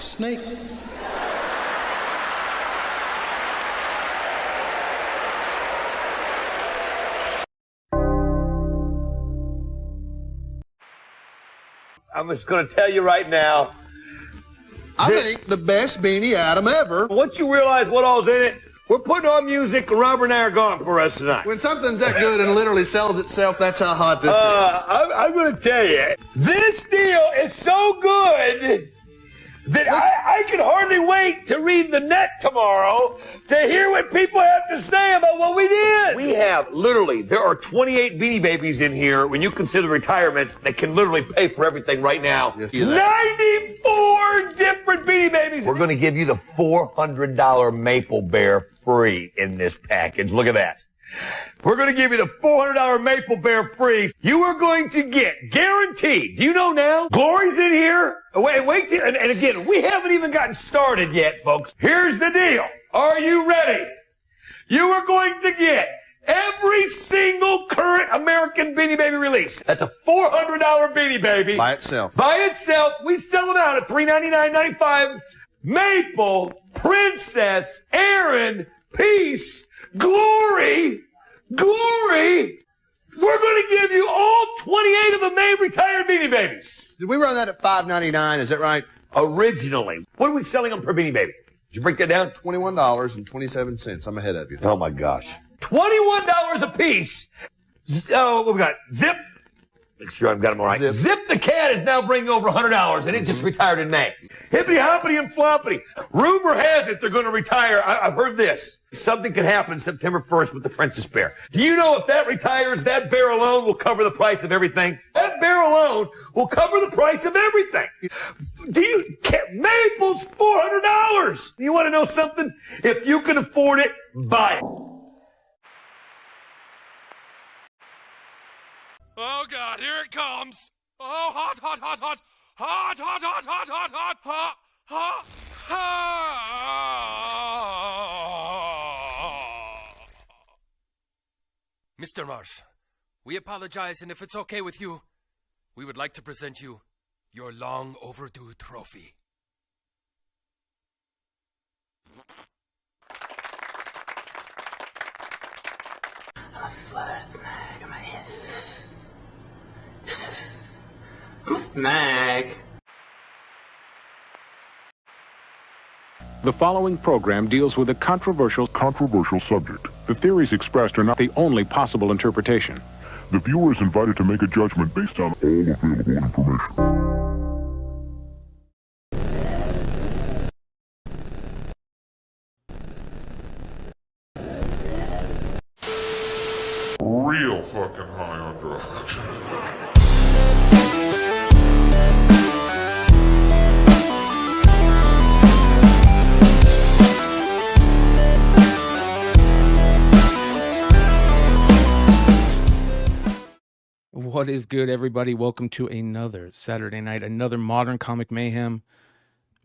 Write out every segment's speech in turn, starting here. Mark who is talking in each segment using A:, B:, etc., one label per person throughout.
A: Snake.
B: I'm just going to tell you right now.
C: I think the best Beanie Adam ever.
B: Once you realize what all's in it, we're putting on music and Robert and I are gone for us tonight.
C: When something's that good and literally sells itself, that's how hot this is.
B: I'm going to tell you, this deal is so good that I can hardly wait to read the net tomorrow to hear what people have to say about what we did. We have literally, there are 28 Beanie Babies in here when you consider retirements that can literally pay for everything right now.
C: Yes,
B: 94 different Beanie Babies. We're going to give you the $400 Maple Bear free in this package. Look at that. We're going to give you the $400 Maple Bear free. You are going to get, guaranteed, do you know now? Glory's in here. Wait till, and again, we haven't even gotten started yet, folks. Here's the deal. Are you ready? You are going to get every single current American Beanie Baby release. That's a $400 Beanie Baby.
C: By itself.
B: By itself. We sell them out at $399.95. Maple, Princess, Aaron, Peace, Glory. We're going to give you all 28 of the May retired Beanie Babies.
C: Did we run that at $5.99? Is that right?
B: Originally. What are we selling them per Beanie Baby? Did you break that down?
C: $21.27. I'm ahead of you.
B: Oh my gosh. $21 a piece. Oh, what we got? Zip. Make sure I've got them all right. Zip the Cat is now bringing over $100, and it just retired in May. Hippity hoppity and floppity. Rumor has it they're going to retire. I've heard this. Something could happen September 1st with the Princess Bear. Do you know if that retires, that bear alone will cover the price of everything? That bear alone will cover the price of everything. Maple's $400. You want to know something? If you can afford it, buy it.
D: Oh God, here it comes! Oh, hot, hot, hot, hot, hot, hot, hot, hot, hot, hot, hot, hot, hot. Mr. Marsh, we apologize, and if it's okay with you, we would like to present you your long overdue trophy.
E: Mag.
F: The following program deals with a controversial subject. The theories expressed are not the only possible interpretation. The viewer is invited to make a judgment based on all available information.
G: Real fucking high on drugs.
H: What is good, everybody? Welcome to another Saturday night, another Modern Comic Mayhem.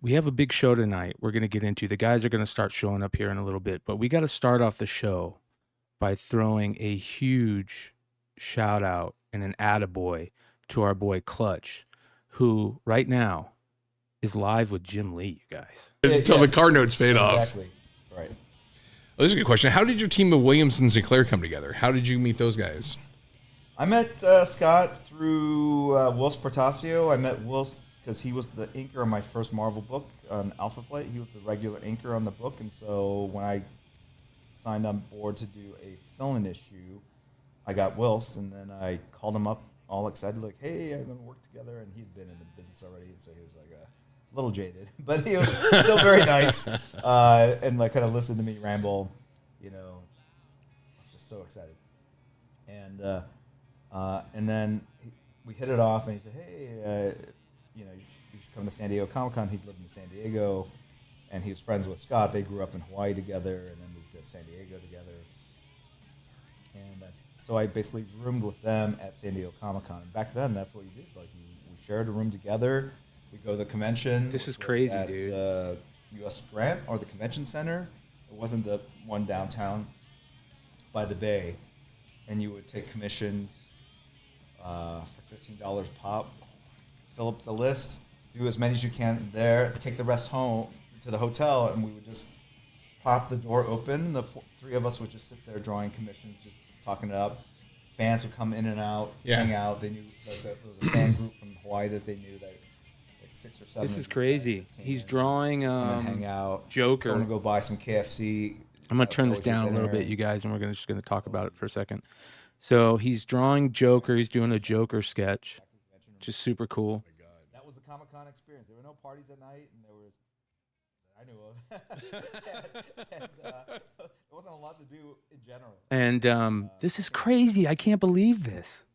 H: We have a big show tonight we're going to get into. The guys are going to start showing up here in a little bit, but we got to start off the show by throwing a huge shout out and an attaboy to our boy Clutch, who right now is live with Jim Lee, you guys.
I: Until the car notes fade off.
J: Exactly. Right.
I: Oh, this is a good question. How did your team of Williams and Sinclair come together? How did you meet those guys?
J: I met Scott through Wills Portasio. I met Wills because he was the inker on my first Marvel book on Alpha Flight. He was the regular inker on the book, and so when I signed on board to do a fill-in issue, I got Wills, and then I called him up all excited, like, hey, I'm going to work together, and he'd been in the business already, so he was like a little jaded, but he was still very nice, and like kind of listened to me ramble, you know. I was just so excited. And then we hit it off, and he said, hey, you should come to San Diego Comic-Con. He'd lived in San Diego, and he was friends with Scott. They grew up in Hawaii together and then moved to San Diego together. And so I basically roomed with them at San Diego Comic-Con. And back then, that's what you did. Like, we shared a room together. We'd go to the convention.
H: This is crazy,
J: at
H: dude.
J: The U.S. Grant or the convention center. It wasn't the one downtown by the bay. And you would take commissions for $15 pop, fill up the list, do as many as you can there, take the rest home to the hotel, and we would just pop the door open. The three of us would just sit there drawing commissions, just talking it up. Fans would come in and out, hang out. They knew there was a fan group from Hawaii that they knew that like 6 or 7.
H: This is crazy. He's drawing
J: hang out.
H: Joker.
J: I'm gonna go buy some KFC.
H: I'm gonna turn this down a little bit, you guys, and we're just gonna talk about it for a second. So he's drawing Joker. He's doing a Joker sketch, which is super cool.
J: That was the Comic-Con experience. There were no parties at night, and there was that I knew of. and, there wasn't a lot to do in general.
H: And this is crazy. I can't believe this,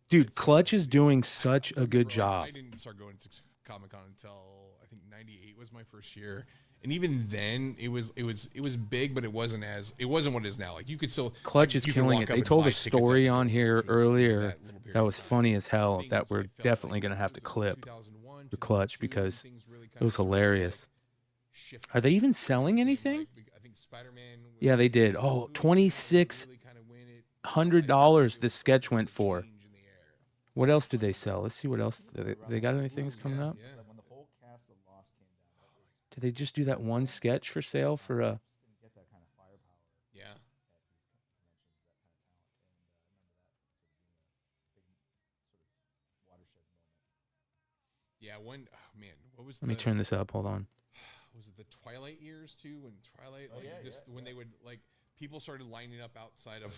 H: dude. Clutch is doing such a good job.
I: I didn't start going to Comic-Con until I think '98 was my first year. And even then, it was big, but it wasn't what it is now. Like you could still
H: Clutch is killing it. They told a story on here earlier that was funny as hell that we're definitely gonna have to clip the Clutch because it was hilarious. Are they even selling anything? Yeah, they did. Oh, $2,600 this sketch went for. What else did they sell? Let's see what else. They got any things coming up? Did they just do that one sketch for sale for a?
I: Yeah. Yeah. When man, what was?
H: Let me turn this up. Hold on.
I: Was it the Twilight years too? When Twilight, when they would like people started lining up outside of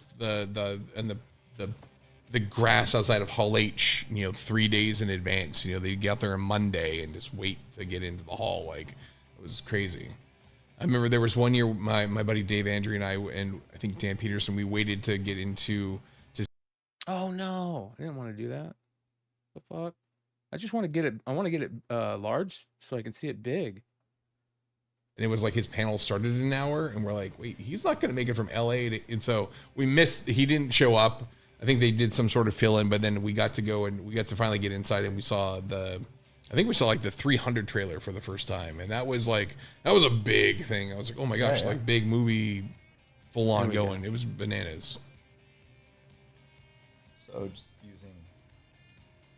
I: the grass outside of Hall H, 3 days in advance. They'd get out there on Monday and just wait to get into the hall. Like it was crazy. I remember there was one year my buddy Dave Andrew and I think Dan Peterson, we waited to get into just.
H: Oh no, I didn't want to do that. The fuck? I just want to get it. I want to get it large so I can see it big.
I: And it was like his panel started in an hour, and we're like, wait, he's not going to make it from LA. And so we missed. He didn't show up. I think they did some sort of fill in, but then we got to go and we got to finally get inside, and we saw like the 300 trailer for the first time, and that was a big thing. I was like, oh my gosh, like big movie, full on going. It was bananas.
J: So just using.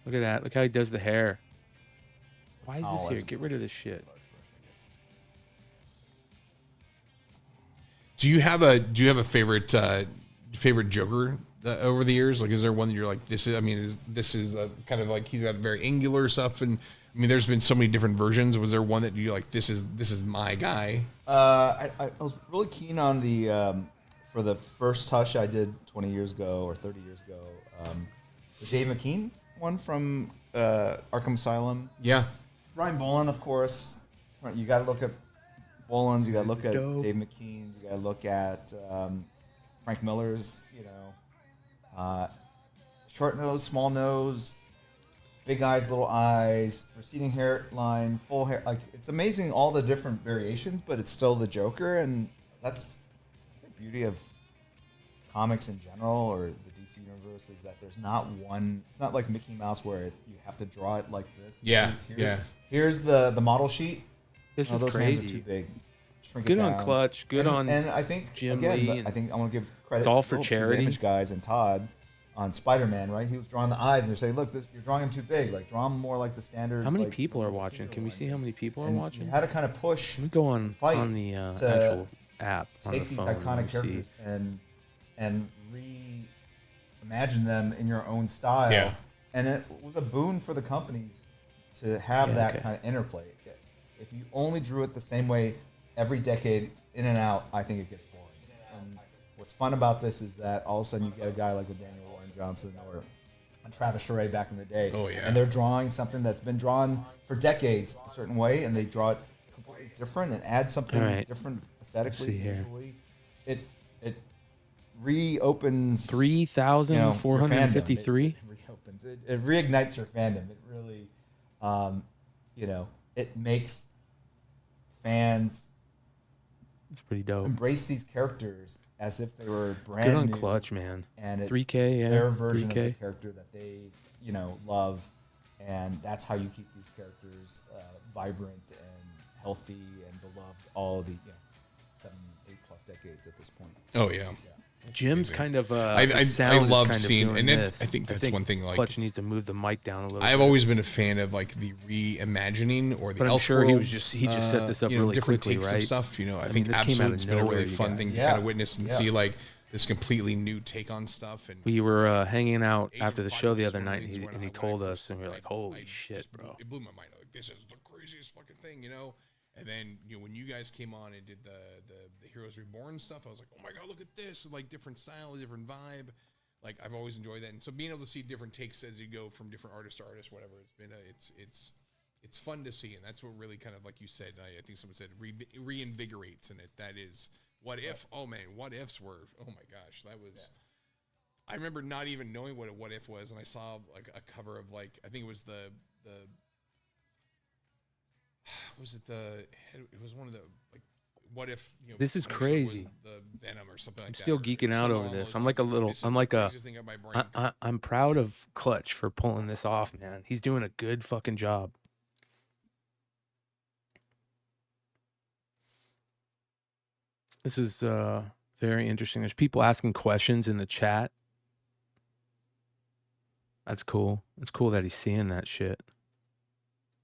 H: Look at that. Look how he does the hair. Why is this here? Get rid of this shit.
I: Do you have a favorite Joker over the years? Like, is there one that you're like, this is a kind of like he's got very angular stuff, and I mean, there's been so many different versions. Was there one that you like? This is my guy.
J: I was really keen on the for the first Tush I did 20 years ago or 30 years ago, the Dave McKean one from Arkham Asylum.
I: Yeah,
J: Brian Bolland, of course. You got to look at Boland's. You got to look at Dave McKean's. You got to look at Frank Miller's. Short nose, small nose, big eyes, little eyes, receding hairline, full hair. Like, it's amazing all the different variations, but it's still the Joker, and that's the beauty of comics in general or the DC universe is that there's not one. It's not like Mickey Mouse where you have to draw it like this. Here's the model sheet.
H: This is
J: those
H: crazy.
J: Hands are too big. Shrink
H: Good
J: it
H: on
J: down.
H: Clutch. Good on
J: and I think
H: Jim
J: again,
H: Lee.
J: I think I want to give credit.
H: It's all for
J: to the
H: charity.
J: Image guys and Todd on Spider-Man, right? He was drawing the eyes, and they're saying, "Look, you're drawing him too big. Like, draw him more like the standard."
H: How many
J: like,
H: people are watching? Can we see how many people are watching?
J: You had to kind of push.
H: Let me go on the actual app on the
J: take these
H: phone.
J: iconic characters and reimagine them in your own style.
I: Yeah.
J: And it was a boon for the companies to have that kind of interplay. If you only drew it the same way every decade in and out, I think it gets boring. And what's fun about this is that all of a sudden you get a guy like a Daniel Warren Johnson or a Travis Charest back in the day.
I: Oh, yeah.
J: And they're drawing something that's been drawn for decades a certain way, and they draw it completely different and add something different aesthetically, visually. It reopens
H: 3,453.
J: It reopens. It reignites your fandom. It really, it makes fans.
H: It's pretty dope.
J: Embrace these characters as if they were brand
H: Good on
J: new.
H: Clutch, man.
J: And it's
H: 3K,
J: their version
H: 3K.
J: of the character that they, love, and that's how you keep these characters vibrant and healthy and beloved all of the 7-8+ decades at this point.
I: Oh yeah.
H: Jim's kind of
I: I love seeing, and
H: this.
I: I think that's one thing. Like
H: Clutch needs to move the mic down a little.
I: I've
H: bit.
I: always been a fan of like the reimagining or the.
H: But I'm sure he just set this up really
I: different
H: quickly,
I: takes
H: right?
I: of stuff. You know, I think
H: mean, this came out of
I: Absolute's been a
H: nowhere,
I: really
H: you
I: fun
H: guys.
I: thing to kind of witness and see like this completely new take on stuff. And
H: we were hanging out
I: Age
H: after
I: of
H: the show the other
I: Apocalypse
H: night,
I: was
H: and he
I: when
H: told
I: I
H: us, and we were like, "Holy shit, bro!"
I: It blew my mind. Like, this is the craziest fucking thing, you know. And then when you guys came on and did the Heroes Reborn stuff, I was like, oh my god, look at this! Like different style, different vibe. Like I've always enjoyed that, and so being able to see different takes as you go from different artist to artist, whatever, it's been it's fun to see, and that's what really kind of like you said. I think someone said reinvigorates in it. That is what if. Oh man, what ifs were. Oh my gosh, that was. Yeah. I remember not even knowing what a what if was, and I saw like a cover of like I think it was the it was one of the like what if
H: this is crazy
I: the Venom or something like that.
H: I'm still geeking out over this. I'm proud of Clutch for pulling this off, man. He's doing a good fucking job. This is very interesting. There's people asking questions in the chat. That's cool. It's cool that he's seeing that shit.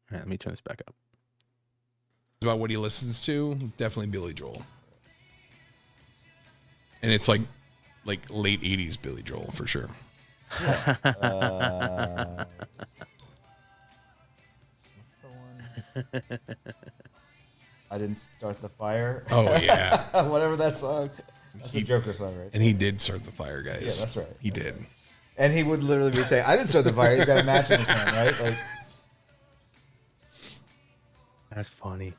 H: All right, let me turn this back up.
I: About what he listens to, definitely Billy Joel. And it's like late 80s Billy Joel for sure.
J: Yeah. What's the one? I didn't start the fire.
I: Oh yeah.
J: Whatever that song. That's a Joker song, right?
I: And he did start the fire, guys.
J: Yeah, that's right.
I: He did.
J: Right. And he would literally be saying, I didn't start the fire. You got a match in his hand, right? Like,
H: that's funny.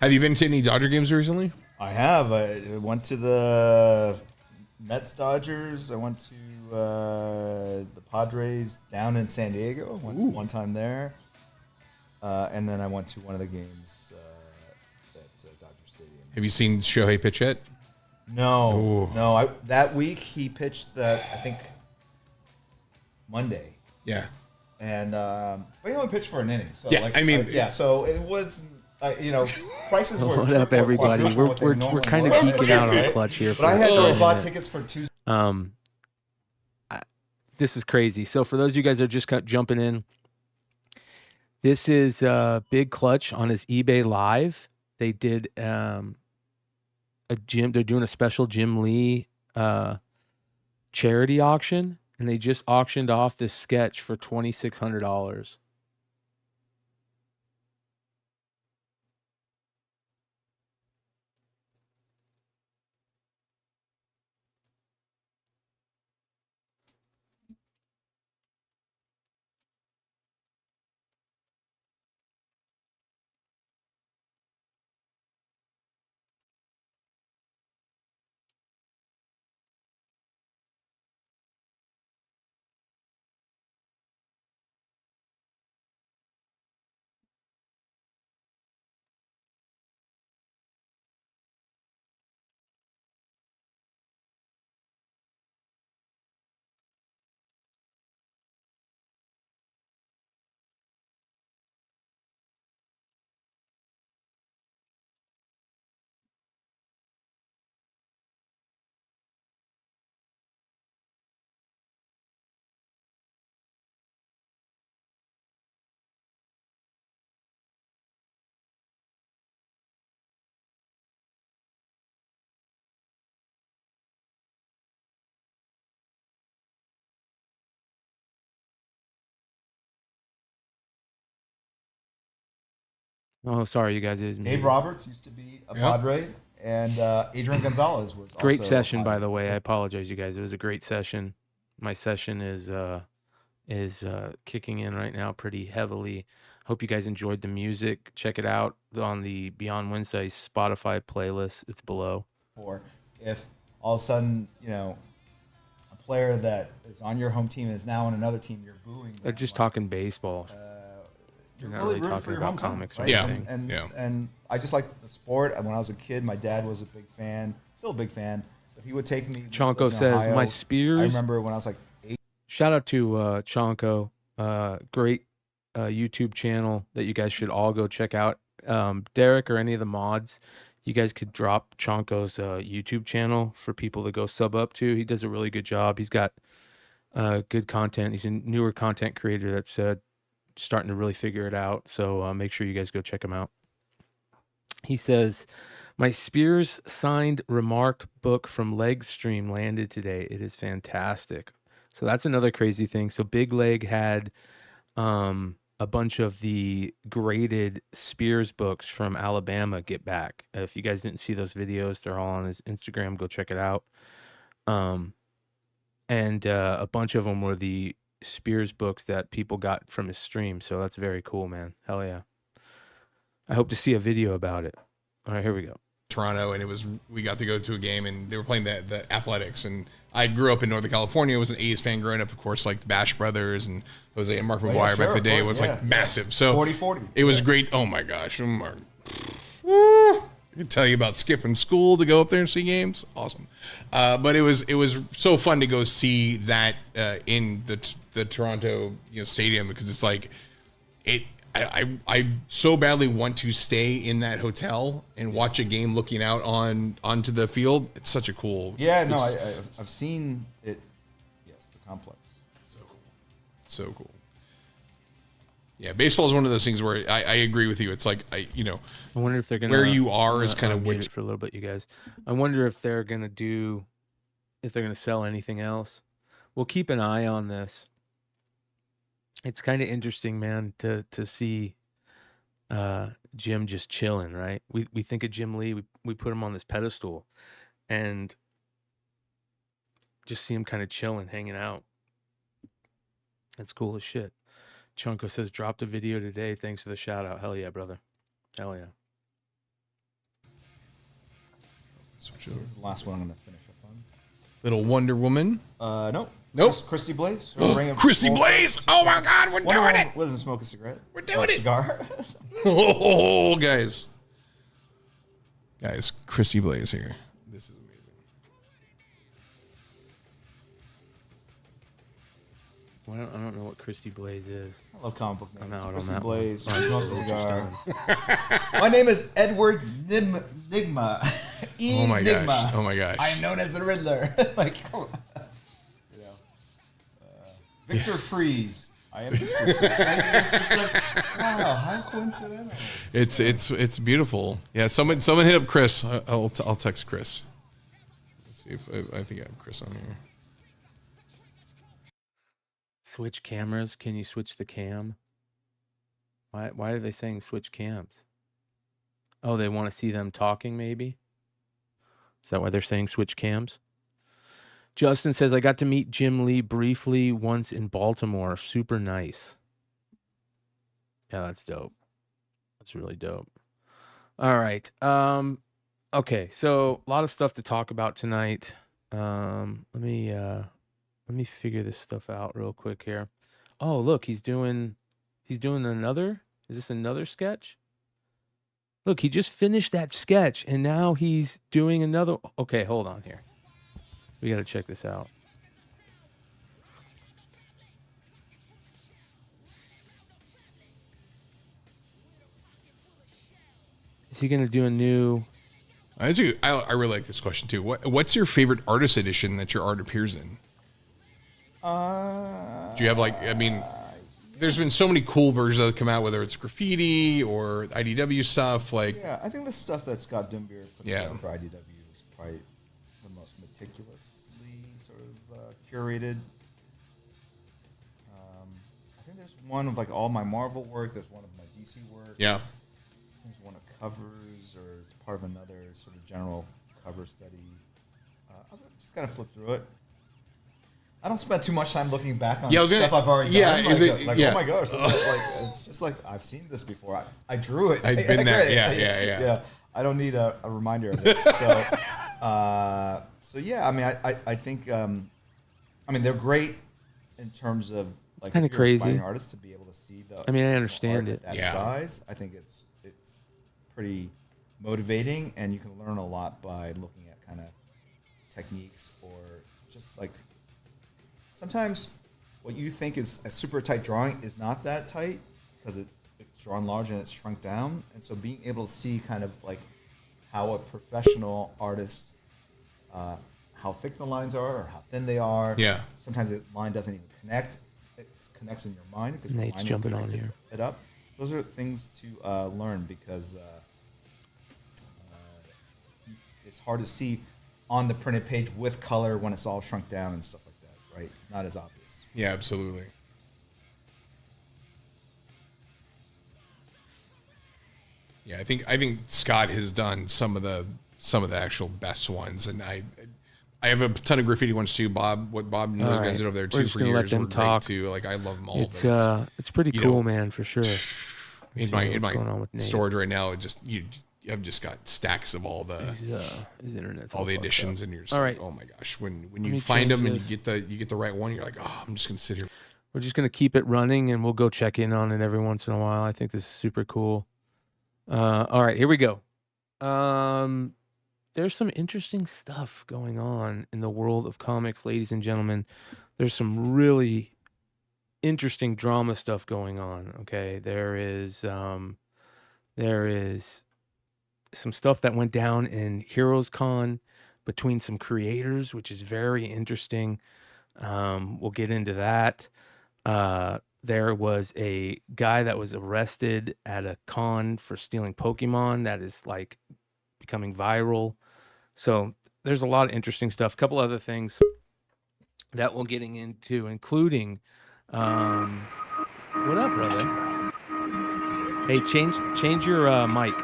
I: Have you been to any Dodger games recently?
J: I have. I went to the Mets Dodgers. I went to the Padres down in San Diego. Went one time there. And then I went to one of the games at Dodger Stadium.
I: Have you seen Shohei pitch yet?
J: No.
I: Ooh.
J: No. That week he pitched I think Monday.
I: Yeah.
J: And but he only pitched for an inning. So
I: yeah, I mean,
J: so it was, prices were.
H: What up, everybody? We're kind of geeking out on Clutch here.
J: But I had bought tickets for Tuesday.
H: This is crazy. So for those of you guys that are just jumping in, this is Big Clutch on his eBay Live. They did a Jim. They're doing a special Jim Lee charity auction. And they just auctioned off this sketch for $2,600. Oh, sorry, you guys. It is me.
J: Dave Roberts used to be a Padre, and Adrian Gonzalez was
H: great
J: also
H: session,
J: a
H: by the
J: Padre.
H: way. I apologize, you guys. It was a great session. My session is kicking in right now pretty heavily. Hope you guys enjoyed the music. Check it out on the Beyond Wednesday Spotify playlist. It's below.
J: Or if all of a sudden, a player that is on your home team is now on another team, you're booing.
H: They're just talking baseball.
J: You're
H: not
J: really
H: really
J: rooting
H: talking
J: for your
H: about
J: hometown,
H: comics or
J: right?
H: anything.
J: And I just like the sport. When I was a kid, my dad was a big fan, still a big fan. But he would take me.
H: Chonko says,
J: Ohio.
H: my Spears.
J: I remember when I was like 8.
H: Shout out to Chonko. Great YouTube channel that you guys should all go check out. Derek or any of the mods, You guys could drop Chonko's YouTube channel for people to go sub up to. He does a really good job. He's got good content. He's a newer content creator that's starting to really figure it out. So make sure you guys go check him out. He says, my Spears signed remarked book from Leg Stream landed today. It is fantastic. So that's another crazy thing. So Big Leg had a bunch of the graded Spears books from Alabama get back. If you guys didn't see those videos, they're all on his Instagram. Go check it out. And a bunch of them were the Spears books that people got from his stream. So that's very cool, man. Hell yeah. I hope to see a video about it. All right, here we go.
I: Toronto, and we got to go to a game, and they were playing the Athletics, and I grew up in Northern California. I was an A's fan growing up, of course, like the Bash Brothers and Jose and Mark McGuire back in the day. It was like massive. So
J: 40-40.
I: It was great. Oh my gosh. I can tell you about skipping school to go up there and see games. Awesome. But it was so fun to go see that in the Toronto stadium, because it's like I so badly want to stay in that hotel and watch a game looking out onto the field. It's such a cool.
J: Yeah, no, I've seen it. Yes, the complex.
I: So cool. Yeah, baseball is one of those things where I agree with you. It's like I
H: wonder if they're gonna
I: where you are is kind of
H: wait for a little bit, you guys. I wonder if they're gonna sell anything else. We'll keep an eye on this. It's kind of interesting, man, to see Jim just chilling, right? We think of Jim Lee, we put him on this pedestal, and just see him kind of chilling, hanging out. That's cool as shit. Chunko says, dropped a video today. Thanks for the shout out. Hell yeah, brother. Hell yeah.
J: This is the last one I'm going to finish up on.
I: Little Wonder Woman.
J: Nope.
I: Christy
J: Blaze.
I: Christy Blaze. Oh my God, we're doing it.
J: Wasn't smoke a cigarette.
I: We're doing it.
J: Cigar.
I: Oh, guys, Christy Blaze here. This is amazing.
H: Well, I don't know what Christy Blaze is.
J: I love comic book names.
H: I'm out
J: Christy
H: on that
J: Blaze. Smokes a cigar.
H: One.
J: My name is Edward Nigma.
I: Oh my gosh. Oh my gosh.
J: I am known as the Riddler. Like, come on. Victor Freeze. I am the script. It's just like, wow, how coincidental.
I: It's beautiful. Yeah, someone hit up Chris. I'll text Chris. Let's see if I think I have Chris on here.
H: Switch cameras. Can you switch the cam? Why are they saying switch cams? Oh, they want to see them talking, maybe? Is that why they're saying switch cams? Justin says, I got to meet Jim Lee briefly once in Baltimore. Super nice. Yeah, that's dope. That's really dope. All right. Okay, so a lot of stuff to talk about tonight. Let me figure this stuff out real quick here. Oh, look, he's doing another. Is this another sketch? Look, he just finished that sketch and now he's doing another. Okay, hold on here. We got to check this out. Is he going to do a new...
I: I really like this question, too. What's your favorite artist edition that your art appears in? Do you have, there's been so many cool versions that have come out, whether it's graffiti or IDW stuff.
J: Yeah, I think the stuff that Scott Dimbier put together for IDW is probably the most meticulously sort of curated. I think there's one of all my Marvel work. There's one of my DC work.
I: Yeah.
J: There's one of covers, or it's part of another sort of general cover study. I'll just kind of flip through it. I don't spend too much time looking back on stuff I've already done. Oh my gosh, it's just like I've seen this before. I drew it.
I: I've been there. Yeah.
J: I don't need a reminder of it. So yeah. I mean, I think they're great in terms of
H: kind of crazy
J: aspiring artists to be able to see the.
H: I mean, I understand it.
J: At that size, I think it's pretty motivating, and you can learn a lot by looking at kind of techniques or just sometimes what you think is a super tight drawing is not that tight because it's drawn large and it's shrunk down. And so being able to see kind of how a professional artist, how thick the lines are or how thin they are.
I: Yeah.
J: Sometimes the line doesn't even connect. It connects in your mind because
H: Nate's jumping on here.
J: It up. Those are things to learn because it's hard to see on the printed page with color when it's all shrunk down and stuff like that, right? It's not as obvious.
I: Yeah, absolutely. Yeah, I think Scott has done some of the actual best ones, and I have a ton of graffiti ones too. Bob, what Bob and those guys did over there too for years were great too. Like I love them all.
H: It's pretty cool, man, for sure.
I: In my storage right now, it just I've just got stacks of all the
H: his internet's
I: all the editions, and you're just
H: all
I: like,
H: right.
I: oh my gosh, when you find them and you get the right one, you're like, oh, I'm just gonna sit here.
H: We're just gonna keep it running, and we'll go check in on it every once in a while. I think this is super cool. All right, here we go. There's some interesting stuff going on in the world of comics, ladies and gentlemen. There's some really interesting drama stuff going on. Okay, there is some stuff that went down in Heroes Con between some creators, which is very interesting. We'll get into that. There was a guy that was arrested at a con for stealing Pokemon that is like becoming viral. So there's a lot of interesting stuff. A couple other things that we're getting into, including, what up, brother? Hey, change your mic.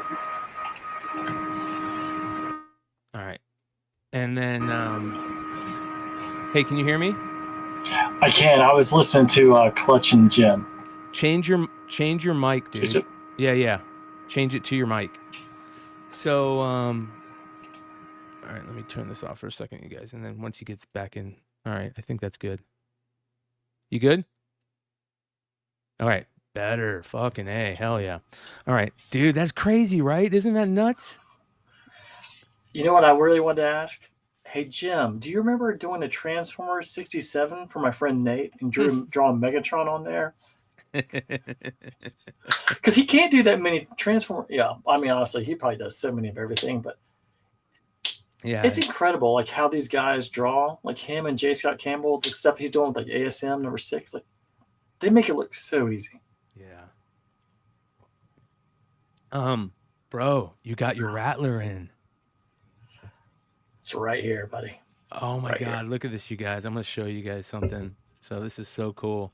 H: All right. And then, hey, can you hear me?
A: I can. I was listening to Clutch and Jim.
H: Change your mic, dude.
A: Change it?
H: Yeah. Change it to your mic. So, all right, let me turn this off for a second, you guys. And then once he gets back in, all right, I think that's good. You good? All right, better. Fucking A, hell yeah. All right, dude, that's crazy, right? Isn't that nuts?
A: You know what I really wanted to ask? Hey, Jim, do you remember doing a Transformers 67 for my friend Nate and drawing Megatron on there? Because he can't do that many Transformers. Yeah, I mean, honestly, he probably does so many of everything, but
H: yeah,
A: it's incredible, like how these guys draw, like him and J. Scott Campbell, the stuff he's doing with like ASM #6, like they make it look so easy.
H: Yeah. Bro, you got your Rattler in.
A: It's right here, buddy.
H: Oh my
A: right
H: God,
A: here.
H: Look at this, you guys. I'm gonna show you guys something. So this is so cool.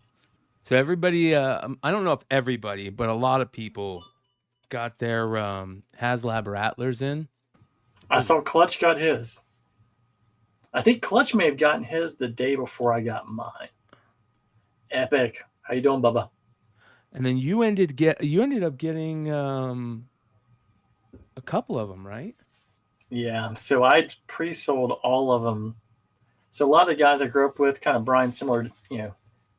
H: So everybody, I don't know if everybody, but a lot of people got their HasLab Rattlers in.
A: I saw Clutch got his. I think Clutch may have gotten his the day before I got mine. Epic. How you doing, Bubba?
H: And then you ended up getting a couple of them, right?
A: Yeah. So I pre-sold all of them. So a lot of the guys I grew up with, kind of Bryan, similar,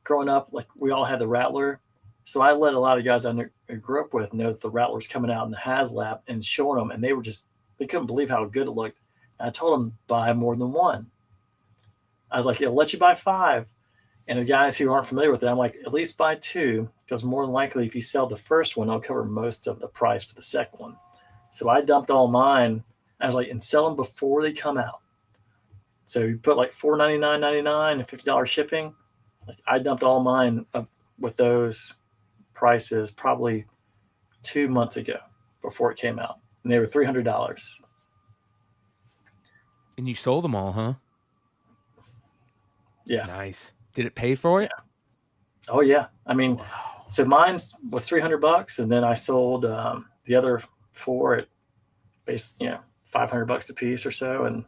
A: growing up, like we all had the Rattler. So I let a lot of guys I grew up with know that the Rattler's coming out in the HasLab and showing them, and they couldn't believe how good it looked. And I told them, buy more than one. I was like, it'll let you buy 5. And the guys who aren't familiar with it, I'm like, at least buy 2, because more than likely, if you sell the first one, it'll cover most of the price for the second one. So I dumped all mine. I was like, and sell them before they come out. So you put like $4.99.99 and $50 shipping. Like I dumped all mine up with those prices probably 2 months ago before it came out, and they were $300.
H: And you sold them all, huh?
A: Yeah.
H: Nice. Did it pay for it?
A: Yeah. Oh yeah. I mean, wow. So mine was $300, and then I sold the other 4 at base, $500 a piece or so. And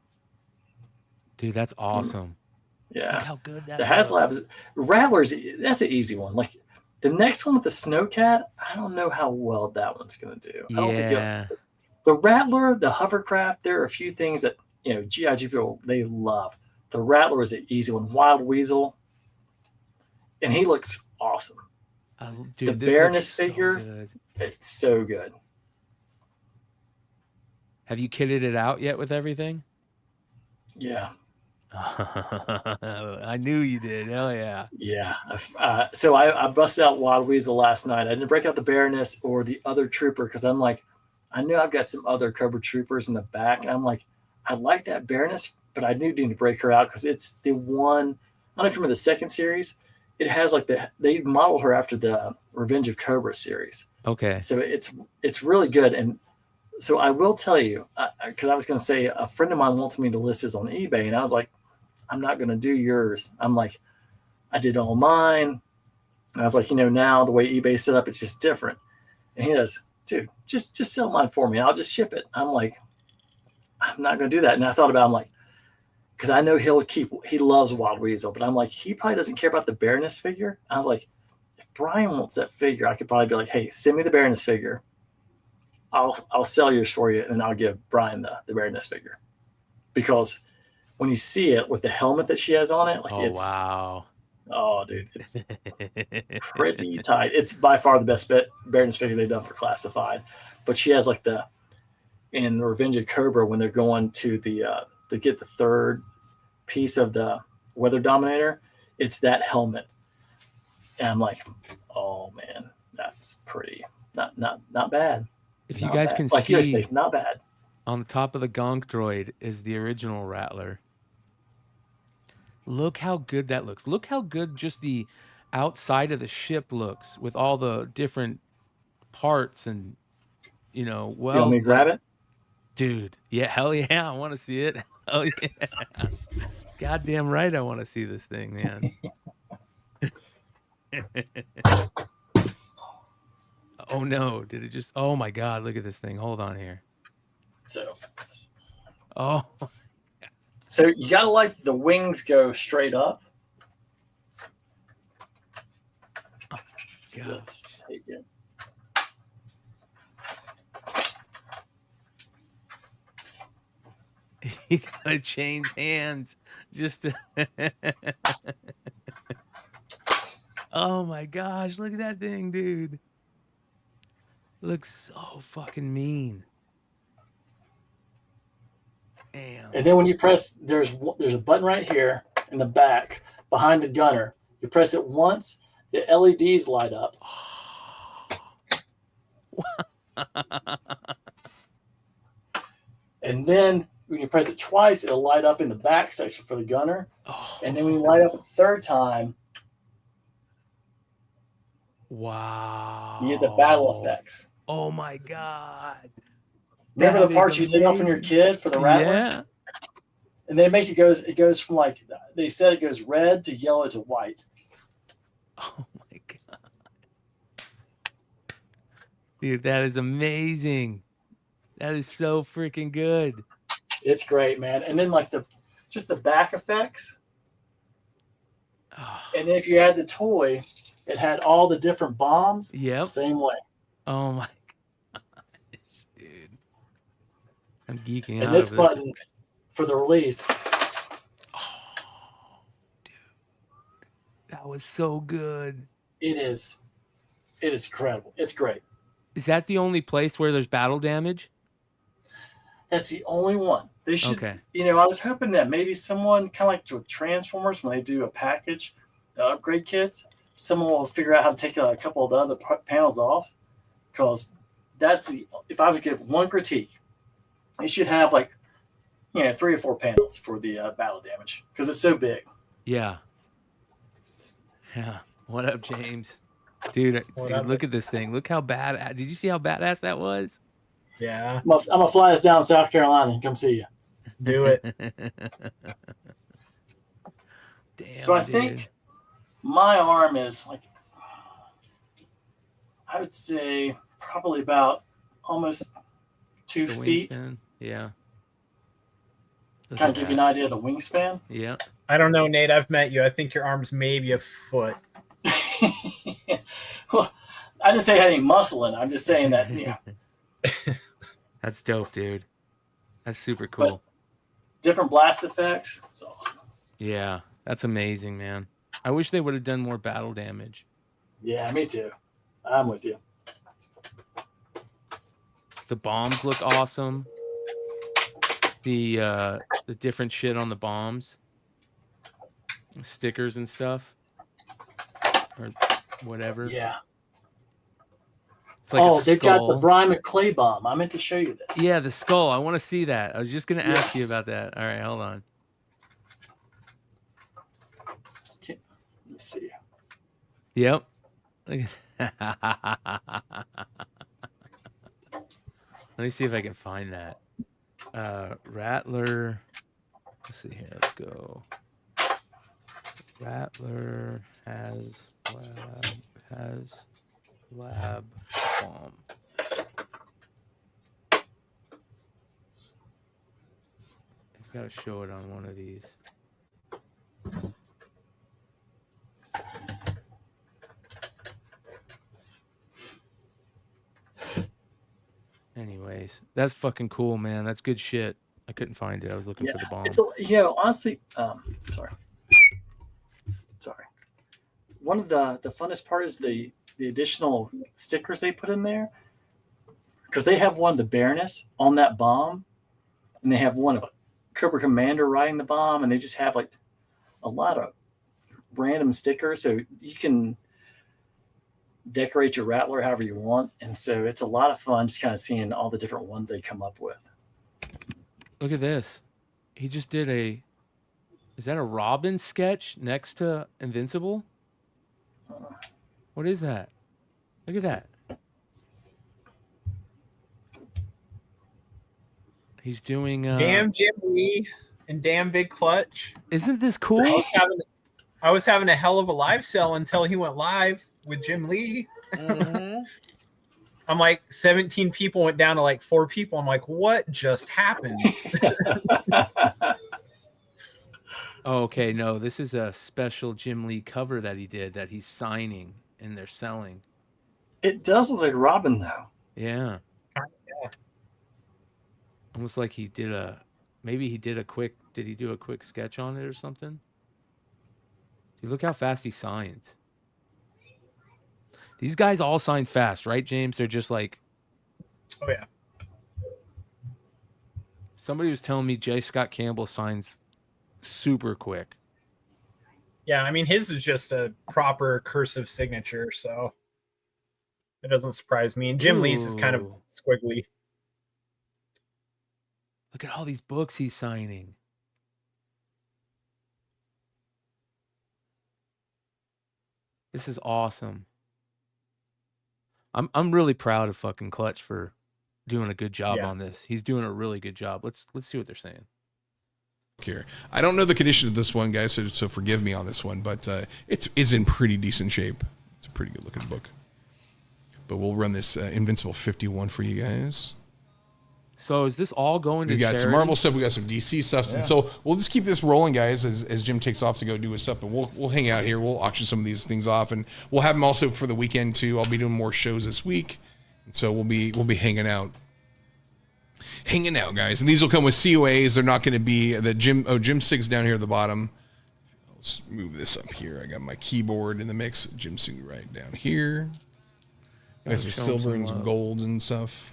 H: dude, that's awesome.
A: Yeah.
H: Look how good that
A: the HasLab Rattlers, that's an easy one. Like the next one with the Snowcat, I don't know how well that one's going to do. I don't think the Rattler, the Hovercraft, there are a few things that, GIG people, they love. The Rattler is an easy one. Wild Weasel. And he looks awesome.
H: Dude,
A: the Baroness figure, it's so good.
H: Have you kitted it out yet with everything?
A: Yeah.
H: I knew you did. Hell yeah.
A: Yeah. So I busted out Wild Weasel last night. I didn't break out the Baroness or the other Trooper because I'm like, I know I've got some other Cobra Troopers in the back, and I'm like, I like that Baroness, but I do need to break her out because it's the one. I don't know if you remember the second series. It has like they modeled her after the Revenge of Cobra series.
H: Okay.
A: So it's really good. And so I will tell you, because I was going to say a friend of mine wants me to list this on eBay, and I was like, I'm not going to do yours. I'm like, I did all mine. And I was like, now the way eBay's set up, it's just different. And he goes, dude, just sell mine for me. I'll just ship it. I'm like, I'm not going to do that. And I thought about it, I'm like, because I know he loves Wild Weasel, but I'm like, he probably doesn't care about the Baroness figure. I was like, if Bryan wants that figure, I could probably be like, hey, send me the Baroness figure. I'll sell yours for you, and then I'll give Bryan the Baroness figure. Because when you see it with the helmet that she has on it, like
H: wow.
A: Oh, dude, it's pretty tight. It's by far the best Baroness figure they've done for Classified. But she has like in Revenge of Cobra, when they're going to to get the third piece of the Weather Dominator, it's that helmet. And I'm like, oh man, that's pretty not bad.
H: If you guys can
A: like you
H: see,
A: say, not bad.
H: On the top of the Gonk droid is the original Rattler. Look how good that looks. Look how good just the outside of the ship looks with all the different parts and,
A: you want me to grab it?
H: Dude, yeah, hell yeah, I want to see it. Hell yeah. Goddamn right I want to see this thing, man. Oh no, did it just, oh my God, look at this thing. Hold on here.
A: So you gotta like the wings go straight up. So let's take it.
H: You gotta change hands just to oh my gosh, look at that thing, dude. Looks so fucking mean. Damn.
A: And then when you press, there's a button right here in the back behind the gunner. You press it once, the LEDs light up. And then when you press it twice, it'll light up in the back section for the gunner. And then when you light up a third time,
H: wow,
A: you get the battle effects.
H: Oh my God.
A: Remember the parts you did off on your kid for the Rattler?
H: Yeah.
A: And then it goes from like, they said it goes red to yellow to white.
H: Oh my God. Dude, that is amazing. That is so freaking good.
A: It's great, man. And then like just the back effects. And then if you add the toy, it had all the different bombs.
H: Yep.
A: Same way.
H: Oh my God. Dude. I'm geeking out.
A: And this button for the release.
H: Oh, dude. That was so good.
A: It is. It is incredible. It's great.
H: Is that the only place where there's battle damage?
A: That's the only one. They should,
H: okay.
A: I was hoping that maybe someone, kind of like with Transformers, when they do a package, the upgrade kits, someone will figure out how to take a couple of the other panels off. Because if I would give one critique, it should have like, 3 or 4 panels for the battle damage. Because it's so big.
H: Yeah. Yeah. What up, James? Dude, look at this thing. Look how bad. Did you see how badass that was?
C: Yeah.
A: I'm going to fly us down to South Carolina and come see you.
C: Do it.
H: Damn,
A: so I think my arm is like, I would say probably about almost 2 feet.
H: Wingspan. Yeah.
A: Kind of give you an idea of the wingspan.
H: Yeah.
C: I don't know, Nate. I've met you. I think your arm's maybe a foot.
A: Well, I didn't say I had any muscle in it. I'm just saying that,
H: That's dope, dude. That's super cool.
A: But different blast effects. It's awesome.
H: Yeah, that's amazing, man. I wish they would have done more battle damage.
A: Yeah, me too. I'm with you.
H: The bombs look awesome. The different shit on the bombs. Stickers and stuff. Or whatever.
A: Yeah.
H: It's like a
A: they've got the
H: skull.
A: Bryan McClay bomb. I meant to show you this.
H: Yeah, the skull. I want to see that. I was just gonna ask you
A: Yes.
H: about that. All right, hold on.
A: Let me see.
H: Yep. Let me see if I can find that. Rattler. Let's see here. Let's go. Rattler has lab bomb. I've got to show it on one of these. Anyways, that's fucking cool, man. That's good shit. I couldn't find it. I was looking for the bomb.
A: It's honestly, sorry. One of the funnest part is the additional stickers they put in there, because they have one of the Baroness on that bomb, and they have one of a Cobra Commander riding the bomb, and they just have like a lot of random stickers, so you can decorate your Rattler however you want, and so it's a lot of fun just kind of seeing all the different ones they come up with.
H: Look at this. He just did is that a Robin sketch next to Invincible? What is that? Look at that. He's doing
E: damn Jim Lee and damn Big Clutch.
H: Isn't this cool?
E: I was having a hell of a live sell until he went live with Jim Lee.
H: Mm-hmm.
E: I'm like, 17 people went down to like 4 people. I'm like, what just happened?
H: Oh, okay, no, this is a special Jim Lee cover that he did that he's signing and they're selling.
A: It does look like Robin, though.
H: Yeah.
E: Yeah.
H: Almost like he did did he do a quick sketch on it or something? Dude, look how fast he signs. These guys all sign fast, right, James? They're just like...
E: Oh, yeah.
H: Somebody was telling me J. Scott Campbell signs super quick.
E: Yeah, I mean, his is just a proper cursive signature, so it doesn't surprise me. And Jim Lee's is kind of squiggly.
H: Look at all these books he's signing. This is awesome. I'm really proud of fucking Clutch for doing a good job on this. He's doing a really good job. Let's see what they're saying.
I: Here, I don't know the condition of this one, guys, so forgive me on this one, but it's in pretty decent shape. It's a pretty good looking book. But we'll run this Invincible 51 for you guys.
H: So is this all going to
I: We got
H: charity?
I: some Marvel stuff, we got some DC stuff, and so we'll just keep this rolling, guys, as Jim takes off to go do his stuff. And we'll hang out here. We'll auction some of these things off, and we'll have them also for the weekend too. I'll be doing more shows this week, and so we'll be hanging out, guys. And these will come with COAs. They're not going to be the Jim Sig's down here at the bottom. Let's move this up here. I got my keyboard in the mix. Jim Sig right down here. Got some silver and some golds and stuff.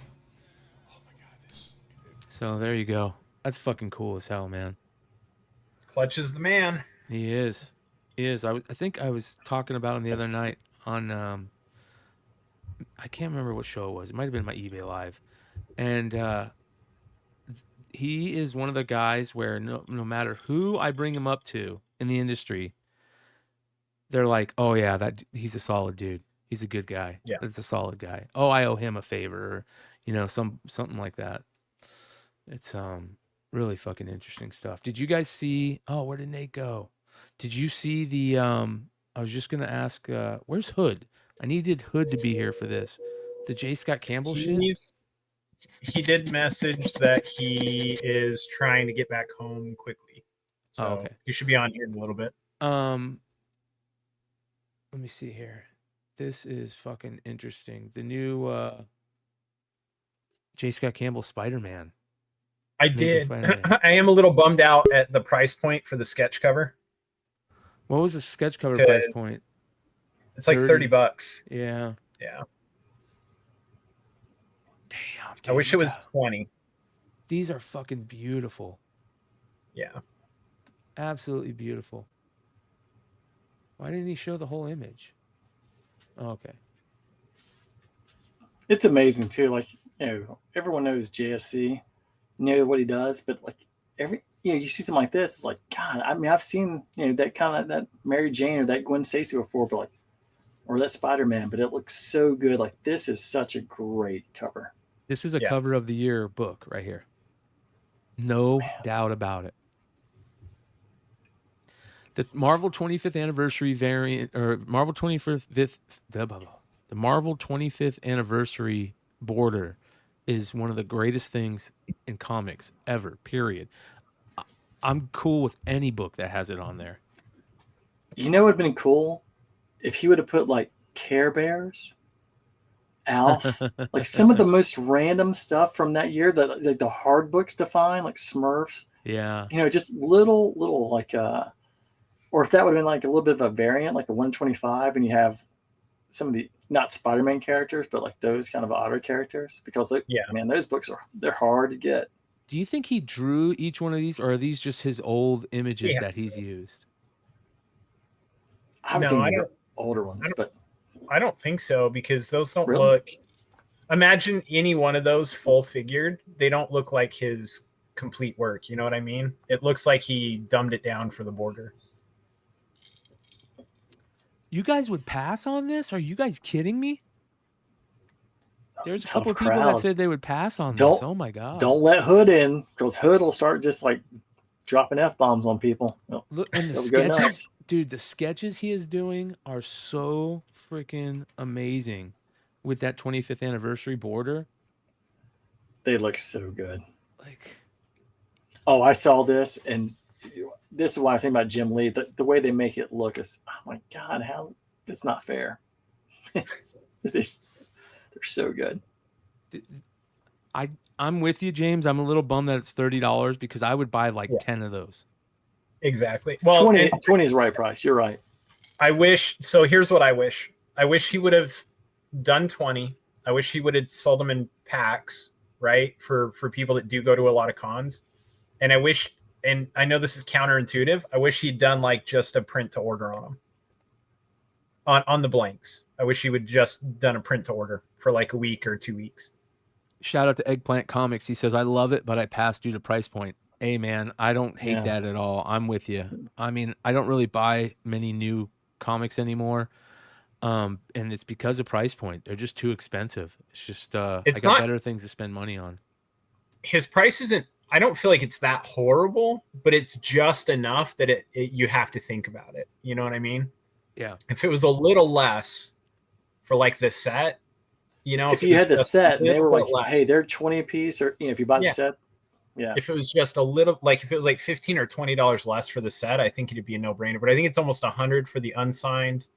H: So there you go. That's fucking cool as hell, man.
E: Clutch is the man.
H: He is. He is. I think I was talking about him the other night on I can't remember what show it was. It might have been my eBay Live. And he is one of the guys where no matter who I bring him up to in the industry, they're like, "Oh yeah, that he's a solid dude. He's a good guy.
E: Yeah.
H: That's a solid guy. Oh, I owe him a favor," or something like that. It's really fucking interesting stuff. Did you guys see? Oh, where did Nate go? Did you see the? I was just gonna ask. Where's Hood? I needed Hood to be here for this. The J. Scott Campbell shit.
E: He did message that he is trying to get back home quickly. So
H: okay.
E: He should be on here in a little bit.
H: Let me see here. This is fucking interesting. The new J. Scott Campbell Spider-Man.
E: I did. I am a little bummed out at the price point for the sketch cover.
H: What was the sketch cover price point?
E: It's like $30.
H: Yeah.
E: Yeah.
H: Damn. Dude,
E: I wish it was 20.
H: These are fucking beautiful.
E: Yeah.
H: Absolutely beautiful. Why didn't he show the whole image? Oh, okay.
A: It's amazing too. Like, everyone knows JSC, know what he does, but like you see something like this, it's like, God, I mean, I've seen, that kind of that Mary Jane or that Gwen Stacy before, but like, or that Spider-Man, but it looks so good. Like, this is such a great cover.
H: This is a cover of the year book right here. No doubt about it. The Marvel 25th anniversary variant, or Marvel 25th, the Marvel 25th anniversary border is one of the greatest things in comics ever, period. I'm cool with any book that has it on there.
A: You know what would have been cool? If he would have put like Care Bears, Alf, like some of the most random stuff from that year, the hard books to find, like Smurfs.
H: Yeah.
A: Just little like or if that would have been like a little bit of a variant, like a 125, and you have some of the not Spider-Man characters, but like those kind of otter characters, because man, those books they're hard to get.
H: Do you think he drew each one of these, or are these just his old images that he's used?
A: I've seen the older ones, but
E: I don't think so, because those don't look. Imagine any one of those full figured. They don't look like his complete work. You know what I mean? It looks like he dumbed it down for the border.
H: You guys would pass on this? Are you guys kidding me? There's a couple of people
A: crowd.
H: that said they would pass on this. Oh my God.
A: Don't let Hood in, because Hood will start just like dropping F-bombs on people.
H: Look, and the sketches, dude, the sketches he is doing are so freaking amazing with that 25th anniversary border.
A: They look so good.
H: Like,
A: oh, I saw this, and this is why I think about Jim Lee. The way they make it look is, oh my God, how it's not fair. They're so good.
H: I'm with you, James. I'm a little bummed that it's $30 because I would buy like 10 of those.
E: Exactly. Well,
A: 20 is the right price. You're right.
E: I wish. So here's what I wish. I wish he would have done 20. I wish he would have sold them in packs, right? For people that do go to a lot of cons. And I wish, and I know this is counterintuitive, I wish he'd done like just a print to order on them. On the blanks. I wish he would just done a print to order for like a week or 2 weeks.
H: Shout out to Eggplant Comics. He says, I love it, but I passed due to price point. Hey, man, I don't hate that at all. I'm with you. I mean, I don't really buy many new comics anymore. And it's because of price point. They're just too expensive. It's just, I got better things to spend money on.
E: His price isn't, I don't feel like it's that horrible, but it's just enough that you have to think about it. You know what I mean?
H: Yeah.
E: If it was a little less for like the set,
A: if you had the set and they were like, hey, they're 20 a piece, or if you buy the set,
E: if it was just a little, like if it was like $15 or $20 less for the set, I think it'd be a no-brainer. But I think it's almost $100 for the unsigned.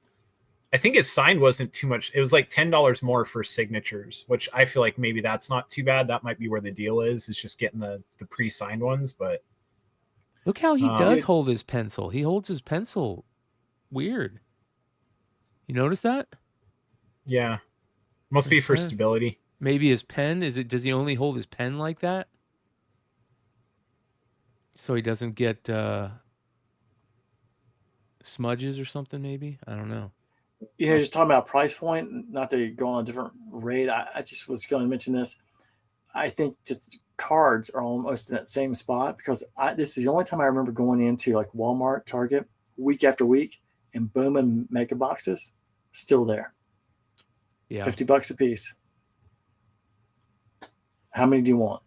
E: I think his signed wasn't too much. It was like $10 more for signatures, which I feel like maybe that's not too bad. That might be where the deal is just getting the pre-signed ones. But
H: look how he does hold his pencil. He holds his pencil weird. You notice that?
E: Yeah. Must be for stability.
H: Maybe his pen, does he only hold his pen like that? So he doesn't get smudges or something, maybe? I don't know.
A: Just talking about price point, not to go on a different rate. I just was going to mention this. I think just cards are almost in that same spot, because this is the only time I remember going into like Walmart, Target, week after week, and Bowman mega boxes still there. Yeah. $50 a piece. How many do you want?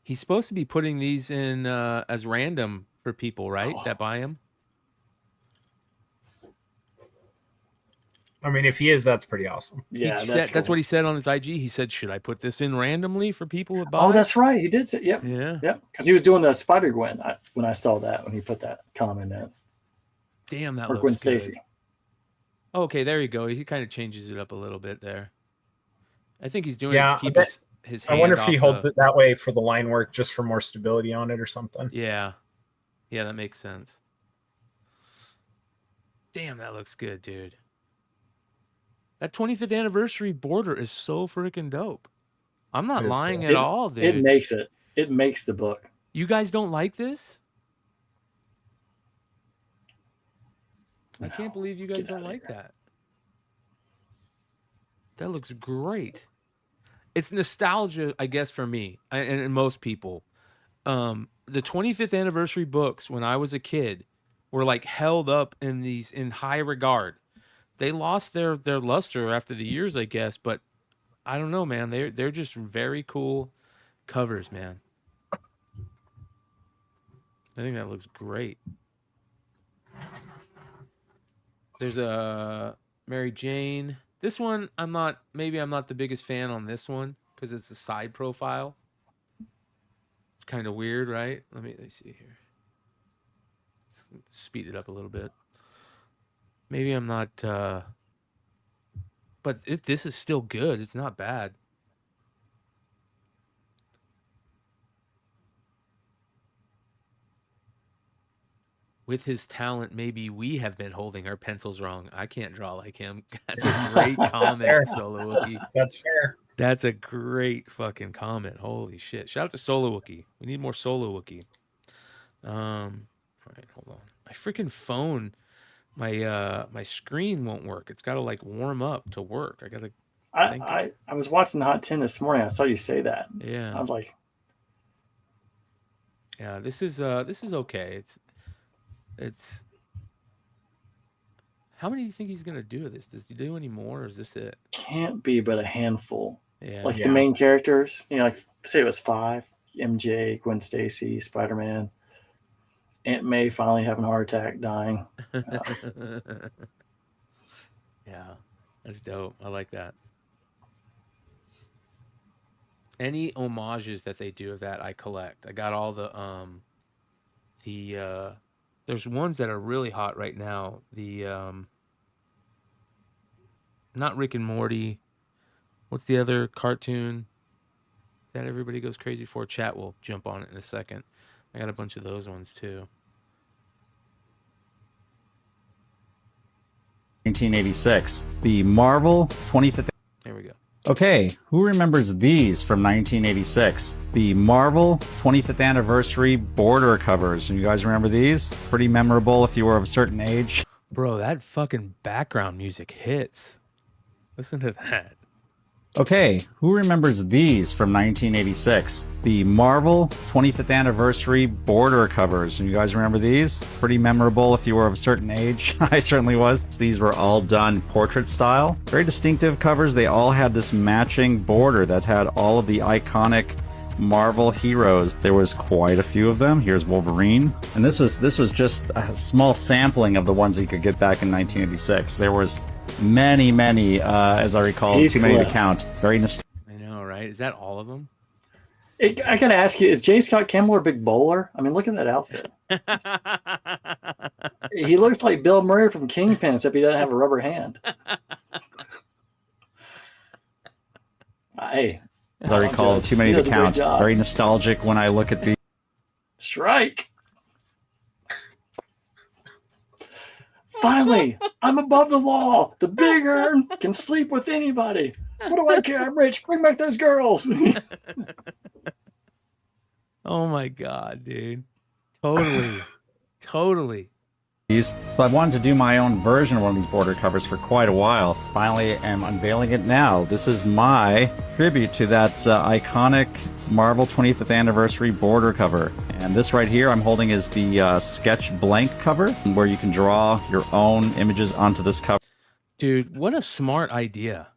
H: He's supposed to be putting these in as random for people, right? That buy him.
E: I mean, if he is, that's pretty awesome.
A: Yeah,
H: that's what he said on his IG. He said, "Should I put this in randomly for people to buy?"
A: Oh, that's right. He did say, "Yep,
H: yeah,
A: because he was doing the Spider-Gwen when I saw that, when he put that comment in.
H: Damn, that
A: or
H: looks
A: Gwen
H: good.
A: Stacy.
H: Okay, there you go. He kind of changes it up a little bit there. I think he's doing it to keep his hand.
E: I wonder if he holds it that way for the line work, just for more stability on it or something.
H: Yeah, that makes sense. Damn, that looks good, dude. That 25th anniversary border is so freaking dope. I'm not lying at all, dude.
A: It makes it. It makes the book.
H: You guys don't like this? I can't believe you guys don't like that. That looks great. It's nostalgia, I guess, for me and most people. The 25th anniversary books when I was a kid were like held up in high regard. They lost their luster after the years, I guess, but I don't know, man. They're just very cool covers, man. I think that looks great. There's a Mary Jane. This one, I'm not the biggest fan on this one because it's a side profile. It's kind of weird, right? Let me see here. Let's speed it up a little bit. Maybe I'm not, but this is still good. It's not bad. With his talent, maybe we have been holding our pencils wrong. I can't draw like him. That's a great comment, Solo Wookie.
E: That's fair.
H: That's a great fucking comment. Holy shit. Shout out to Solo Wookie. We need more Solo Wookie. All right, hold on. My freaking phone, my screen won't work. It's got to like warm up to work.
A: I was watching the Hot 10 this morning. I saw you say that.
H: Yeah.
A: I was like,
H: yeah, this is okay. It's how many do you think he's gonna do of this? Does he do any more, or is this it?
A: Can't be but a handful.
H: Yeah.
A: Like the main characters, like say it was 5: MJ, Gwen Stacy, Spider-Man, Aunt May finally having a heart attack, dying.
H: Yeah, that's dope. I like that. Any homages that they do of that, I collect. I got all the there's ones that are really hot right now. The not Rick and Morty. What's the other cartoon that everybody goes crazy for? Chat will jump on it in a second. I got a bunch of those ones too.
K: 1986, the Marvel 25th.
H: There we go.
K: Okay, who remembers these from 1986? The Marvel 25th anniversary border covers. And you guys remember these? Pretty memorable if you were of a certain age.
H: Bro, that fucking background music hits. Listen to that.
K: Okay, who remembers these from 1986? The Marvel 25th anniversary border covers. And you guys remember these? Pretty memorable if you were of a certain age. I certainly was. These were all done portrait style. Very distinctive covers. They all had this matching border that had all of the iconic Marvel heroes. There was quite a few of them. Here's Wolverine. And this was just a small sampling of the ones you could get back in 1986. There was many, as I recall, too many to count. Very nostalgic.
H: I know, right? Is that all of them?
A: I gotta ask you, is J. Scott Campbell a big bowler? I mean, look at that outfit. He looks like Bill Murray from Kingpin, except he doesn't have a rubber hand. Hey,
K: as I recall, too many to count. Very nostalgic when I look at the
A: strike. Finally, I'm above the law. The big earn can sleep with anybody. What do I care? I'm rich. Bring back those girls.
H: Oh my God, dude. Totally.
K: So I wanted to do my own version of one of these border covers for quite a while. Finally, I'm unveiling it now. This is my tribute to that iconic Marvel 25th anniversary border cover. And this right here I'm holding is the sketch blank cover, where you can draw your own images onto this cover.
H: Dude, what a smart idea.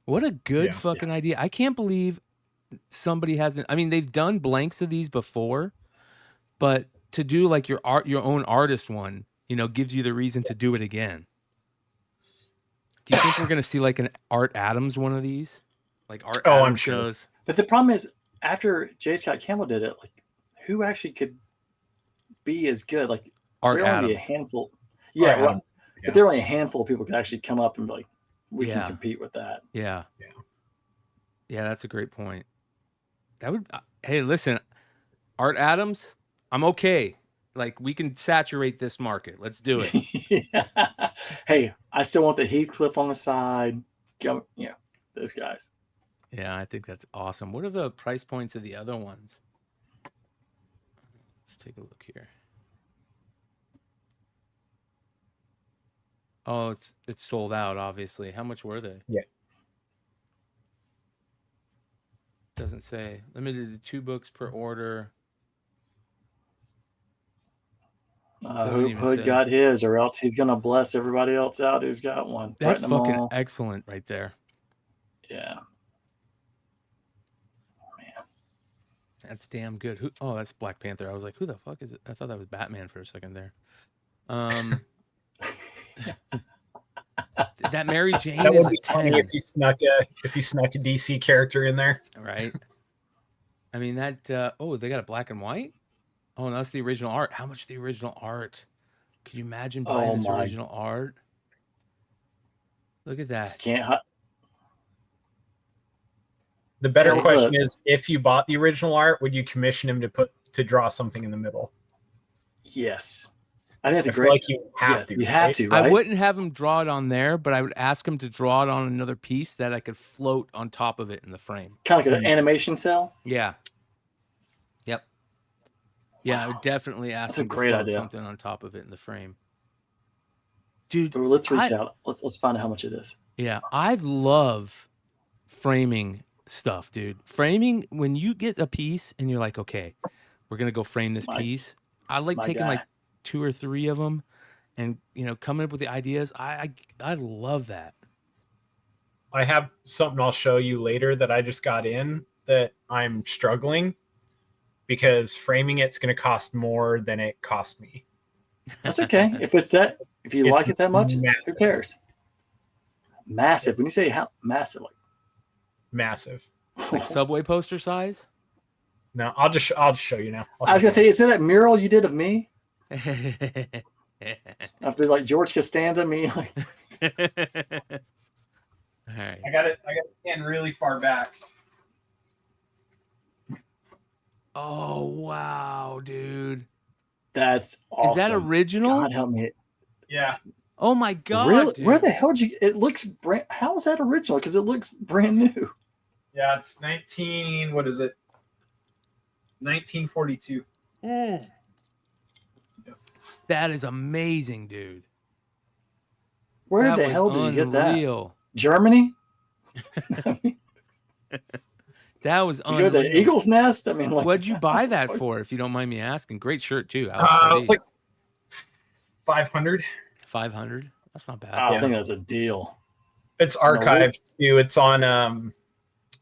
H: What a good fucking idea. I can't believe somebody hasn't. I mean, they've done blanks of these before, but to do like your own artist one, gives you the reason to do it again. Do you think we're going to see like an Art Adams one of these? Like Art Adams
E: I'm sure.
H: shows?
A: But the problem is, after J. Scott Campbell did it, like, who actually could be as good? Like,
H: Art
A: there only be a
H: Adams.
A: handful. Yeah,
E: Art Adams.
A: but there are only a handful of people who could actually come up and be like, we can compete with that.
H: Yeah, that's a great point. That would. Hey, listen, Art Adams, I'm okay. Like, we can saturate this market. Let's do it.
A: Hey, I still want the Heathcliff on the side. Those guys.
H: Yeah, I think that's awesome. What are the price points of the other ones? Let's take a look here. Oh, it's sold out, obviously. How much were they?
E: Yeah.
H: doesn't say. Limited to 2 books per order.
A: Hood got his, or else he's gonna bless everybody else out who's got one.
H: That's
A: Threaten them
H: fucking
A: all.
H: excellent right there.
A: Yeah.
H: That's damn good. Oh, that's Black Panther. I was like, who the fuck is it? I thought that was Batman for a second there. That Mary Jane
E: That
H: is
E: would be
H: a
E: funny
H: 10.
E: if he snuck a DC character in there.
H: Right. I mean that. Oh, they got a black and white. Oh, no, that's the original art. How much is the original art? Could you imagine buying this original art? Look at that.
E: The better question is, if you bought the original art, would you commission him to draw something in the middle?
A: Yes. I think that's
E: I feel like you have to.
A: You have to, right?
H: I wouldn't have him draw it on there, but I would ask him to draw it on another piece that I could float on top of it in the frame.
A: Kind of like an animation cell?
H: Yeah. Yep. Yeah, I would definitely ask him to float something on top of it in the frame. Dude,
A: let's reach out. Let's find out how much it is.
H: Yeah, I love framing stuff, dude. Framing, when you get a piece and you're like, okay, we're gonna go frame this piece. I like taking like 2 or 3 of them and coming up with the ideas. I love that.
E: I have something I'll show you later that I just got in that I'm struggling because framing it's going to cost more than it cost me.
A: That's okay. If you like it that much, who cares? Massive. When you say how massive, like
E: massive,
H: like Subway poster size.
E: No, I'll just show you now.
A: I was gonna say, is that mural you did of me? After like George Costanza, me like.
H: All right.
E: I got it in really far back.
H: Oh wow, dude.
A: That's awesome.
H: Is that original?
A: God help me.
E: Yeah.
H: Oh my god.
A: Really?
H: Dude.
A: Where the hell did you? It looks brand. How is that original? Because it looks brand new.
E: Yeah, it's 1942.
H: That is amazing, dude.
A: Where the hell did you get that? Germany?
H: That was
A: did you go to the Eagle's Nest? I mean, like,
H: what'd you buy that for, if you don't mind me asking? Great shirt too.
E: It was like 500.
H: 500? That's not bad.
A: I think that's a deal.
E: It's archived too. It's on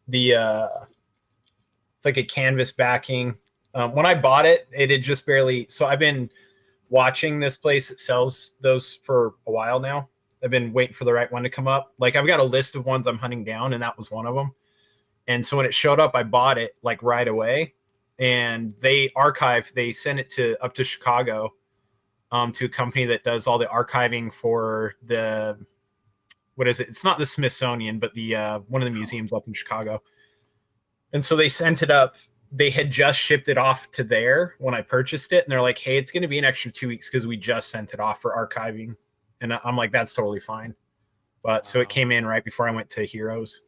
E: it's like a canvas backing. When I bought it, it had just barely. So I've been watching this place that sells those for a while now. I've been waiting for the right one to come up. Like I've got a list of ones I'm hunting down, and that was one of them. And so when it showed up, I bought it like right away. And they sent it up to Chicago, to a company that does all the archiving for the, what is it? It's not the Smithsonian, but the one of the museums up in Chicago. And so they sent it up. They had just shipped it off to there when I purchased it. And they're like, hey, it's going to be an extra 2 weeks because we just sent it off for archiving. And I'm like, that's totally fine. But so it came in right before I went to Heroes.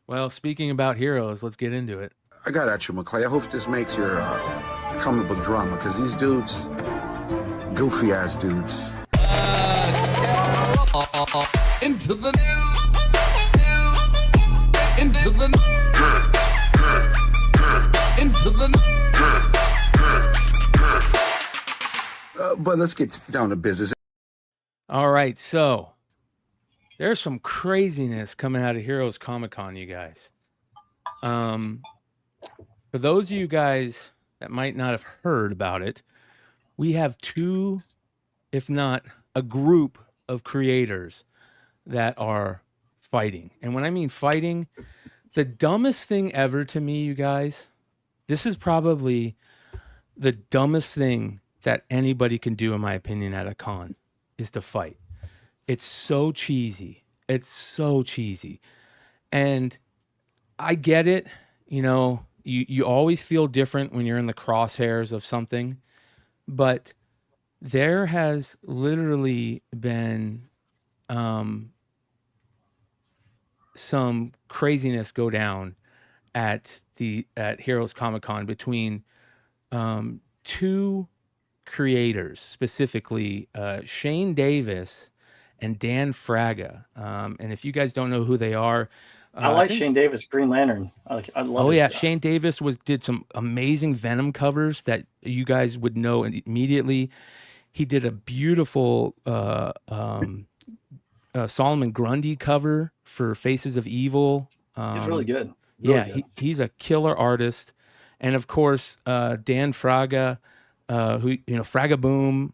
H: Well, speaking about Heroes, let's get into it.
L: I got at you, McClay. I hope this makes your comable drama, because these dudes, goofy ass dudes.
D: Into the into the into the.
L: But let's get down to business.
H: All right, so there's some craziness coming out of Heroes Comic-Con, you guys. For those of you guys that might not have heard about it, we have 2, if not a group of creators that are fighting. And when I mean fighting, the dumbest thing ever to me, you guys, this is probably the dumbest thing that anybody can do, in my opinion, at a con, is to fight. It's so cheesy. It's so cheesy. And I get it. You always feel different when you're in the crosshairs of something. But there has literally been some craziness go down at Heroes Comic-Con between 2 creators, specifically Shane Davis and Dan Fraga. And if you guys don't know who they are,
A: I like
H: think-
A: Shane Davis, Green Lantern. I love.
H: Oh
A: his
H: yeah,
A: stuff.
H: Shane Davis did some amazing Venom covers that you guys would know immediately. He did a beautiful Solomon Grundy cover for Faces of Evil.
A: He's really good. Really good.
H: He's a killer artist, and of course Dan Fraga, who Fraga Boom,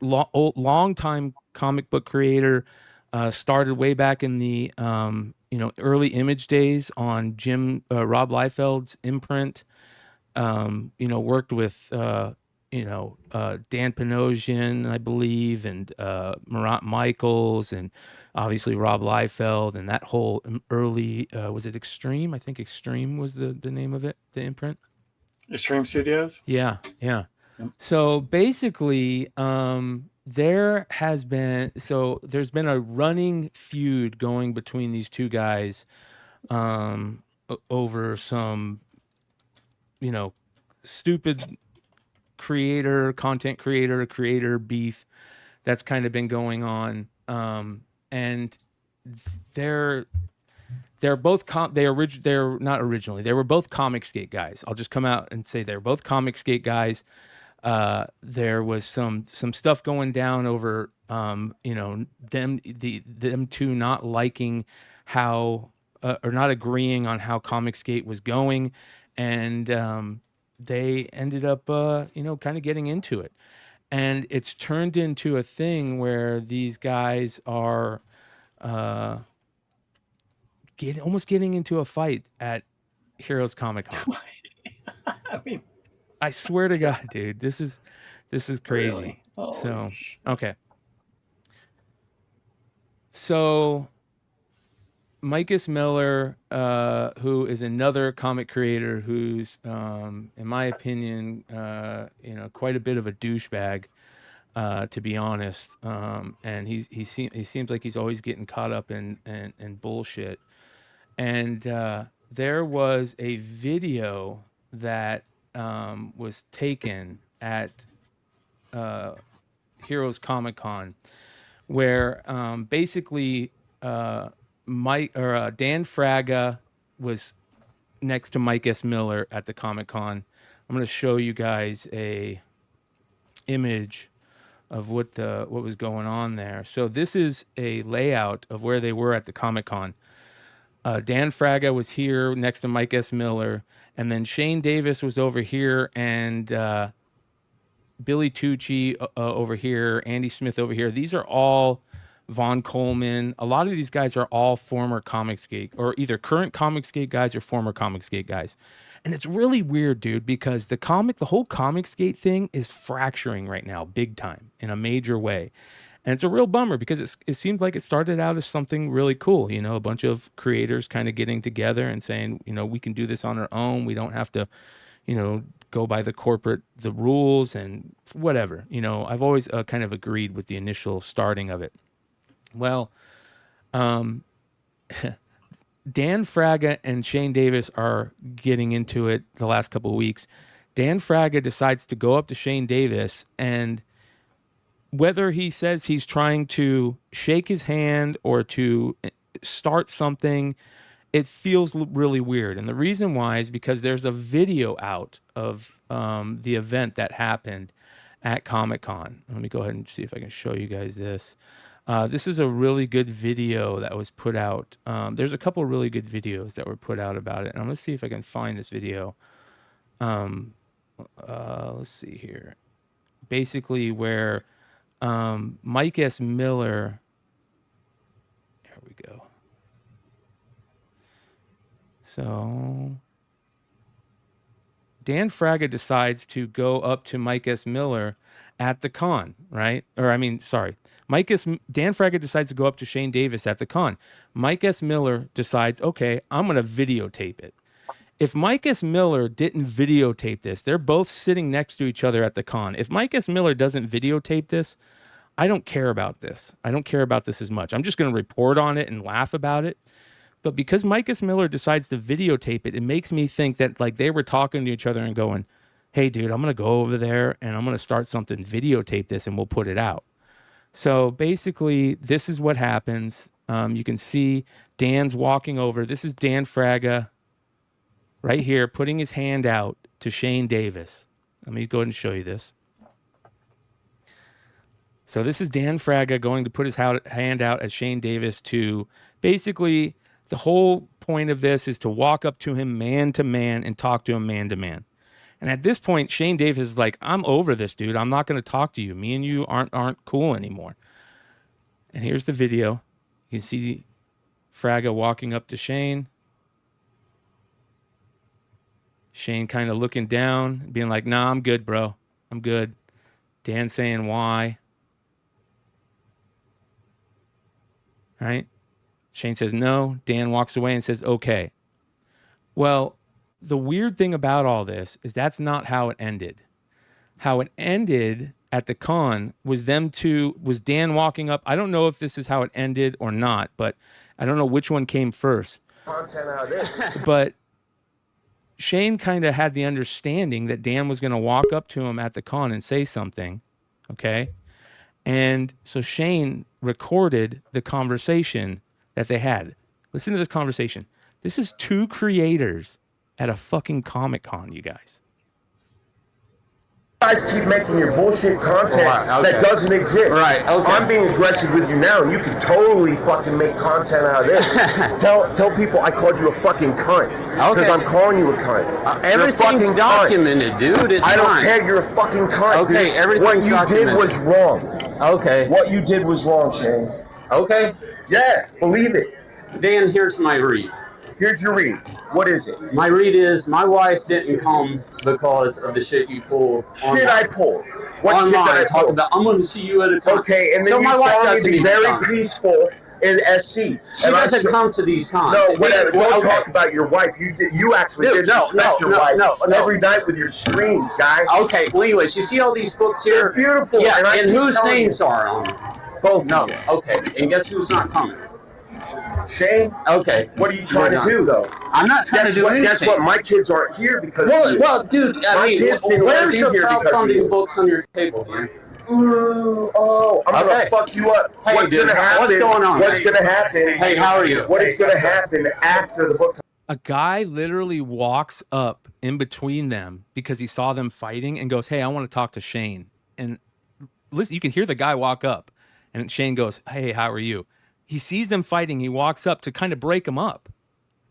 H: long time comic book creator, started way back in the early Image days on Rob Liefeld's imprint. Worked with Dan Panosian, I believe, and Marat Michaels, and obviously Rob Liefeld, and that whole early was it Extreme? I think Extreme was the name of it, the imprint.
A: Extreme Studios.
H: Yeah. So basically, there's been a running feud going between these two guys over some, stupid content creator beef that's kind of been going on. And they're both they were both Comicsgate guys. I'll just come out and say they're both Comicsgate guys. There was some stuff going down over them two not liking how or not agreeing on how Comicsgate was going, and they ended up kind of getting into it, and it's turned into a thing where these guys are almost getting into a fight at Heroes Comic Con.
A: I mean,
H: I swear to God, dude, this is crazy.
A: Really? Holy
H: So, okay. So, Micus Miller, who is another comic creator who's, in my opinion, quite a bit of a douchebag, to be honest. And he seems like he's always getting caught up in bullshit. And there was a video that was taken at Heroes Comic Con, where basically Dan Fraga was next to Mike S. Miller at the Comic Con. I'm going to show you guys a image of what was going on there. So this is a layout of where they were at the Comic Con. Dan Fraga was here next to Mike S. Miller, and then Shane Davis was over here, and Billy Tucci over here, Andy Smith over here. These are all Von Coleman. A lot of these guys are all former Comicsgate, or either current Comicsgate guys or former Comicsgate guys. And it's really weird, dude, because the whole Comicsgate thing is fracturing right now, big time, in a major way. And it's a real bummer because it seemed like it started out as something really cool, a bunch of creators kind of getting together and saying, we can do this on our own. We don't have to, go by the rules and whatever. I've always kind of agreed with the initial starting of it. Well, Dan Fraga and Shane Davis are getting into it the last couple of weeks. Dan Fraga decides to go up to Shane Davis, and whether he says he's trying to shake his hand or to start something, it feels really weird. And the reason why is because there's a video out of the event that happened at Comic-Con. Let me go ahead and see if I can show you guys this. This is a really good video that was put out. There's a couple of really good videos that were put out about it. And I'm going to see if I can find this video. Let's see here. Basically where Mike S. Miller, there we go. So Dan Fraga decides to go up to Mike S. Miller at the con, right? Dan Fraga decides to go up to Shane Davis at the con. Mike S. Miller decides, okay, I'm going to videotape it. If Mike S. Miller didn't videotape this, they're both sitting next to each other at the con. If Mike S. Miller doesn't videotape this, I don't care about this. I don't care about this as much. I'm just going to report on it and laugh about it. But because Mike S. Miller decides to videotape it, it makes me think that like they were talking to each other and going, hey, dude, I'm going to go over there and I'm going to start something, videotape this, and we'll put it out. So basically, this is what happens. You can see Dan's walking over. This is Dan Fraga right here, putting his hand out to Shane Davis. Let me go ahead and show you this. So this is Dan Fraga going to put his hand out at Shane Davis to basically, the whole point of this is to walk up to him man to man and talk to him man to man. And at this point, Shane Davis is like, I'm over this, dude. I'm not going to talk to you. Me and you aren't cool anymore. And here's the video. You can see Fraga walking up to Shane. Shane kind of looking down, being like, nah, I'm good, bro. I'm good. Dan saying why. Right? Shane says no. Dan walks away and says, okay. Well, the weird thing about all this is that's not how it ended. How it ended at the con was Dan walking up. I don't know if this is how it ended or not, but I don't know which one came first.
M: Content out of this.
H: But Shane kind of had the understanding that Dan was going to walk up to him at the con and say something. Okay. And so Shane recorded the conversation that they had. Listen to this conversation. This is two creators at a fucking Comic Con, you guys.
M: You guys keep making your bullshit content that doesn't exist.
N: Right, okay.
M: I'm being aggressive with you now, and you can totally fucking make content out of this. Tell people I called you a fucking cunt. Because I'm calling you a cunt.
N: Everything's documented, dude. It's
M: I don't
N: fine.
M: care. You're a fucking cunt.
N: Okay,
M: dude.
N: everything's
M: What you
N: documented.
M: did was wrong.
N: Okay.
M: What you did was wrong, Shane.
N: Okay.
M: Yeah, believe it.
N: Dan, here's my read.
M: Here's your read. What is it?
N: My read is my wife didn't come because of the shit you pulled.
M: Shit I pulled. What shit
N: online.
M: did I pull?
N: About, I'm going to see you at a con.
M: Okay, and then
N: so
M: you
N: my wife
M: saw me
N: doesn't
M: be
N: even
M: very
N: come.
M: peaceful in SC.
N: She doesn't come to these cons.
M: No, whatever. Don't
N: Okay.
M: talk about your wife. You actually
N: Dude,
M: disrespect your wife every night with your screams, guy.
N: Okay, well, anyways, you see all these books here?
M: They're beautiful.
N: Yeah,
M: and I
N: and
M: keep
N: whose
M: telling
N: names
M: you.
N: are on them?
M: Both.
N: No. Okay, and guess who's not coming?
M: Shane?
N: Okay.
M: What are you trying to do, though?
N: I'm not trying to do anything.
M: Guess what? My kids aren't here because
N: Well, dude, I mean, where's your crowdfunding books on your table, man?
M: I'm gonna fuck you up.
N: Hey,
M: What's
N: dude,
M: gonna happen?
N: what's going on?
M: What's gonna happen?
N: Hey, how are you?
M: What is gonna happen after the book?
H: A guy literally walks up in between them because he saw them fighting and goes, hey, I want to talk to Shane. And listen, you can hear the guy walk up and Shane goes, hey, how are you? He sees them fighting. He walks up to kind of break them up.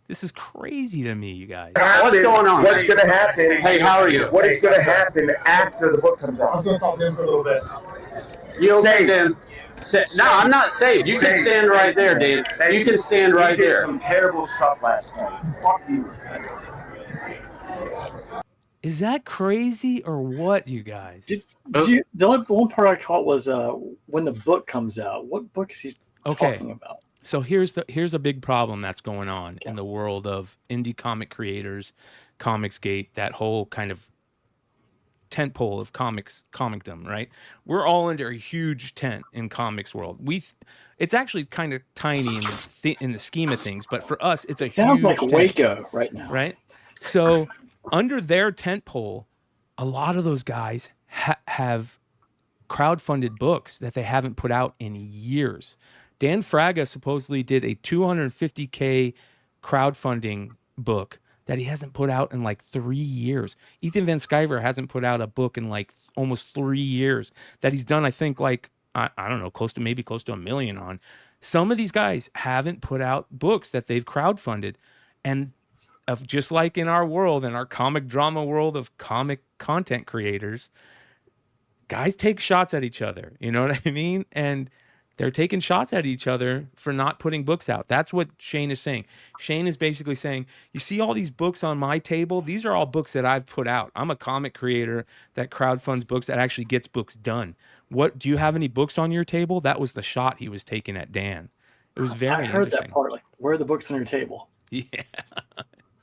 H: This is crazy to me, you guys.
N: What's going on?
M: What's going to happen?
N: Hey, how are you?
M: What is going to happen after the book comes out? I was going to talk to him for a little bit.
N: You okay, Dan? No, I'm not saved. You can stand right there, Dan. You can stand right
M: You did
N: there.
M: some terrible stuff last night. Fuck you.
H: Is that crazy or what, you guys?
A: Did you, the only one part I caught was when the book comes out. What book is he talking about?
H: So here's a big problem that's going on in the world of indie comic creators, Comicsgate, that whole kind of tentpole of comicdom, right? We're all under a huge tent in comics world. It's actually kind of tiny in the scheme of things, but for us, it's a
A: Sounds
H: huge
A: like
H: tent,
A: Waco right now,
H: right? So under their tentpole, a lot of those guys have crowdfunded books that they haven't put out in years. Dan Fraga supposedly did a $250K crowdfunding book that he hasn't put out in like 3 years. Ethan Van Sciver hasn't put out a book in like almost 3 years that he's done, I think, like, I don't know, close to $1 million on. Some of these guys haven't put out books that they've crowdfunded. And just like in our world, in our comic drama world of comic content creators, guys take shots at each other. You know what I mean? And they're taking shots at each other for not putting books out. That's what Shane is saying. Shane is basically saying, you see all these books on my table? These are all books that I've put out. I'm a comic creator that crowdfunds books, that actually gets books done. What, do you have any books on your table? That was the shot he was taking at Dan. It was very
A: I heard
H: interesting.
A: that part. Like, where are the books on your table?
H: Yeah.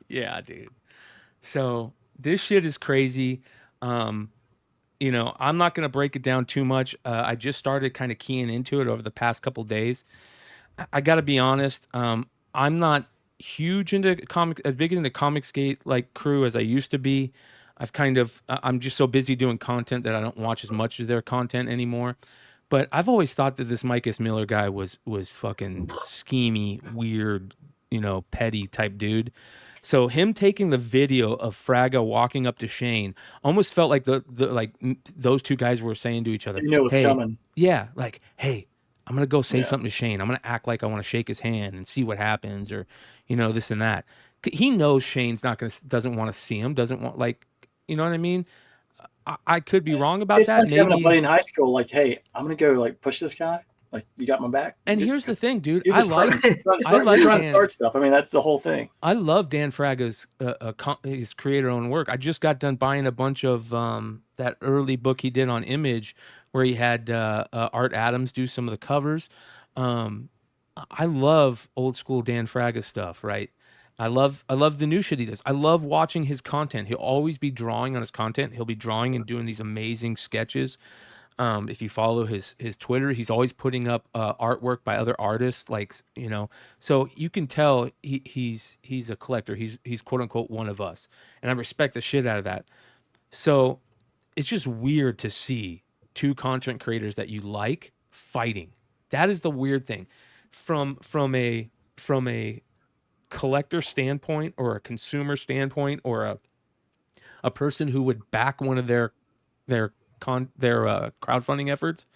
H: Yeah, dude. So this shit is crazy. You know, I'm not going to break it down too much. I just started kind of keying into it over the past couple days. I got to be honest. I'm not huge into as big into Comicsgate like crew as I used to be. I'm just so busy doing content that I don't watch as much of their content anymore. But I've always thought that this Mike S. Miller guy was fucking schemy, weird, petty type dude. So him taking the video of Fraga walking up to Shane almost felt like those two guys were saying to each other,
A: You know what's
H: hey,
A: coming.
H: Yeah, like, hey, I'm gonna go say something to Shane. I'm gonna act like I want to shake his hand and see what happens, or this and that. He knows Shane's doesn't want to see him, doesn't want, like, you know what I mean? I could be wrong about
A: It's
H: that.
A: like having a buddy in high school, like, hey, I'm gonna go like push this guy. Like, you got my back.
H: And here's the thing, dude.
A: You're
H: I
A: trying
H: like
A: to start stuff. I mean, that's the whole thing.
H: I love Dan Fraga's his creator-owned work. I just got done buying a bunch of that early book he did on Image, where he had Art Adams do some of the covers. I love old school Dan Fraga stuff, right? I love the new shit he does. I love watching his content. He'll always be drawing on his content. He'll be drawing and doing these amazing sketches. If you follow his Twitter, he's always putting up artwork by other artists, like, so you can tell he's a collector. He's quote unquote one of us, and I respect the shit out of that. So it's just weird to see two content creators that you like fighting. That is the weird thing. From a collector standpoint, or a consumer standpoint, or a person who would back one of their crowdfunding efforts,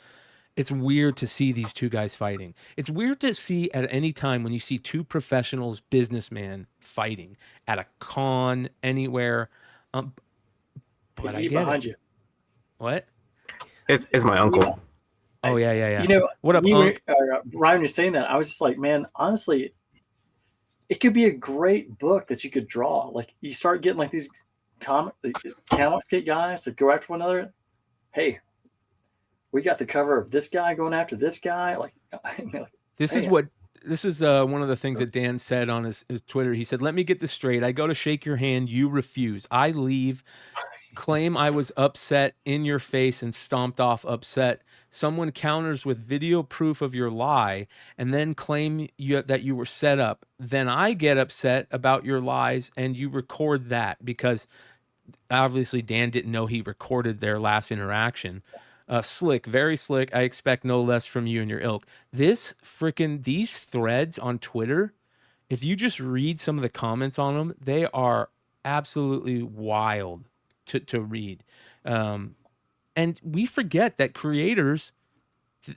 H: it's weird to see these two guys fighting. It's weird to see at any time when you see two professionals, businessmen fighting at a con anywhere. But I get
A: behind
H: it.
A: you.
H: What?
O: It's my uncle.
H: Oh yeah.
A: What up,
H: Unc?
A: Ryan was saying that. I was just like, man, honestly, it could be a great book that you could draw. Like, you start getting like these comics kit guys that go after one another. Hey, we got the cover of this guy going after this guy. Like,
H: This is one of the things that Dan said on his Twitter. He said, "Let me get this straight. I go to shake your hand, you refuse. I leave, claim I was upset in your face and stomped off upset. Someone counters with video proof of your lie and then claim that you were set up. Then I get upset about your lies and you record that," because obviously Dan didn't know he recorded their last interaction. Slick, very slick. I expect no less from you and your ilk. These threads on Twitter, if you just read some of the comments on them, they are absolutely wild to read. And we forget that creators,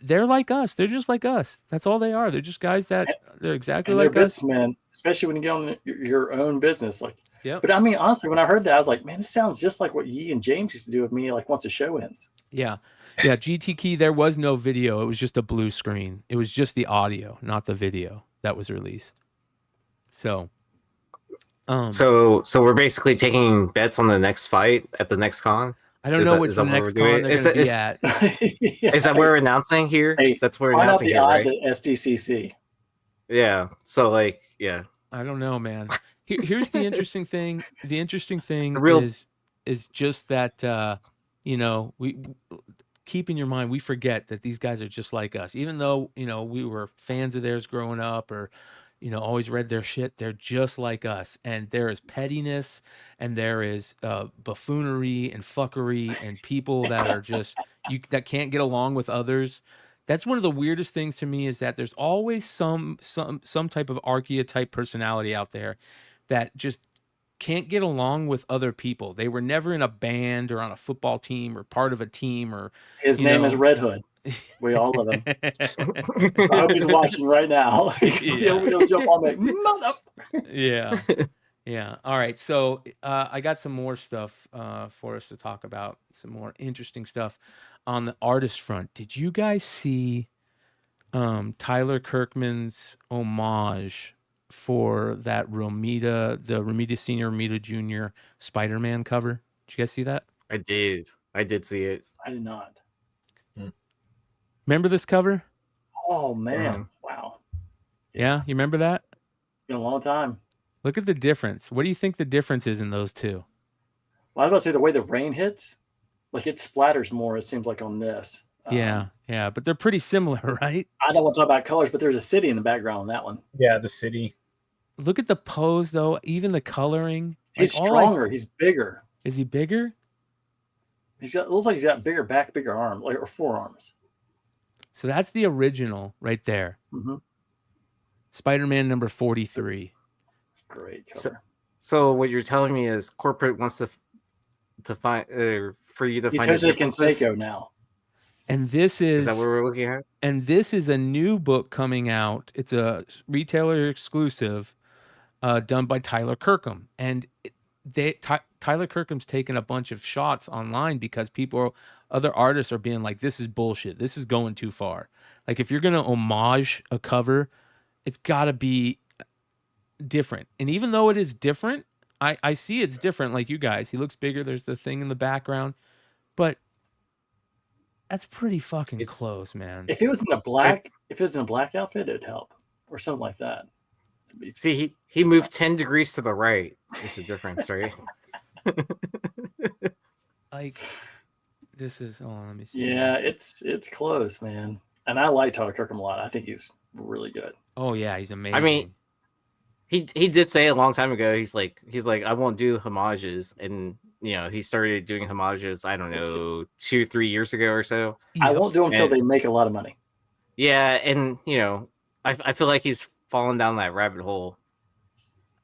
H: they're like us. They're just like us. That's all they are. They're just guys that they're exactly like
A: they're
H: us.
A: businessmen, especially when you get on your own business. Like,
H: yeah.
A: But I mean, honestly, when I heard that, I was like, man, this sounds just like what Yi and James used to do with me. Like, once a show ends.
H: Yeah. GT Key, there was no video. It was just a blue screen. It was just the audio, not the video that was released. So
O: we're basically taking bets on the next fight at the next con.
H: I don't know which the next con they're going to be at.
O: Is that what we're announcing here?
A: Hey,
O: that's what we're
A: find out
O: announcing
A: the
O: here,
A: odds
O: right?
A: at SDCC.
O: Yeah. So, like, yeah.
H: I don't know, man. Here's the interesting thing. The interesting thing is just that we keep in your mind, we forget that these guys are just like us. Even though we were fans of theirs growing up, or always read their shit, they're just like us. And there is pettiness, and there is buffoonery and fuckery, and people that are just that can't get along with others. That's one of the weirdest things to me, is that there's always some type of archetype personality out there that just can't get along with other people. They were never in a band or on a football team or part of a team, or
A: his name is Red Hood. We all love him. I hope he's watching right now. He'll jump on that motherfucker.
H: Yeah. All right. So I got some more stuff for us to talk about. Some more interesting stuff on the artist front. Did you guys see Tyler Kirkman's homage for that the Romita Senior, Romita Junior Spider-Man cover? Did you guys see that?
O: I did see it.
A: I did not.
H: Remember this cover?
A: Oh man! Wow.
H: Yeah, you remember that?
A: It's been a long time.
H: Look at the difference. What do you think the difference is in those two?
A: Well, I was about to say, the way the rain hits, like, it splatters more, it seems like, on this.
H: Yeah, but they're pretty similar, right?
A: I don't want to talk about colors, but there's a city in the background on that one.
E: Yeah, the city.
H: Look at the pose, though. Even the coloring.
A: He's stronger. He's bigger.
H: Is he bigger?
A: It looks like he's got bigger back, bigger arm, or forearms.
H: So that's the original right there.
A: Mm-hmm.
H: Spider-Man number 43.
A: It's a great cover.
O: So what you're telling me is corporate wants to find for you to
A: He's
O: find a
A: Jose
O: difference.
A: Canseco now.
H: And this is
O: that what we're looking at?
H: And this is a new book coming out. It's a retailer exclusive, done by Tyler Kirkham. And Tyler Kirkham's taken a bunch of shots online because other artists are being like, this is bullshit. This is going too far. Like, if you're going to homage a cover, it's got to be different. And even though it is different, I see it's different, like you guys. He looks bigger. There's the thing in the background. But that's pretty fucking close, man.
A: If it was in a black outfit, it'd help. Or something like that.
O: See, he moved 10 degrees to the right. It's the difference, right?
H: Like, this is, let me see.
A: Yeah, it's close, man. And I like Tyler Kirkham a lot. I think he's really good.
H: Oh yeah, he's amazing.
O: I mean, he did say a long time ago, he's like, I won't do homages. And he started doing homages, I don't know, 2-3 years ago or so.
A: I won't do them until they make a lot of money.
O: Yeah, and I feel like he's fallen down that rabbit hole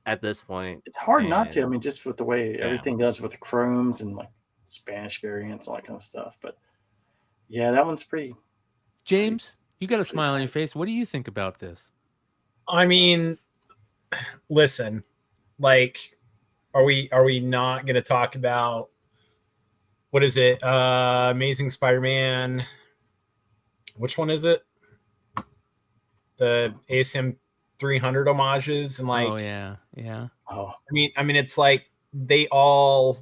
O: at this point.
A: It's hard not to. I mean, just with the way everything does with the chromes and like Spanish variants, all that kind of stuff. But yeah, that one's pretty.
H: James, you got a smile on your face. What do you think about this?
E: I mean, listen, like, are we not going to talk about, what is it? Amazing Spider-Man. Which one is it? The ASM 300 homages and like.
H: Oh yeah.
E: Oh, I mean, it's like they all,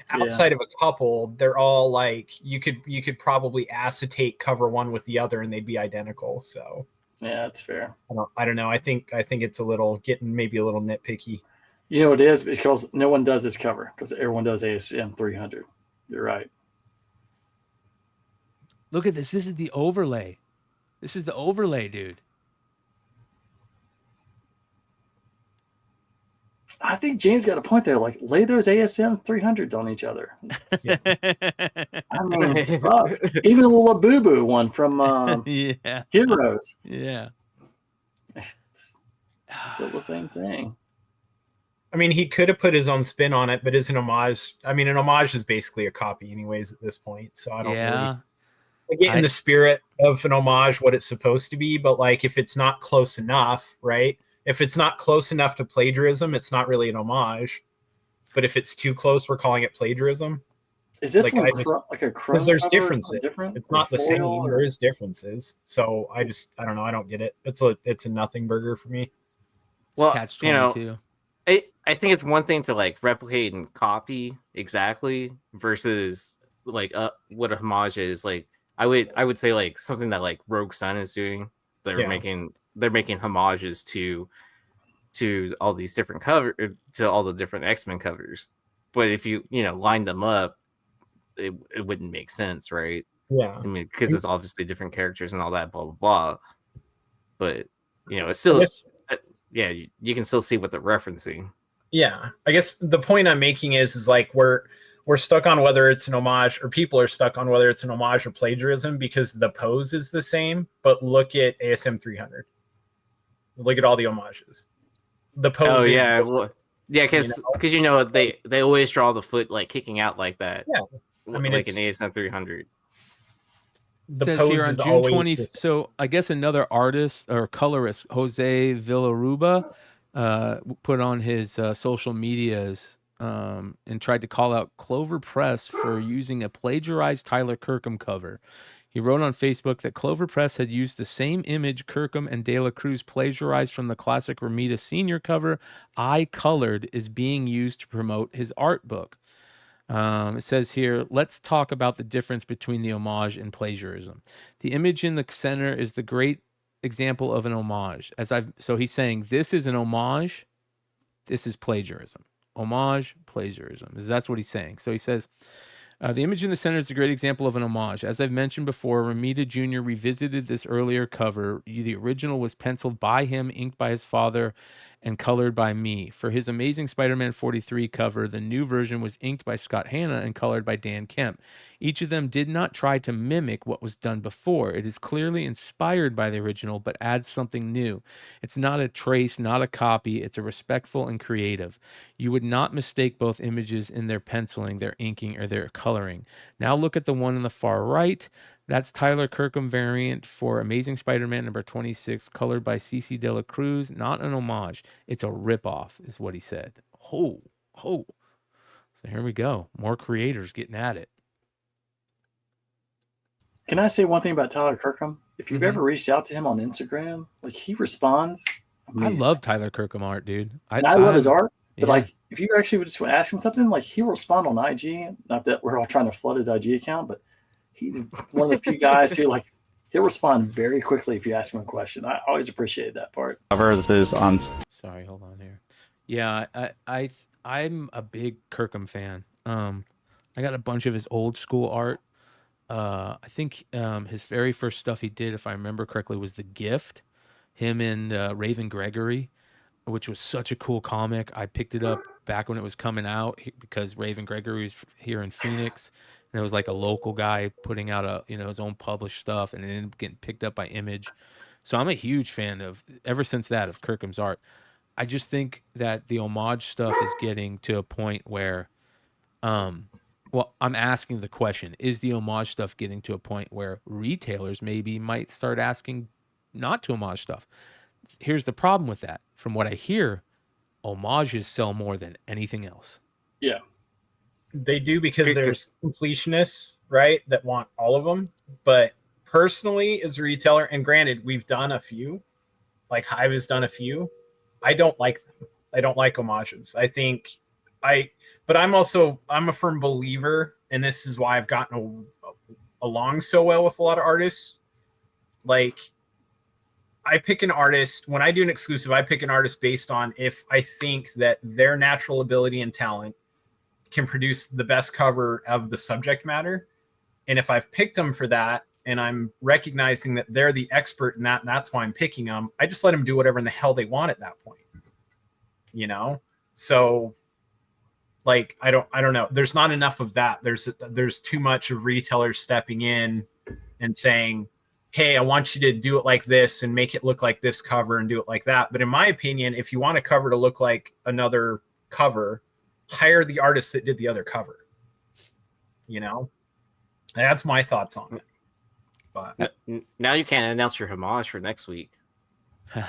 E: outside of a couple, they're all like you could probably acetate cover one with the other and they'd be identical. So
A: yeah, that's fair.
E: I don't know. I think it's a little maybe a little nitpicky.
A: You know what it is? Because no one does this cover because everyone does ASM 300. You're right.
H: Look at this. This is the overlay. This is the overlay, dude.
A: I think James got a point there. Like, lay those ASM 300s on each other. I mean, fuck. Even a little boo-boo one from Heroes.
H: Yeah.
A: It's still the same thing.
E: I mean, he could have put his own spin on it, but is an homage. I mean, an homage is basically a copy anyways at this point. So I don't really... I get in the spirit of an homage what it's supposed to be, but like if it's not close enough, right? If it's not close enough to plagiarism, it's not really an homage. But if it's too close, we're calling it plagiarism.
A: Is this
E: like,
A: one like a chrome?
E: Because there's differences.
A: Different?
E: It's not the same. There is differences. So I don't know. I don't get it. It's a nothing burger for me.
O: Well, I think it's one thing to like replicate and copy exactly versus like what a homage is. Like I would say like something that like Rogue Sun is doing. They're making homages to all these different to all the different X-Men covers. But if you line them up, it wouldn't make sense, right?
E: Yeah.
O: I mean, because it's obviously different characters and all that, blah blah blah. But it's still you can still see what they're referencing.
E: Yeah, I guess the point I'm making is like we're stuck on whether it's an homage, or people are stuck on whether it's an homage or plagiarism because the pose is the same. But look at ASM 300. Look at all the homages. The pose.
O: Oh yeah, because they always draw the foot like kicking out like that.
E: Yeah, I mean
O: like an ASM 300.
E: The
H: says
E: pose
H: here on
E: is
H: June 20th. So I guess another artist or colorist, Jose Villaruba, put on his social medias and tried to call out Clover Press for using a plagiarized Tyler Kirkham cover. He wrote on Facebook that Clover Press had used the same image Kirkham and De La Cruz plagiarized from the classic Romita Sr. cover, I Colored, is being used to promote his art book. It says here, let's talk about the difference between the homage and plagiarism. The image in the center is the great example of an homage. So he's saying this is an homage, this is plagiarism. Homage, plagiarism. That's what he's saying. So he says, the image in the center is a great example of an homage. As I've mentioned before, Romita Jr. revisited this earlier cover. The original was penciled by him, inked by his father, and colored by me. For his Amazing Spider-Man 43 cover, the new version was inked by Scott Hanna and colored by Dan Kemp. Each of them did not try to mimic what was done before. It is clearly inspired by the original, but adds something new. It's not a trace, not a copy. It's a respectful and creative. You would not mistake both images in their penciling, their inking, or their coloring. Now look at the one on the far right. That's Tyler Kirkham variant for Amazing Spider-Man number 26, colored by CC De La Cruz. Not an homage. It's a ripoff, is what he said. Oh. So here we go. More creators getting at it.
A: Can I say one thing about Tyler Kirkham? If you've ever reached out to him on Instagram, like he responds.
H: I love Tyler Kirkham art, dude.
A: I love his art, but like if you actually would just ask him something, like he'll respond on IG. Not that we're all trying to flood his IG account, but he's one of the few guys who like he'll respond very quickly if you ask him a question. I always appreciate that part.
K: This is on.
H: Sorry, hold on here. Yeah, I'm a big Kirkham fan. I got a bunch of his old school art. I think his very first stuff he did, if I remember correctly, was The Gift. Him and Raven Gregory, which was such a cool comic. I picked it up back when it was coming out because Raven Gregory was here in Phoenix, and it was like a local guy putting out his own published stuff, and it ended up getting picked up by Image. So I'm a huge fan of Kirkham's art. I just think that the homage stuff is getting to a point where, I'm asking the question: is the homage stuff getting to a point where retailers maybe might start asking not to homage stuff? Here's the problem with that. From what I hear, homages sell more than anything else.
A: Yeah.
E: They do because there's completionists, right, that want all of them. But personally, as a retailer, and granted, we've done a few, like Hive has done a few, I don't like them. I don't like homages. But I'm a firm believer, and this is why I've gotten along so well with a lot of artists. Like, I pick an artist, when I do an exclusive, I pick an artist based on if I think that their natural ability and talent can produce the best cover of the subject matter. And if I've picked them for that, and I'm recognizing that they're the expert in that, and that's why I'm picking them, I just let them do whatever in the hell they want at that point. So like, I don't know. There's not enough of that. There's too much of retailers stepping in and saying, hey, I want you to do it like this and make it look like this cover and do it like that. But in my opinion, if you want a cover to look like another cover, hire the artist that did the other cover. That's my thoughts on it. But
O: now you can't announce your homage for next week.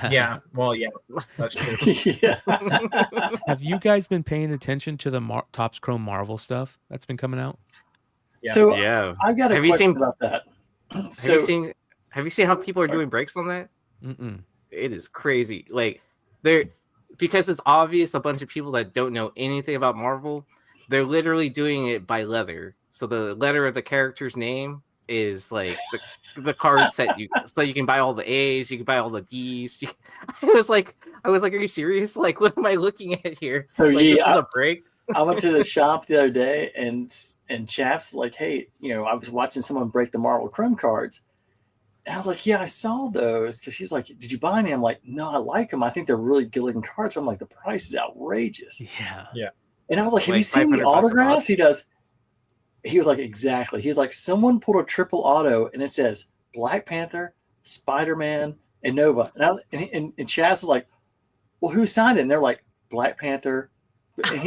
E: Yeah, well, yeah, that's true.
A: Yeah.
H: Have you guys been paying attention to the Topps Chrome Marvel stuff that's been coming out?
E: Yeah.
A: So
O: yeah,
A: I've got a question about that.
O: Have you seen how people are doing breaks on that?
H: Mm-mm.
O: It is crazy. Like because it's obvious a bunch of people that don't know anything about Marvel, they're literally doing it by letter. So the letter of the character's name is like the card set so you can buy all the A's, you can buy all the B's. I was like, are you serious? Like, what am I looking at here?
A: So
O: like, this is a break.
A: I went to the shop the other day and Chap's like, hey, I was watching someone break the Marvel Chrome cards. And I was like, yeah, I saw those. Because he's like, did you buy any? I'm like, no, I like them. I think they're really good looking cards. But I'm like, the price is outrageous.
H: Yeah.
A: And I was like, have you seen the autographs? He was like, exactly. He's like, someone pulled a triple auto and it says Black Panther, Spider-Man, and Nova. And Chaz was like, well, who signed it? And they're like, Black Panther.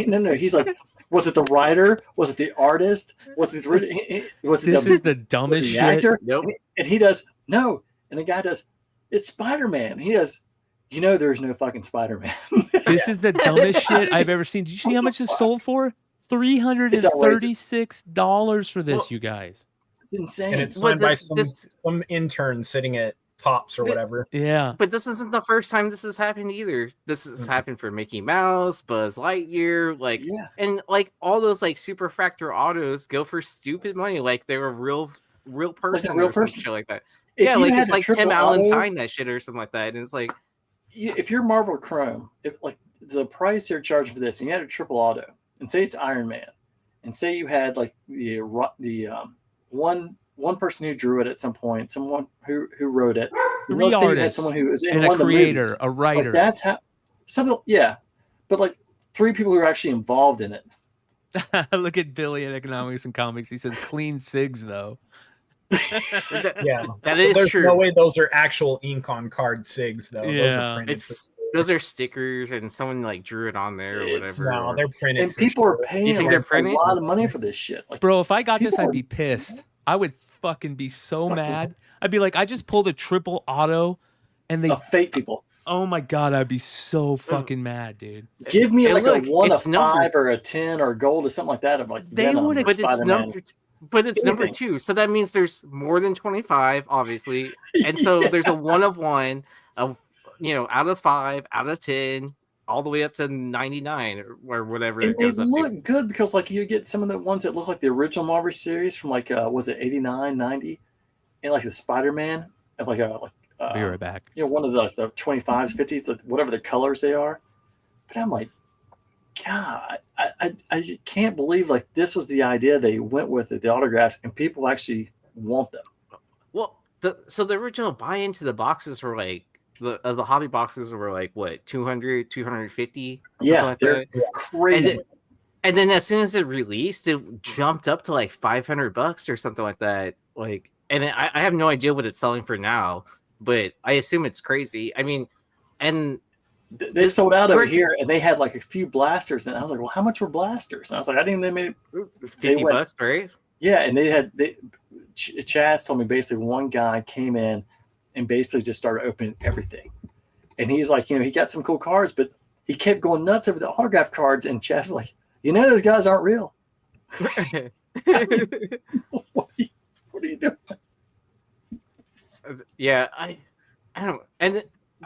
A: No. He's like, was it the writer? Was it the artist? Was it
H: the dumbest shit.
A: Actor?
O: Nope.
A: And he does, no. And the guy does, it's Spider-Man. He does, there's no fucking Spider-Man.
H: This is the dumbest shit I've ever seen. Did you see how much it sold for? $336 for this, you guys.
A: It's insane.
E: And it's signed by some intern sitting at Topps or whatever.
H: Yeah.
O: But this isn't the first time this has happened either. This has happened for Mickey Mouse, Buzz Lightyear, and like all those like super fractor autos go for stupid money. Like they're a real person or some shit like that. Yeah, like Tim Allen signed that shit or something like that. And it's like,
A: if you're Marvel Chrome, like the price they're charging for this, and you had a triple auto, and say it's Iron Man, and say you had like the one person who drew it at some point, someone who wrote it,
H: three artists,
A: you had someone who was in
H: and
A: one
H: a
A: of the
H: creator,
A: movies.
H: a writer.
A: Like Something, yeah, but like 3 people who are actually involved in it.
H: Look at Billy at Economics and Comics. He says clean cigs though.
E: Yeah,
O: that is
E: There's
O: true.
E: no way those are actual ink on card SIGs though. Those are printed.
O: Those are stickers, and someone like drew it on there or whatever.
E: No, they're printed.
A: And people are paying
O: You think they're printed?
A: a lot of money for this shit. Like,
H: Bro, if I got this,
A: people
H: I'd
A: are-
H: be pissed. I would fucking be so mad. I'd be like, I just pulled a triple auto, and they
A: fake people.
H: Oh my god, I'd be so fucking mad, dude.
A: Give me
O: Hey,
A: like
O: look,
A: a 1
O: it's
A: of
O: numbered.
A: 5 or a 10 or gold or something like that. Of like
H: They
A: Venom
H: would
A: or
H: have-
O: But it's
A: Spider-Man.
O: numbered. But it's number
A: Anything.
O: 2, so that means there's more than 25, obviously, and so there's a 1 of 1, of out of 5, out of 10, all the way up to 99 or whatever
A: And
O: it
A: they
O: goes up to.
A: look good because like you get some of the ones that look like the original Marvel series from like was it 89, 90, and like the Spider-Man of like
H: Be right back.
A: one of the 25s, 50s, like whatever the colors they are. But I'm like, God, I can't believe like this was the idea they went with it, the autographs, and people actually want them.
O: Well, so the original buy-in to the boxes were like the hobby boxes were like what 200, 250.
A: Yeah,
O: like
A: they're
O: that.
A: crazy.
O: And then as soon as it released, it jumped up to like $500 or something like that. Like, and I have no idea what it's selling for now, but I assume it's crazy. I mean, and
A: They sold out over here, and they had like a few blasters, and I was like, "Well, how much were blasters?" And I was like, "I didn't even they made
O: $50, right?"
A: Yeah, and Chaz told me basically one guy came in and basically just started opening everything, and he's like, he got some cool cards, but he kept going nuts over the autograph cards, and Chaz was like, those guys aren't real. What are you doing?
O: Yeah, I don't,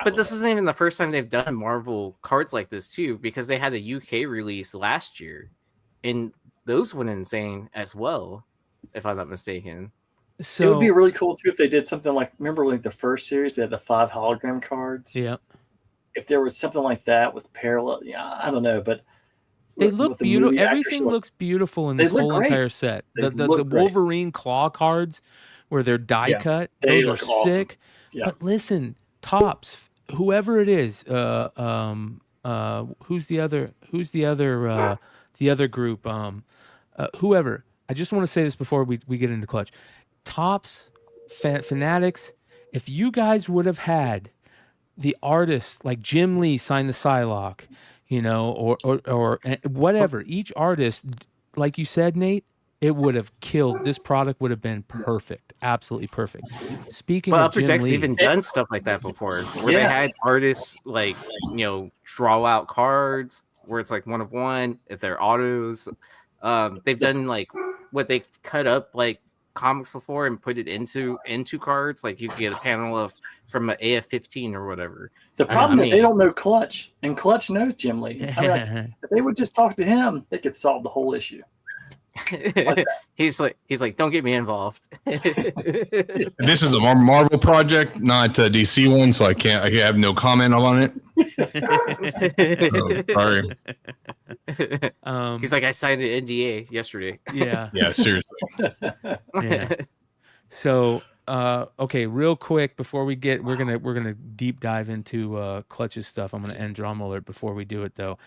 O: but this isn't even the first time they've done Marvel cards like this too, because they had a UK release last year, and those went insane as well, if I'm not mistaken.
A: It would be really cool too if they did something like, remember like the first series, they had the 5 hologram cards.
H: Yeah.
A: If there was something like that with parallel, I don't know, but
H: They
A: with
H: look
A: the
H: beautiful.
A: movie actors,
H: Everything looks beautiful in
A: they
H: this
A: look
H: whole
A: great.
H: entire set.
A: They
H: The
A: look great.
H: Wolverine claw cards, where they're die
A: Yeah.
H: cut,
A: They
H: those
A: look
H: are
A: awesome.
H: sick.
A: Yeah.
H: But listen, Tops, whoever it is, who's the other group, whoever. I just want to say this before we get into Clutch. Tops, Fanatics, if you guys would have had the artist like Jim Lee sign the Psylocke, or whatever, each artist, like you said, Nate, it would have killed. This product would have been perfect, absolutely perfect. Speaking
O: But
H: of
O: Upper
H: Jim
O: Deck's
H: Lee,
O: even done stuff like that before, where they
A: Yeah.
O: had artists like draw out cards where it's like 1 of 1 if they're autos. They've done like what they cut up like comics before and put it into cards. Like you could get a panel from an AF-15 or whatever.
A: The problem is they don't know Clutch, and Clutch knows Jim Lee. I mean, like, if they would just talk to him, they could solve the whole issue.
O: He's like, don't get me involved.
P: This is a Marvel project, not a DC one, so I have no comment on it. Sorry.
O: He's like, I signed an NDA yesterday.
H: Yeah.
P: Yeah, seriously.
H: Yeah. So, okay, real quick before we're gonna deep dive into Clutch's stuff. I'm gonna end drama alert before we do it though.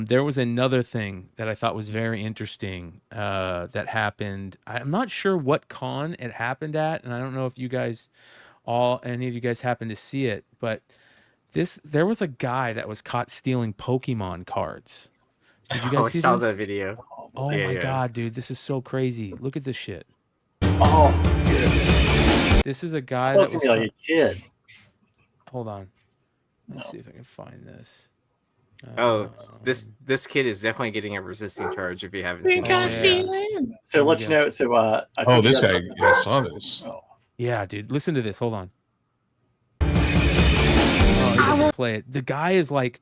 H: There was another thing that I thought was very interesting that happened. I'm not sure what con it happened at, and I don't know if you guys any of you guys happened to see it, but there was a guy that was caught stealing Pokemon cards. Did you guys
O: I
H: see
O: saw
H: this?
O: that video.
H: Oh
O: Yeah,
H: my
O: yeah.
H: god, dude, this is so crazy. Look at this shit.
A: Oh,
H: This is a guy
A: that
H: that
A: was
H: was
A: like a kid.
H: Hold on. Let's see if I can find this.
O: This kid is definitely getting a resisting charge if you haven't seen it.
A: So let you know. So I
P: Oh,
A: told
P: this
A: you
P: guy,
A: guys-
P: I saw this.
H: Yeah, dude. Listen to this. Hold on. Oh, he play it. The guy is like,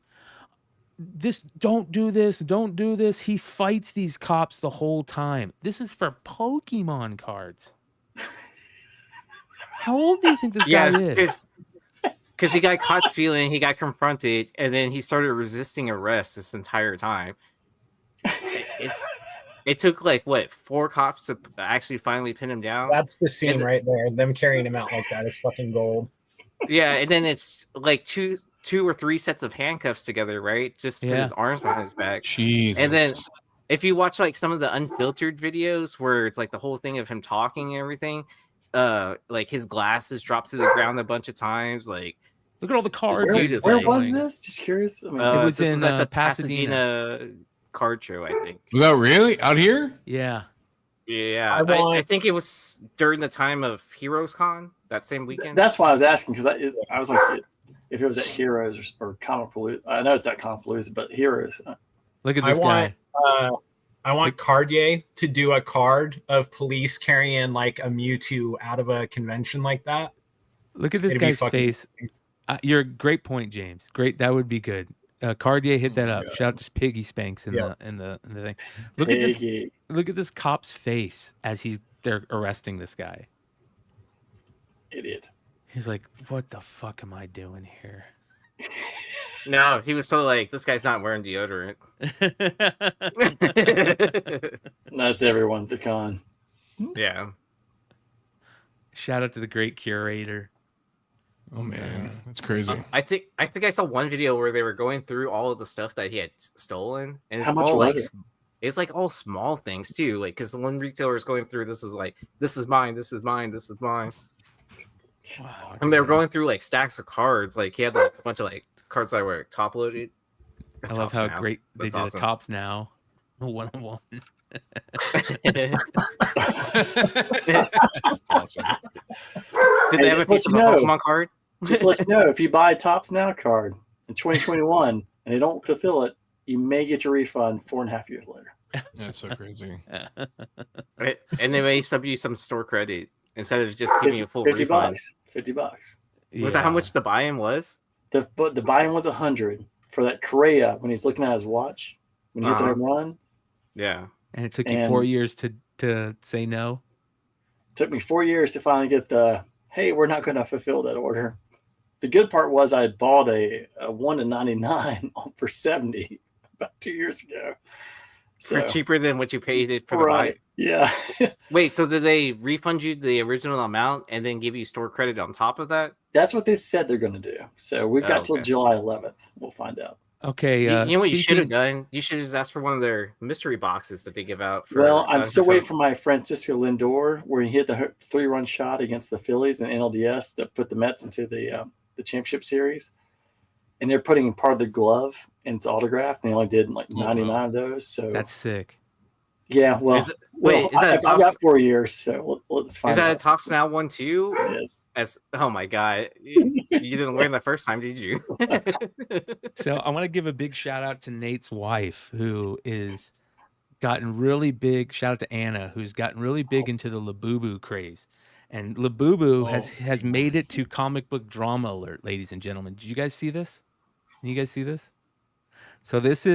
H: don't do this. Don't do this. He fights these cops the whole time. This is for Pokemon cards. How old do you think this guy is?
O: Because he got caught stealing, he got confronted, and then he started resisting arrest this entire time. It took like what 4 cops to actually finally pin him down.
E: That's the scene right there. Them carrying him out like that is fucking gold.
O: Yeah, and then it's like two 2 or 3 sets of handcuffs together, right? Just to put
H: Yeah.
O: his arms behind his back.
I: Jesus.
O: And then if you watch like some of the unfiltered videos where it's like the whole thing of him talking and everything, like his glasses dropped to the ground a bunch of times. Like,
H: look at all the cards.
A: Where was this? Just curious. I mean,
H: it was
O: this
H: in
O: at the
H: Pasadena.
O: card show, I think.
P: Was that really out here?
H: Yeah.
O: Yeah, I think it was during the time of Heroes Con that same weekend.
A: That's why I was asking, because I was like, if it was at Heroes or Comic Palooza. I know it's at Comic Palooza, but Heroes.
H: Look at this guy.
E: I want Cartier to do a card of police carrying like a Mewtwo out of a convention like that.
H: Look at this guy's face. You're a great point, James. Great, that would be good. Cartier hit that up. Shout out to Piggy Spanks in the thing. Look at this. Look at this cop's face as they're arresting this guy.
A: Idiot.
H: He's like, "What the fuck am I doing here?"
O: No, he was so like, this guy's not wearing deodorant.
A: That's everyone at the con.
O: Yeah.
H: Shout out to the great curator.
P: Oh man, that's crazy.
O: I think I saw one video where they were going through all of the stuff that he had stolen, and it's
A: How much
O: all
A: was
O: like
A: it?
O: it's like all small things too. Like, because one retailer is going through, this is mine, this is mine, this is mine.
H: Wow,
O: and they were going through like stacks of cards. Like he had like a bunch of like cards that were top loaded.
H: I love how great they did a Tops Now 101.
O: That's
P: awesome.
O: Did they have a piece of a Pokemon card?
A: Just to let you know, if you buy a Tops Now card in 2021 and they don't fulfill it, you may get your refund 4.5 years later.
P: That's so crazy.
O: Right? And they may sub you some store credit instead of just giving you a full
A: 50
O: refund.
A: bucks. $50.
O: Was that how much the buy-in was?
A: The buy-in was 100 for that Correa when he's looking at his watch when he hit the home run.
O: Yeah.
H: And it took you 4 years to say no.
A: Took me 4 years to finally get hey, we're not going to fulfill that order. The good part was I bought a 1-99 for 70 about 2 years ago.
O: For cheaper than what you paid it for the
A: right. Yeah.
O: Wait, so did they refund you the original amount and then give you store credit on top of that?
A: That's what they said they're going to do. So we've got till July 11th. We'll find out.
H: Okay.
O: You know what you should have done? You should have just asked for one of their mystery boxes that they give out.
A: Well, I'm still waiting for my Francisco Lindor, where he hit the 3-run shot against the Phillies and NLDS that put the Mets into the championship series. And they're putting part of the glove and it's autographed. And they only did like 99 of those. So
H: that's sick.
A: Yeah. Well, I've got 4 years, so let's find out.
O: Is that a Tops Now one too?
A: Yes.
O: Oh my god, you didn't learn the first time, did you?
H: So I want to give a big shout out to Nate's wife, who is gotten really big. Shout out to Anna, who's gotten really big into the Labubu craze. And Labubu has made it to comic book drama alert, ladies and gentlemen. Did you guys see this? Can you guys see this? So this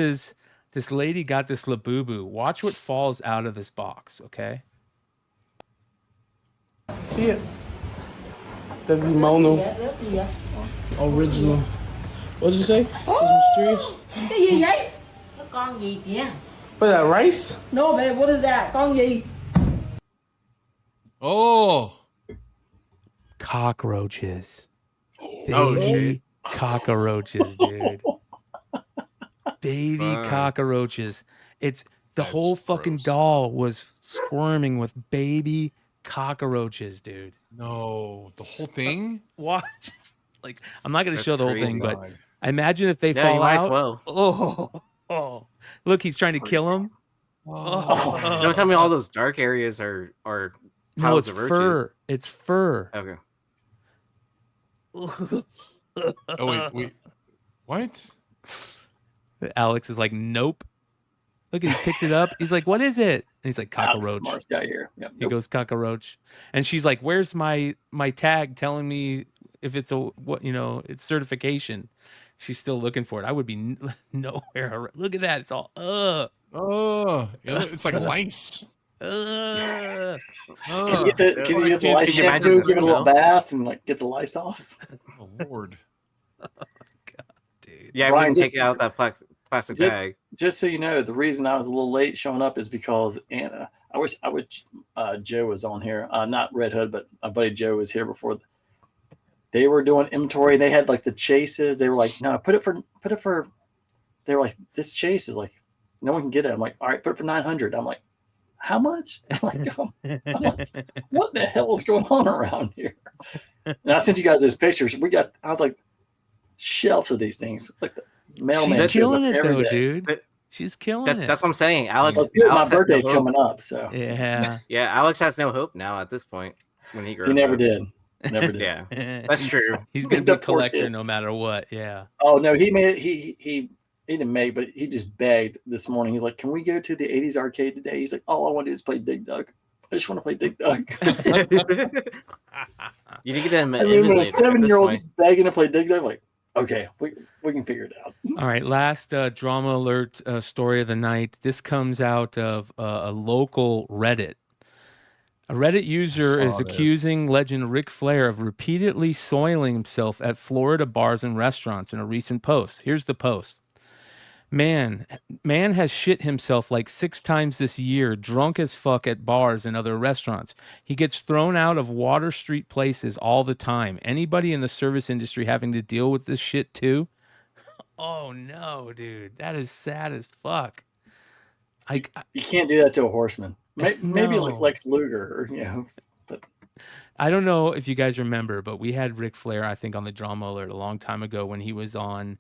H: lady got this Labubu. Watch what falls out of this box, okay?
Q: See it? That's Mono. Original. What'd you say? It's mysterious.
R: Cái gì vậy? Cái con gì kìa?
Q: What's that, rice?
R: No, babe, what is that? Con gì?
P: Oh.
H: Cockroaches.
O: Oh,
H: Baby cockroaches, dude. Baby cockroaches. It's the whole fucking doll was squirming with baby cockroaches, dude.
I: No, the whole thing?
H: Watch. Like, I'm not going to
O: That's
H: show the whole
O: crazy.
H: thing, but I imagine if they
O: Yeah,
H: fall
O: you might
H: out.
O: as well.
H: Oh, look, he's trying to kill him.
O: Don't tell me all those dark areas are
H: No,
O: piles
H: it's
O: of roaches.
H: fur. It's fur.
O: Okay.
I: Oh wait. What?
H: Alex is like, nope. Look, he picks it up. He's like, what is it? And he's like,
A: Alex,
H: cockroach.
A: smartest guy here. Yep.
H: He goes, cockroach. And she's like, where's my tag telling me if it's it's certification? She's still looking for it. I would be nowhere. Look at that. It's all
I: Oh, it's like lice.
A: Can you get the lice
O: Can you imagine
A: shampoo,
O: the
A: give it a little
O: smell?
A: bath, and like get the lice off?
I: Oh Lord.
O: Yeah, we
A: Bryan,
O: can take it out of that plastic bag.
A: Just so you know, the reason I was a little late showing up is because Anna. I wish Joe was on here. Not Red Hood, but my buddy Joe was here before. they were doing inventory. They had like the chases. They were like, no, put it for. They were like, this chase is like, no one can get it. I'm like, all right, put it for 900. I'm like, how much? I'm like, what the hell is going on around here? And I sent you guys those pictures. I was like, shelves of these things. Like the mailman.
H: She's killing it
A: every
H: though,
A: day.
H: dude. She's killing it.
O: That's what I'm saying. Alex,
A: Well, it's good.
O: Alex
A: My
O: has no
A: birthday's
O: hope.
A: coming up, so
H: yeah.
O: Yeah, Alex has no hope now at this point when he grows
A: he never
O: up.
A: did. Never did.
O: Yeah, that's true.
H: He's gonna be a collector no matter what. Yeah.
A: Oh no, he didn't make, but he just begged this morning. He's like, "Can we go to the '80s arcade today?" He's like, "All I want to do is play Dig Dug. I just want to play Dig Dug."
O: You need to get him.
A: I mean, when a 7-year-old's begging to play Dig Dug, like, okay, we can figure it out.
H: All right, last drama alert story of the night. This comes out of a local Reddit. A Reddit user is accusing legend Ric Flair of repeatedly soiling himself at Florida bars and restaurants in a recent post. Here's the post. Man has shit himself like 6 times this year, drunk as fuck at bars and other restaurants. He gets thrown out of Water Street places all the time. Anybody in the service industry having to deal with this shit too? Oh no, dude. That is sad as fuck.
A: You can't do that to a horseman. Maybe
H: No.
A: like Lex Luger, but
H: I don't know if you guys remember, but we had Ric Flair, I think, on the Drama Alert a long time ago when he was on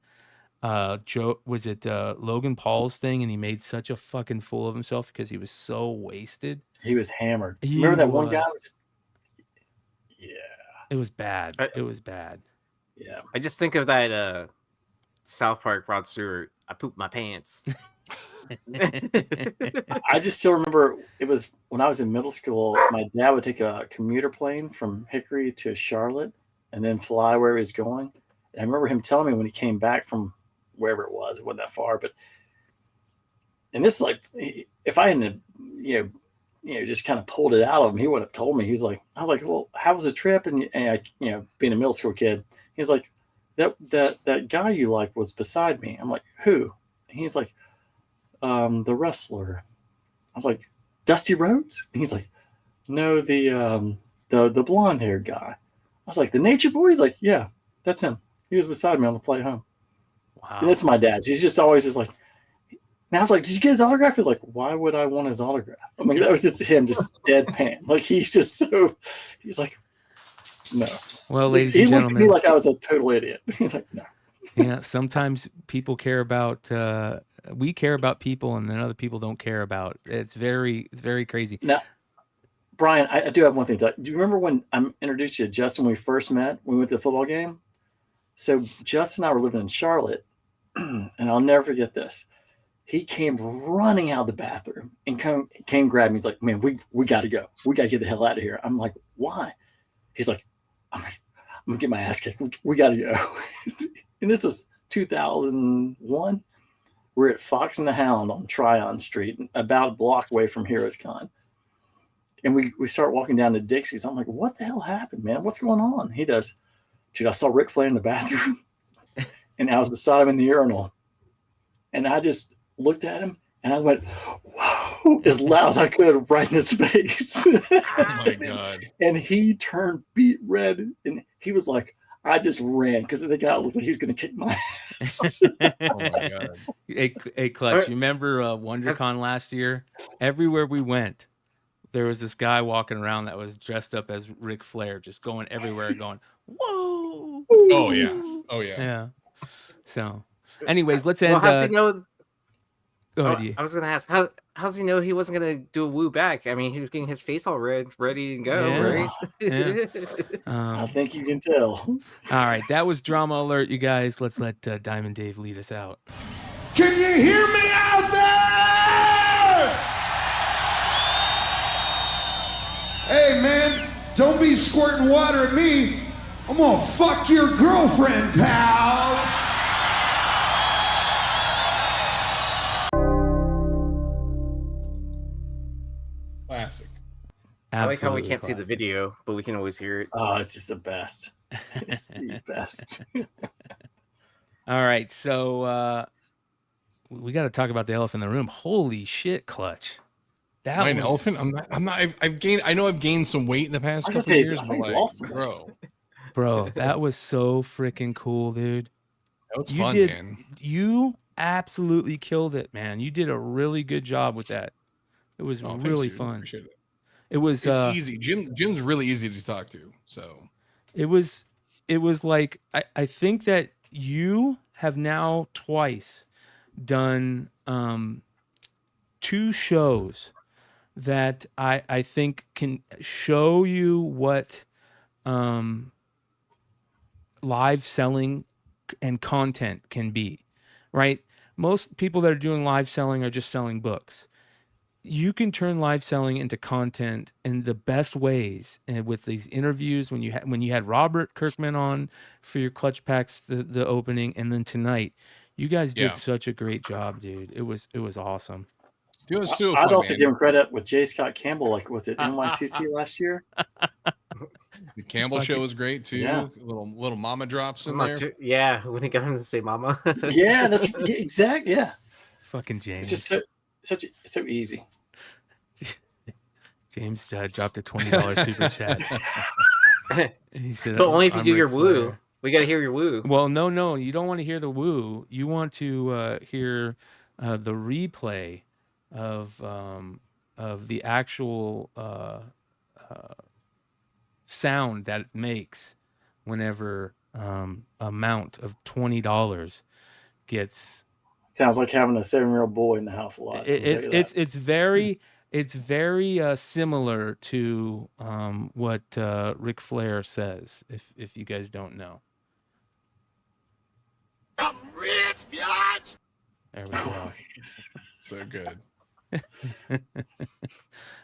H: Logan Paul's thing, and he made such a fucking fool of himself because he was so wasted.
A: he was hammered.
H: He
A: Remember that one
H: was.
A: guy?
H: It was bad. It was bad.
A: Yeah.
O: I just think of that South Park Rod Stewart. I pooped my pants.
A: I just still remember it was when I was in middle school. My dad would take a commuter plane from Hickory to Charlotte and then fly where he was going. And I remember him telling me when he came back from wherever it wasn't that far, and this is like, if I hadn't, just kind of pulled it out of him, he would have told me. He's like, I was like, well, how was the trip? And I, being a middle school kid, he's like, that guy you like was beside me. I'm like, who? And he's like, the wrestler. I was like, Dusty Rhodes? And he's like, no, the blonde haired guy. I was like, the Nature Boy? He's like, yeah, that's him. He was beside me on the flight home.
H: Wow.
A: And that's my dad's. He's just always just like, and I was like, did you get his autograph? He's like, why would I want his autograph? I mean, that was just him, just deadpan. Like, he's just so, he's like, no.
H: Well, ladies
A: he
H: and
A: looked
H: gentlemen.
A: at me like I was a total idiot. He's like, no.
H: Yeah, sometimes people care about we care about people, and then other people don't care about. It's very crazy.
A: Now, Brian, I do have one thing. Do you remember when I introduced you to Justin when we first met? When we went to the football game. So Justin and I were living in Charlotte, and I'll never forget this. He came running out of the bathroom and came grab me. He's like, man, we got to go. We got to get the hell out of here. I'm like, why? He's like, I'm gonna get my ass kicked. We got to go. And this was 2001. We're at Fox and the Hound on Tryon Street, about a block away from Heroes Con. And we start walking down to Dixie's. I'm like, what the hell happened, man? What's going on? He does, dude, I saw Ric Flair in the bathroom, and I was beside him in the urinal. And I just looked at him, and I went, whoa, as loud as I could right in his face.
I: Oh, my God.
A: And he turned beet red, and he was like, I just ran because the guy looked like he was going to kick my ass.
I: Oh my God.
H: Hey, Clutch, you remember WonderCon last year? Everywhere we went, there was this guy walking around that was dressed up as Ric Flair, just going everywhere, going, whoa.
I: Oh, yeah. Oh, yeah.
H: Yeah. So, anyways, let's end.
O: Well, how's he know?
H: Go ahead, you.
O: I was going to ask, how's he know he wasn't going to do a woo back? I mean, he was getting his face all red, ready to go, right?
H: Yeah.
A: I think you can tell.
H: All right, that was Drama Alert, you guys. Let's let Diamond Dave lead us out.
B: Can you hear me out there? Hey, man, don't be squirting water at me. I'm gonna fuck your girlfriend, pal.
I: Classic.
O: I like how we
H: Absolutely
O: can't see the video, but we can always hear it.
A: Oh, it's just the best. It's the best.
H: All right, so we got to talk about the elephant in the room. Holy shit, Clutch! That
I: Am I an
H: was-
I: elephant? I'm not. I've gained. I know I've gained some weight in the past
A: I was
I: couple
A: gonna
I: of
A: say,
I: years,
A: I
I: but
A: think
I: like,
A: lost weight.
I: bro,
H: Bro, that was so freaking cool, dude.
I: That was fun, man.
H: You absolutely killed it, man. You did a really good job with that. It was really
I: dude.
H: fun.
I: Appreciate it.
H: It was
I: It's easy. Jim's really easy to talk to. So
H: it was like I think that you have now twice done 2 shows that I think can show you what live selling and content can be, right? Most people that are doing live selling are just selling books. You can turn live selling into content in the best ways, and with these interviews when you had Robert Kirkman on for your Clutch Packs the opening, and then tonight, you guys did such a great job, dude. It was awesome.
I: Dude, it was
A: I'd also give him credit with J. Scott Campbell. Like, was it NYCC last year?
I: The Campbell show was great too.
A: Yeah.
I: Little mama drops in there.
O: Yeah, when he got him to say mama.
A: Yeah, that's exactly. Yeah,
H: fucking James.
A: It's just so easy.
H: James dropped a $20 super chat. And he said,
O: but only if you
H: I'm
O: do your
H: Ric
O: woo.
H: Flair.
O: We got to hear your woo.
H: Well, no, you don't want to hear the woo. You want to hear the replay of the actual sound that it makes whenever amount of $20 gets.
A: Sounds like having a 7-year-old boy in the house a lot.
H: It's very similar to what Ric Flair says. If you guys don't know.
B: I'm rich, biatch.
H: There we go.
I: So good.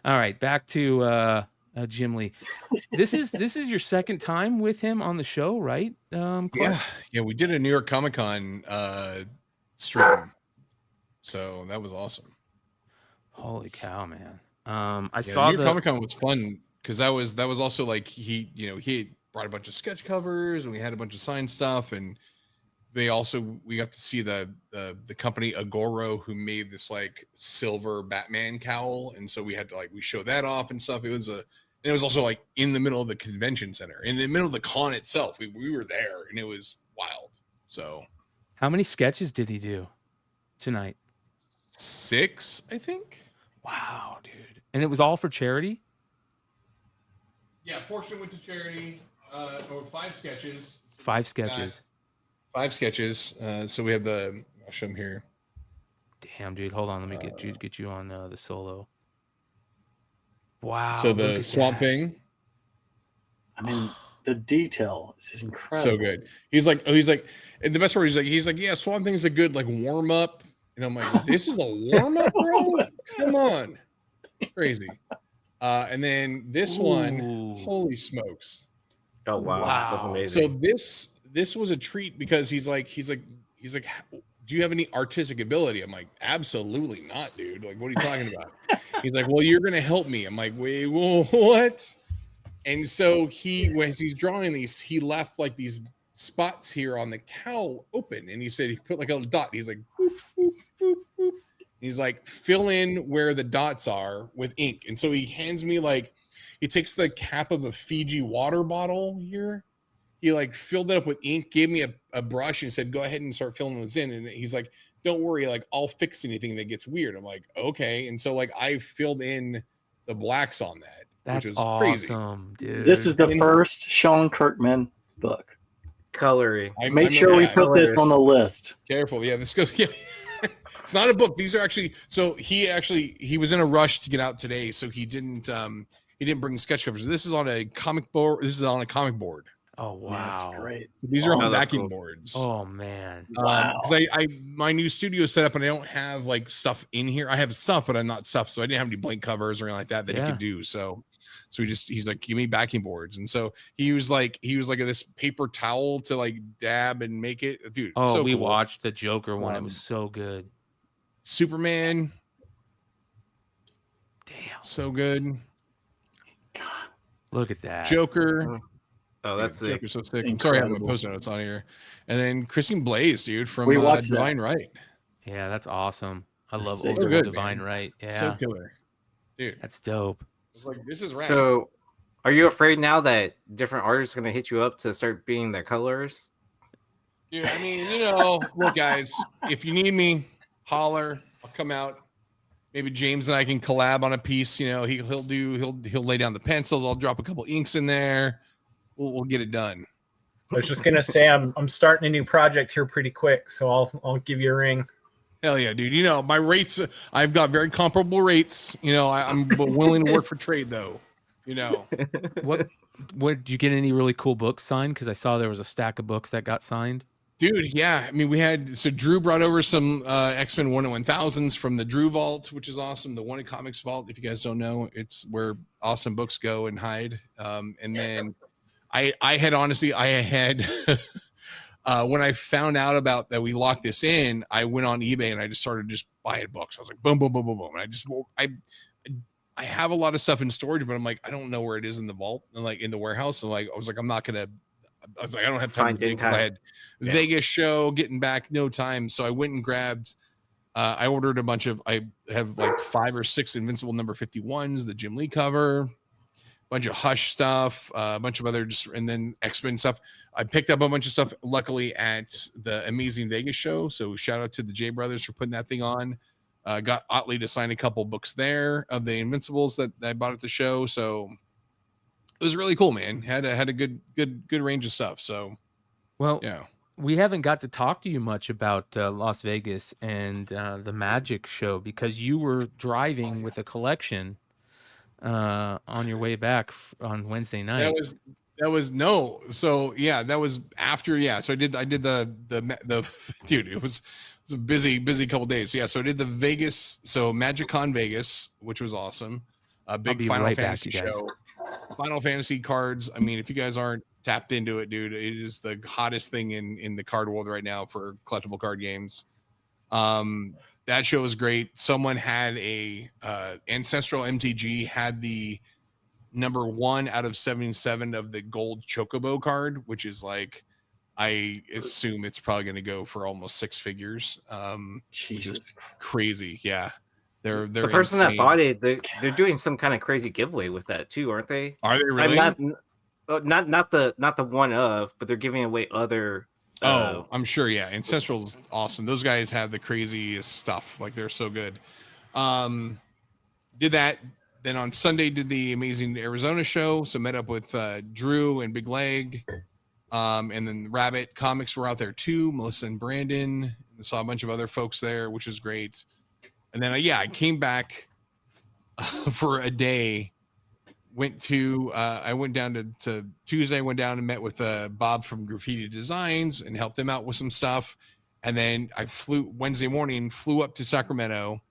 H: All right, back to Jim Lee. This is your second time with him on the show, right? Clark?
I: Yeah, we did a New York Comic Con stream, so that was awesome.
H: Holy cow, man! I saw
I: New York Comic Con was fun because that was also like he brought a bunch of sketch covers and we had a bunch of signed stuff, and we got to see the company Agoro, who made this like silver Batman cowl, and so we had to we show that off and stuff. It was also like in the middle of the convention center, in the middle of the con itself. We were there, and it was wild. So,
H: how many sketches did he do tonight?
I: 6, I think.
H: Wow, dude! And it was all for charity.
I: Yeah, portion went to charity. Or 5 sketches.
H: 5 sketches.
I: 5 sketches. So we have I'll show them here.
H: Damn, dude! Hold on, let me get you on the solo. Wow!
I: So the Swamp Thing.
A: I mean, the detail is just incredible.
I: So good. He's like, and the best part he's like, yeah, Swamp Thing's a good like warm up. And I'm like, this is a warm up, bro. Come on, crazy. And then this one, holy smokes!
O: Oh wow, that's amazing.
I: So this was a treat because he's like, do you have any artistic ability? I'm like, absolutely not, dude. Like, what are you talking about? He's like, well, you're gonna help me. I'm like, wait, well, what? And so as he's drawing these, he left like these spots here on the cowl open, and he said he put like a little dot. He's like, boop, boop, boop, boop. He's like, fill in where the dots are with ink. And so he hands me he takes the cap of a Fiji water bottle here. He like filled it up with ink, gave me a brush, and said, go ahead and start filling this in. And he's like, don't worry, like I'll fix anything that gets weird. I'm like, okay. And so like I filled in the blacks on that.
H: That's
I: which was
H: awesome,
I: crazy.
H: Dude.
A: This is the first Sean Kirkman book.
O: Coloring.
A: Make sure we put this on the list.
I: Careful. Yeah, this goes. Yeah. It's not a book. These are actually. So he was in a rush to get out today, so he didn't bring sketch covers. This is on a comic board. This is on a comic board.
H: Oh wow,
A: yeah, that's great.
I: These are on backing boards.
H: Oh man,
A: wow.
I: Because my new studio is set up and I don't have like stuff in here. I have stuff, but I'm not stuff, so I didn't have any blank covers or anything like that he could do. So he's like, give me backing boards, and so he was like this paper towel to like dab and make it, dude.
H: Oh,
I: so
H: we
I: cool.
H: watched the Joker one. It was so good.
I: Superman.
H: Damn,
I: so good.
H: Look at that.
I: Joker.
O: Oh, that's sick.
I: Joker's so sick. I'm sorry I have my post notes on here. And then Christine Blaze, dude, from Divine Right.
H: Yeah, that's awesome. I love
I: so
H: old school
I: good,
H: Divine
I: man.
H: Right. Yeah,
I: so killer, dude.
H: That's dope.
I: It's like, this is rad.
O: So Are you afraid now that different artists are going to hit you up to start being their colors?
I: Dude, I mean, you know, look, guys, if you need me, holler. I'll come out. Maybe James and I can collab on a piece. You know, he'll lay down the pencils. I'll drop a couple inks in there. We'll get it done.
E: I was just gonna say I'm starting a new project here pretty quick, so I'll give you a ring.
I: Hell yeah, dude. You know, my rates, I've got very comparable rates. You know, I'm willing to work for trade though. You know,
H: what did you get any really cool books signed? Because I saw there was a stack of books that got signed.
I: Dude, yeah. I mean, so Drew brought over some X-Men 1/1000s from the Drew Vault, which is awesome. The One Comics Vault, if you guys don't know, it's where awesome books go and hide. And then I had when I found out about that we locked this in, I went on eBay and I just started just buying books. I was like, boom, boom, boom, boom, boom. And I have a lot of stuff in storage, but I'm like, I don't know where it is in the vault and like in the warehouse. So like, I was like, I don't have time to think. I had Vegas show, getting back, no time. So I went and grabbed, I ordered I have like 5 or 6 Invincible number 51s, the Jim Lee cover, a bunch of Hush stuff, a bunch of other and then X-Men stuff. I picked up a bunch of stuff, luckily, at the Amazing Vegas show. So shout out to the J Brothers for putting that thing on. Got Otley to sign a couple books there of the Invincibles that I bought at the show. So it was really cool, man. Had a good range of stuff. So,
H: well,
I: yeah,
H: we haven't got to talk to you much about Las Vegas and the Magic show because you were driving with a collection on your way back on Wednesday night.
I: That was no. So yeah, that was after. Yeah, so I did the dude. It was a busy couple days. Yeah, so I did the Vegas. So MagicCon Vegas, which was awesome. A big Final Fantasy show. Final Fantasy cards. I mean, if you guys aren't tapped into it, dude, it is the hottest thing in the card world right now for collectible card games. That show was great. Someone had a Ancestral MTG had the number 1 out of 77 of the gold Chocobo card, which is like, I assume it's probably going to go for almost 6 figures. Jesus, crazy. Yeah. They're
O: the person insane. That bought it, they're doing some kind of crazy giveaway with that too, aren't they?
I: Are they really?
O: Not the one of, but they're giving away other.
I: I'm sure. Yeah, Ancestral's awesome. Those guys have the craziest stuff. Like they're so good. Did that. Then on Sunday did the Amazing Arizona show. So met up with Drew and Big Leg, and then Rabbit Comics were out there too. Melissa and Brandon. And saw a bunch of other folks there, which is great. And then, I came back for a day. I went down to Tuesday. Went down and met with Bob from Graffiti Designs and helped him out with some stuff. And then I Wednesday morning, flew up to Sacramento,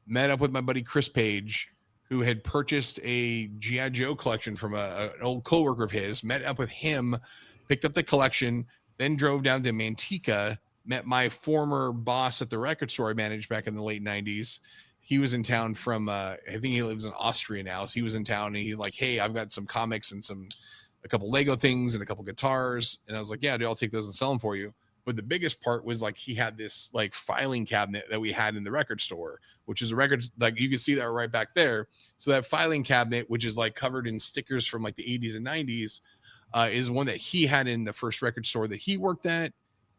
I: met up with my buddy Chris Page, who had purchased a G.I. Joe collection from an old coworker of his. Met up with him, picked up the collection, then drove down to Manteca. Met my former boss at the record store I managed back in the late 90s. He was in town from, I think he lives in Austria now. So he was in town and he's like, hey, I've got some comics and a couple Lego things and a couple guitars. And I was like, yeah, dude, I'll take those and sell them for you. But the biggest part was like, he had this like filing cabinet that we had in the record store, which is a record, like you can see that right back there. So that filing cabinet, which is like covered in stickers from like the 80s and 90s, is one that he had in the first record store that he worked at.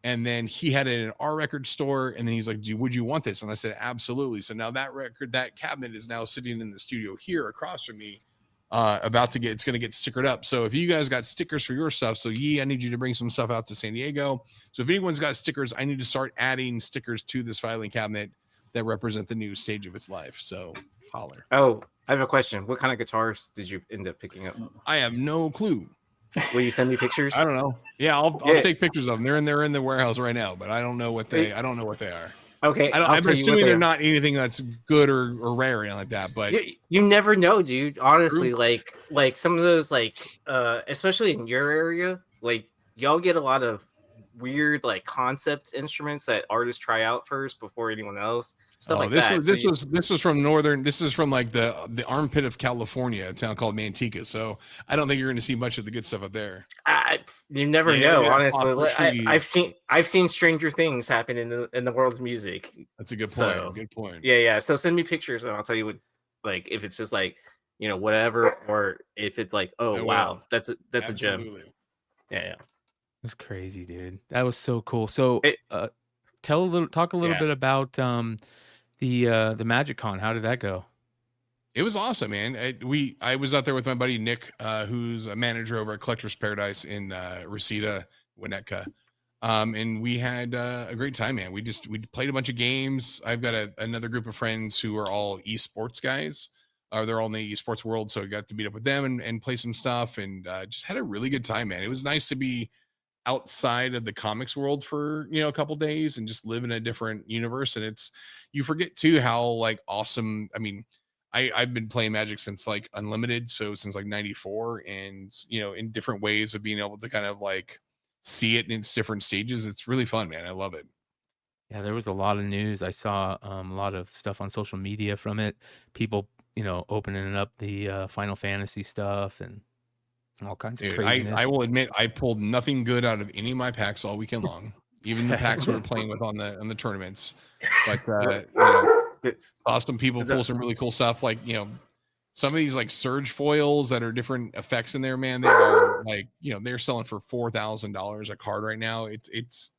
I: And then he had it in our record store. And then he's like, would you want this? And I said, absolutely. So now that cabinet is now sitting in the studio here across from me, it's going to get stickered up. So if you guys got stickers for your stuff, I need you to bring some stuff out to San Diego. So if anyone's got stickers, I need to start adding stickers to this filing cabinet that represent the new stage of its life. So holler.
O: Oh, I have a question. What kind of guitars did you end up picking up?
I: I have no clue.
O: Will you send me pictures?
I: I don't know. Yeah, I'll take pictures of them. They're in the warehouse right now, but I don't know what they are.
O: Okay,
I: I'm assuming they're not anything that's good or rare or anything like that. But
O: you never know, dude. Honestly, like some of those, especially in your area, like y'all get a lot of weird like concept instruments that artists try out first before anyone else. Stuff like that.
I: This was from northern. This is from like the armpit of California, a town called Manteca. So I don't think you're going to see much of the good stuff up there.
O: You never know, honestly. I've seen stranger things happen in the world of music.
I: That's a good point.
O: So,
I: good point.
O: Yeah. So send me pictures and I'll tell you what. Like if it's just like whatever, or if it's like, oh
I: I
O: wow,
I: will.
O: that's a gem.
I: Absolutely.
O: Yeah.
H: That's crazy, dude. That was so cool. So, talk a little bit about the Magic Con. How did that go?
I: It was awesome, man. I was out there with my buddy Nick, who's a manager over at Collector's Paradise in Reseda, Winnetka. And we had a great time, man. We played a bunch of games. I've got another group of friends who are all esports guys. They're all in the esports world, so I got to meet up with them and play some stuff, and just had a really good time, man. It was nice to be outside of the comics world for a couple days and just live in a different universe. And you forget too how like awesome. I mean, I've been playing Magic since like Unlimited, so since like '94, and in different ways of being able to kind of like see it in its different stages. It's really fun, man. I love it.
H: Yeah, there was a lot of news. I saw a lot of stuff on social media from it. People, opening up the Final Fantasy stuff and all kinds of craziness.
I: I will admit I pulled nothing good out of any of my packs all weekend long. Even the packs we were playing with on the tournaments. But saw some people pull some really cool stuff, like some of these like surge foils that are different effects in there, man. They are like, they're selling for $4,000 a card right now. It's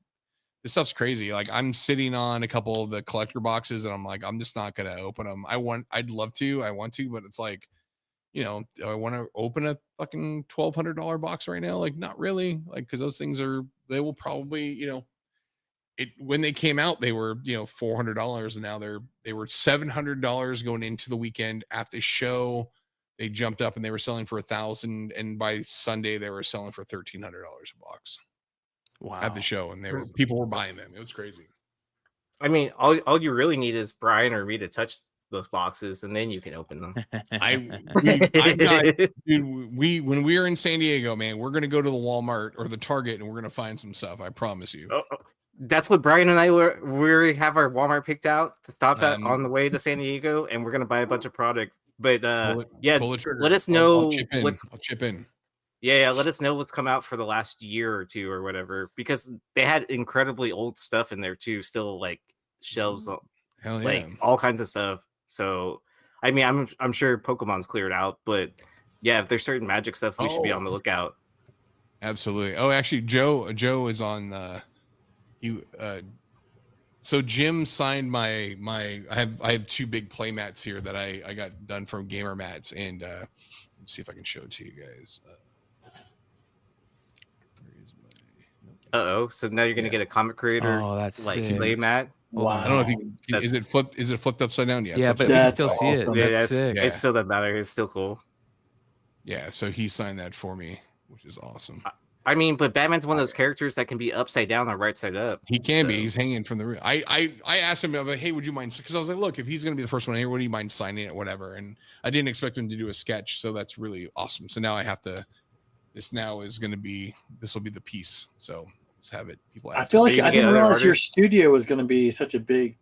I: this stuff's crazy. Like I'm sitting on a couple of the collector boxes and I'm like, I'm just not gonna open them. I want to, but it's like, do I want to open a fucking $1,200 box right now? Like, not really, like, because those things they will probably, when they came out, they were, $400, and now they were $700 going into the weekend. At the show, they jumped up and they were selling for $1,000, and by Sunday they were selling for $1,300 a box.
H: Wow!
I: At the show, and people were buying them. It was crazy.
O: I mean, all you really need is Bryan or me to touch those boxes, and then you can open them.
I: When we are in San Diego, man, we're gonna go to the Walmart or the Target, and we're gonna find some stuff. I promise you.
O: That's what Bryan and I we have our Walmart picked out to stop at on the way to San Diego, and we're gonna buy a bunch of products. But
I: pull the trigger.
O: Let us know
I: I'll chip in.
O: Yeah, let us know what's come out for the last year or two or whatever, because they had incredibly old stuff in there too, still like shelves, like all kinds of stuff. So, I mean, I'm sure Pokemon's cleared out, but yeah, if there's certain Magic stuff, we should be on the lookout.
I: Absolutely. Oh, actually, Joe is on. So Jim signed my. I have two big play mats here that I got done from Gamer Mats, and let's see if I can show it to you guys.
O: So now you're gonna get a comic creator.
H: Oh, that's
O: like
H: sick.
O: play mat.
I: Wow. I don't know if is it flipped upside down?
H: Yeah, but you can still see it.
O: Yeah,
H: sick.
O: It still doesn't matter. It's still cool.
I: Yeah, so he signed that for me, which is awesome.
O: I mean, but Batman's one of those characters that can be upside down or right side up.
I: He can be. He's hanging from the roof. I asked him, like, hey, would you mind? Because I was like, look, if he's going to be the first one here, would you mind signing it, whatever? And I didn't expect him to do a sketch, so that's really awesome. So now I have to. This will be the piece. So let's have it. People.
A: I feel like I didn't realize your studio was going to be such a big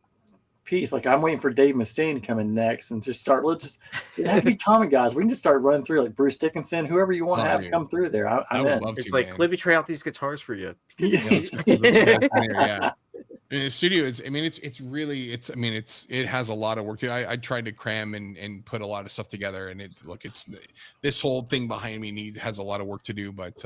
A: piece. Like I'm waiting for Dave Mustaine to come in next and just start. It have to be comic guys. We can just start running through like Bruce Dickinson, whoever you want to have come through there. I would love
O: it's to, like, man. Let me try out these guitars for you.
I: Yeah. In the studio, it has a lot of work to it. I tried to cram and put a lot of stuff together, and it's this whole thing behind me has a lot of work to do, but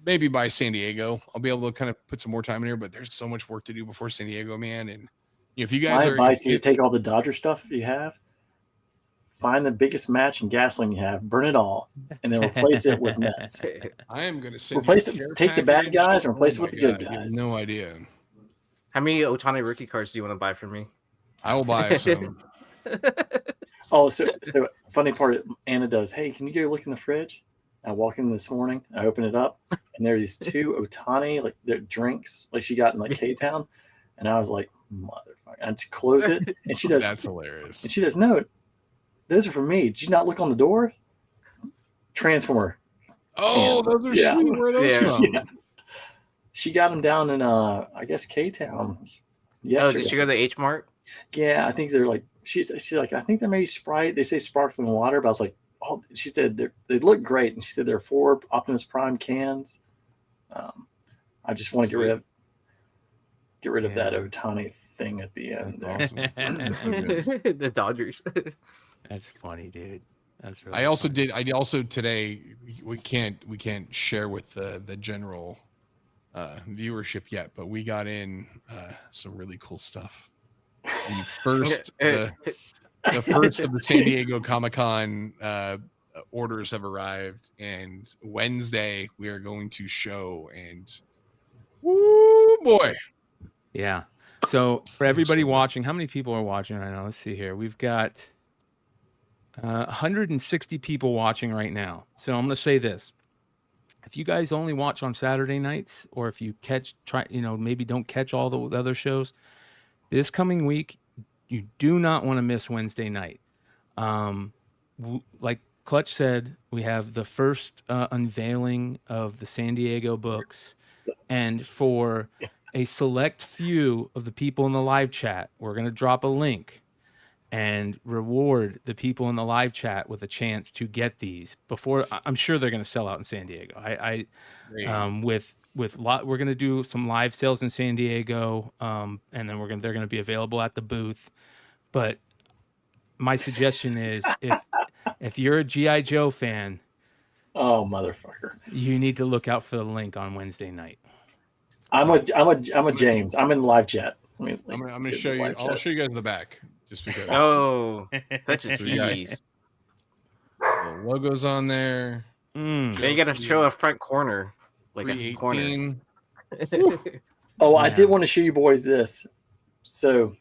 I: maybe by San Diego, I'll be able to kind of put some more time in here, but there's so much work to do before San Diego, man. And if you guys
A: my advice is to take all the Dodger stuff you have, find the biggest match in gasoline you have, burn it all, and then replace it with Mets.
I: I am going to send
A: replace it. Take the bad guys and replace it with the good guys.
I: No idea.
O: How many Otani rookie cards do you want to buy from me?
I: I will buy some.
A: So funny part, Anna does. Hey, can you go look in the fridge? I walk in this morning, I open it up, and there are these two Otani like their drinks, like she got in like K-Town, and I was like, motherfucker! I just closed it, and she does.
I: That's hilarious.
A: And she does. No, those are for me. Did you not look on the door? Transformer.
I: Oh, those are sweet. Where are those from?
A: Yeah. She got them down in I guess K-Town. Yesterday.
O: Oh, did she go to the H Mart?
A: Yeah, I think they're like she's like I think they're maybe Sprite. They say sparkling water, but I was like. Oh, she said they look great, and she said they're 4 Optimus Prime cans. I just want to get rid of that Otani thing at the end.
I: Awesome.
O: The Dodgers.
H: That's funny, dude. That's really.
I: I also today we can't share with the general viewership yet, but we got in some really cool stuff. The first of the San Diego Comic-Con orders have arrived, and Wednesday we are going to show, and woo boy.
H: Yeah. So for everybody watching, how many people are watching right now? Let's see here. We've got 160 people watching right now. So I'm going to say this. If you guys only watch on Saturday nights, or if you maybe don't catch all the other shows, this coming week, you do not want to miss Wednesday night. Like Clutch said, we have the first unveiling of the San Diego books. And for a select few of the people in the live chat, we're going to drop a link and reward the people in the live chat with a chance to get these before. I'm sure they're going to sell out in San Diego. We're going to do some live sales in San Diego, and then they're going to be available at the booth. But my suggestion is, if you're a G.I. Joe fan,
A: oh motherfucker,
H: you need to look out for the link on Wednesday night.
A: I'm a James. I'm in live chat.
I: I'm going to show you. I'll show you guys the back, just because.
O: Oh, such a tease.
I: The logo's on there.
O: Then you got to show a front corner, like a corner.
A: Oh, I did want to show you boys this. So,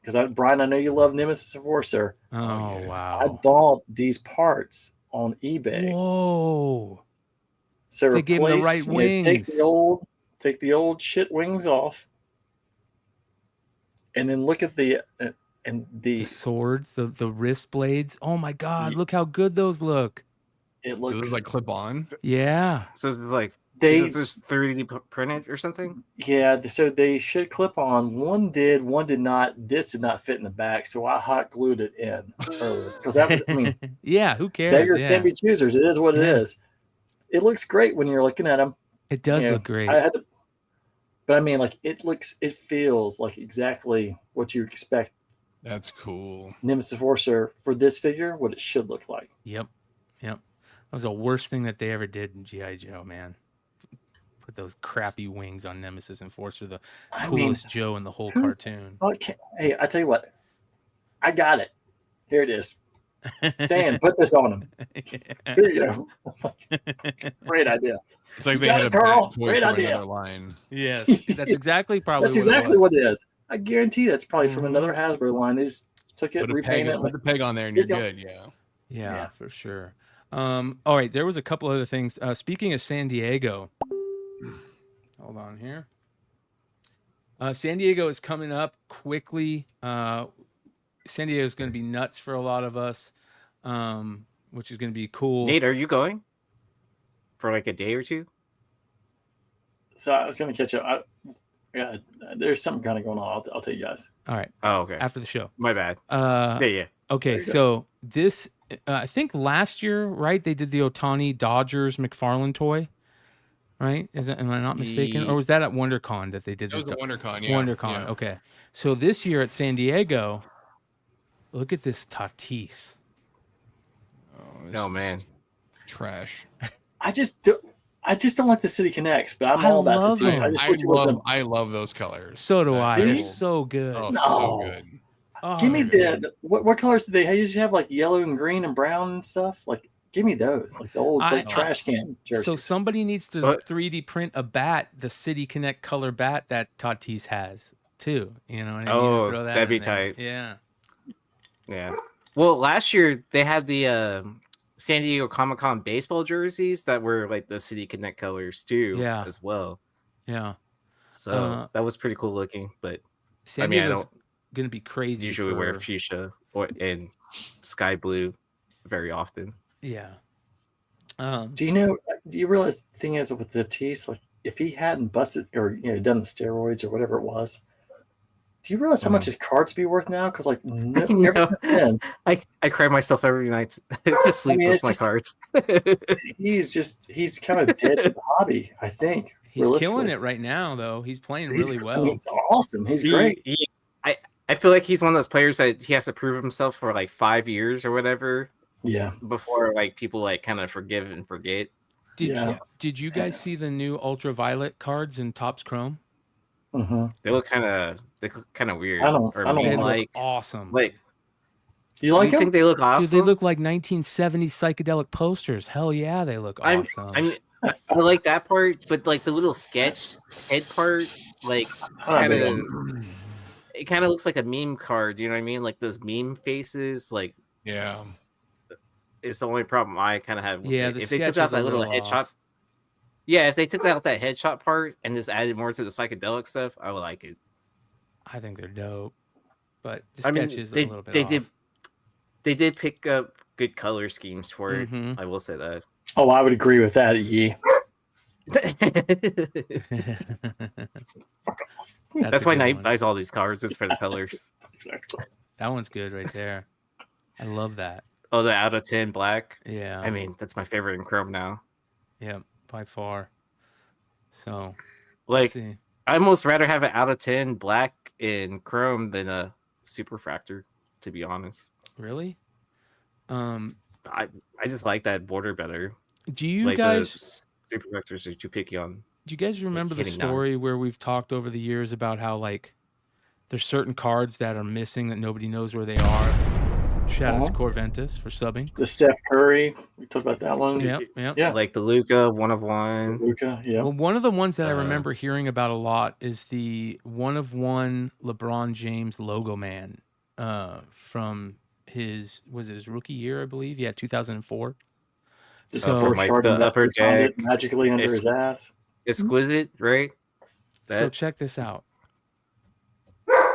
A: because Brian, I know you love Nemesis Enforcer.
H: Oh wow!
A: I bought these parts on eBay.
H: Whoa!
A: So
H: they gave them the right wings.
A: Take the old shit wings off, and then look at the
H: swords, the wrist blades. Oh my god! Look how good those look.
A: It looks
I: those like clip on.
H: Yeah.
O: So it's like is it just 3D printed or something?
A: Yeah. So they should clip on. One did not. This did not fit in the back, so I hot glued it in because that was. I mean,
H: yeah. Who cares?
A: Beggars can be choosers. It is what it is. It looks great when you're looking at them.
H: It does look great.
A: But I mean, like it feels like exactly what you expect.
I: That's cool.
A: Nemesis Enforcer for this figure, what it should look like.
H: Yep. That was the worst thing that they ever did in G.I. Joe, man. Put those crappy wings on Nemesis Enforcer, the coolest Joe in the whole cartoon.
A: Okay. Hey, I tell you what. I got it. Here it is. Stan, put this on him. Here you go. Great idea.
I: It's like they had a Carl. Great idea. Line.
H: Yes, that's exactly
A: That's exactly what it is. I guarantee that's probably from another Hasbro line. They just took it, repainted it.
I: Put the peg on there, and you're good.
H: Yeah, for sure. All right, there was a couple other things. Speaking of San Diego, hold on here. San Diego is coming up quickly. San Diego is going to be nuts for a lot of us, which is going to be cool.
O: Nate, are you going for like a day or two?
A: So I was going to catch up. There's something kind of going on. I'll tell you guys.
H: All right.
O: Oh, okay.
H: After the show.
O: My bad.
H: Yeah. Okay, so this, I think last year, right? They did the Ohtani Dodgers McFarlane toy, right? Am I not mistaken? Or was that at WonderCon that they did?
I: That was the WonderCon. Yeah.
H: WonderCon.
I: Yeah.
H: Okay. So this year at San Diego, look at this Tatis.
O: Oh man,
I: trash.
A: I just don't like the City Connects, but I'm all about Tatis.
I: I love those colors.
H: So do I. They're so good.
I: Oh, so good.
A: Oh, give me what colors do they usually have? Like yellow and green and brown and stuff. Like, give me those. Like the old trash can jerseys.
H: So somebody needs to 3D print a bat, the City Connect color bat that Tatis has too. You know what I mean?
O: Oh,
H: Throw that
O: that'd be
H: in there.
O: tight.
H: Yeah.
O: Well, last year they had the San Diego Comic-Con baseball jerseys that were like the City Connect colors too.
H: Yeah.
O: As well.
H: Yeah.
O: So that was pretty cool looking. But
H: San Diego's gonna be crazy.
O: Usually wear fuchsia and sky blue very often.
H: Yeah.
A: Do you realize the thing is with Tatis, like if he hadn't busted or done the steroids or whatever it was, do you realize how much his cards be worth now? Because like ever since then,
O: I cry myself every night to sleep with my cards.
A: he's kind of dead to the hobby. I think
H: he's killing it right now, though. He's playing really well.
A: He's awesome. He's great.
O: I feel like he's one of those players that he has to prove himself for like 5 years or whatever.
A: Yeah.
O: Before like people like kind of forgive and forget.
H: Did you guys see the new ultraviolet cards in Topps Chrome?
A: Mm-hmm.
O: They look kind of weird.
H: They look awesome.
O: Like,
A: you like
O: you think they look awesome?
H: Dude, they look like 1970s psychedelic posters. Hell yeah, they look awesome.
O: I mean, I like that part, but like the little sketch head part, like it kind of looks like a meme card. You know what I mean? Like those meme faces. Like,
I: yeah,
O: it's the only problem I kind of have. With
H: Yeah,
O: it.
H: the
O: If they took
H: sketch
O: out
H: is a
O: that little
H: little
O: headshot.
H: off.
O: Yeah, if they took out that headshot part and just added more to the psychedelic stuff, I would like it.
H: I think they're dope, but the
O: I mean,
H: sketch is a
O: they,
H: little bit
O: they
H: off.
O: did pick up good color schemes for it.
H: Mhm.
O: I will say that.
A: Oh, I would agree with that, Yee.
O: That's
H: a
O: why
H: good
O: Knight
H: one.
O: buys all these cards, is for the colors.
A: Exactly.
H: That one's good right there. I love that.
O: Oh, the out of 10 black.
H: Yeah.
O: I mean, that's my favorite in Chrome now.
H: Yeah, by far. So,
O: Like,
H: see.
O: I almost rather have an out of 10 black in Chrome than a Superfractor, to be honest.
H: Really?
O: I just like that border better.
H: Do you
O: like
H: guys
O: the Superfractors are too picky on?
H: Do you guys remember the
O: hitting down.
H: story where we've talked over the years about how like there's certain cards that are missing that nobody knows where they are? Shout out to Corventus for subbing.
A: The Steph Curry. We talked about that one.
H: Yep, yep.
A: Yeah.
O: Like the Luka 1/1.
A: Luka, yeah.
H: Well, one of the ones that I remember hearing about a lot is the 1/1 LeBron James logo man from his rookie year, I believe. Yeah, 2004.
A: Just
H: So-
A: first card
O: the
A: investor
O: upper
A: found it
O: deck.
A: magically under
O: It's-
A: his ass.
O: Exquisite, right?
H: So check this out.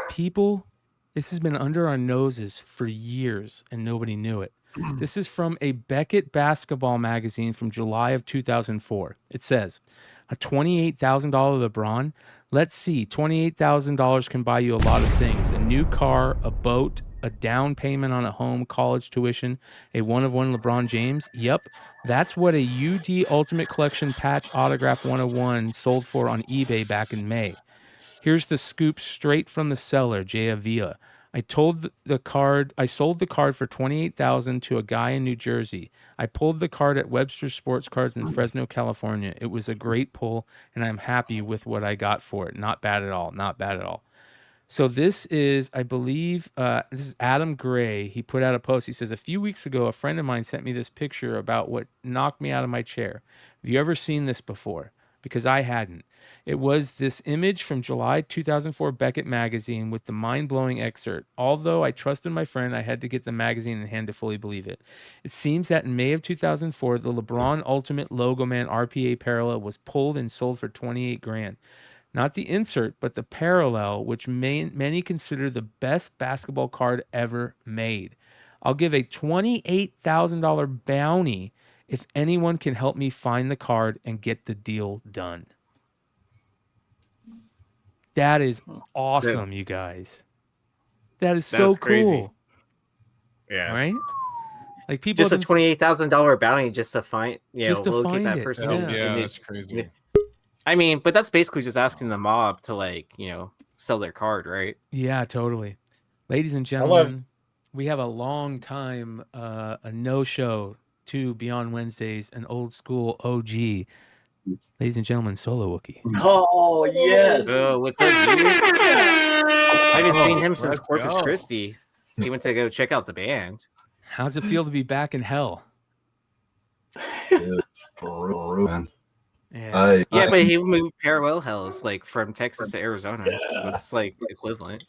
H: People, this has been under our noses for years and nobody knew it. This is from a Beckett basketball magazine from July of 2004. It says, a $28,000 LeBron. Let's see, $28,000 can buy you a lot of things. A new car, a boat, a down payment on a home, college tuition, a 1/1 LeBron James. Yep, that's what a UD Ultimate Collection patch autograph 1/1 sold for on eBay back in May. Here's the scoop straight from the seller, Jay Avila. I sold the card for $28,000 to a guy in New Jersey. I pulled the card at Webster Sports Cards in Fresno, California. It was a great pull, and I'm happy with what I got for it. Not bad at all. Not bad at all. So this is, I believe, this is Adam Gray. He put out a post. He says, a few weeks ago, a friend of mine sent me this picture about what knocked me out of my chair. Have you ever seen this before? Because I hadn't. It was this image from July 2004 Beckett magazine with the mind-blowing excerpt. Although I trusted my friend, I had to get the magazine in hand to fully believe it. It seems that in May of 2004, the LeBron Ultimate Logo Man RPA parallel was pulled and sold for $28,000. Not the insert, but the parallel, which many consider the best basketball card ever made. I'll give a $28,000 bounty if anyone can help me find the card and get the deal done. That is awesome, you guys. That is so cool.
O: Crazy. Yeah.
H: Right? Like people
O: just a
H: have been-
O: $28,000 bounty just to find,
H: Just to
O: locate
H: find
O: that
H: it,
O: person.
H: yeah.
O: And
I: Yeah,
O: they-
I: that's crazy.
O: I mean, but that's basically just asking the mob to like, sell their card, right?
H: Yeah, totally. Ladies and
E: love-
H: gentlemen, we have a long time, a no-show to Beyond Wednesdays, an old school OG. Ladies and gentlemen, Solo Wookie.
A: Oh, yes.
O: What's up, dude? I haven't seen him since
I: let's
O: Corpus
I: go.
O: Christi. He went to go check out the band.
H: How's it feel to be back in hell?
L: For real, man.
H: Yeah.
O: Yeah, but he moved parallel hells like from Texas to Arizona. It's like equivalent.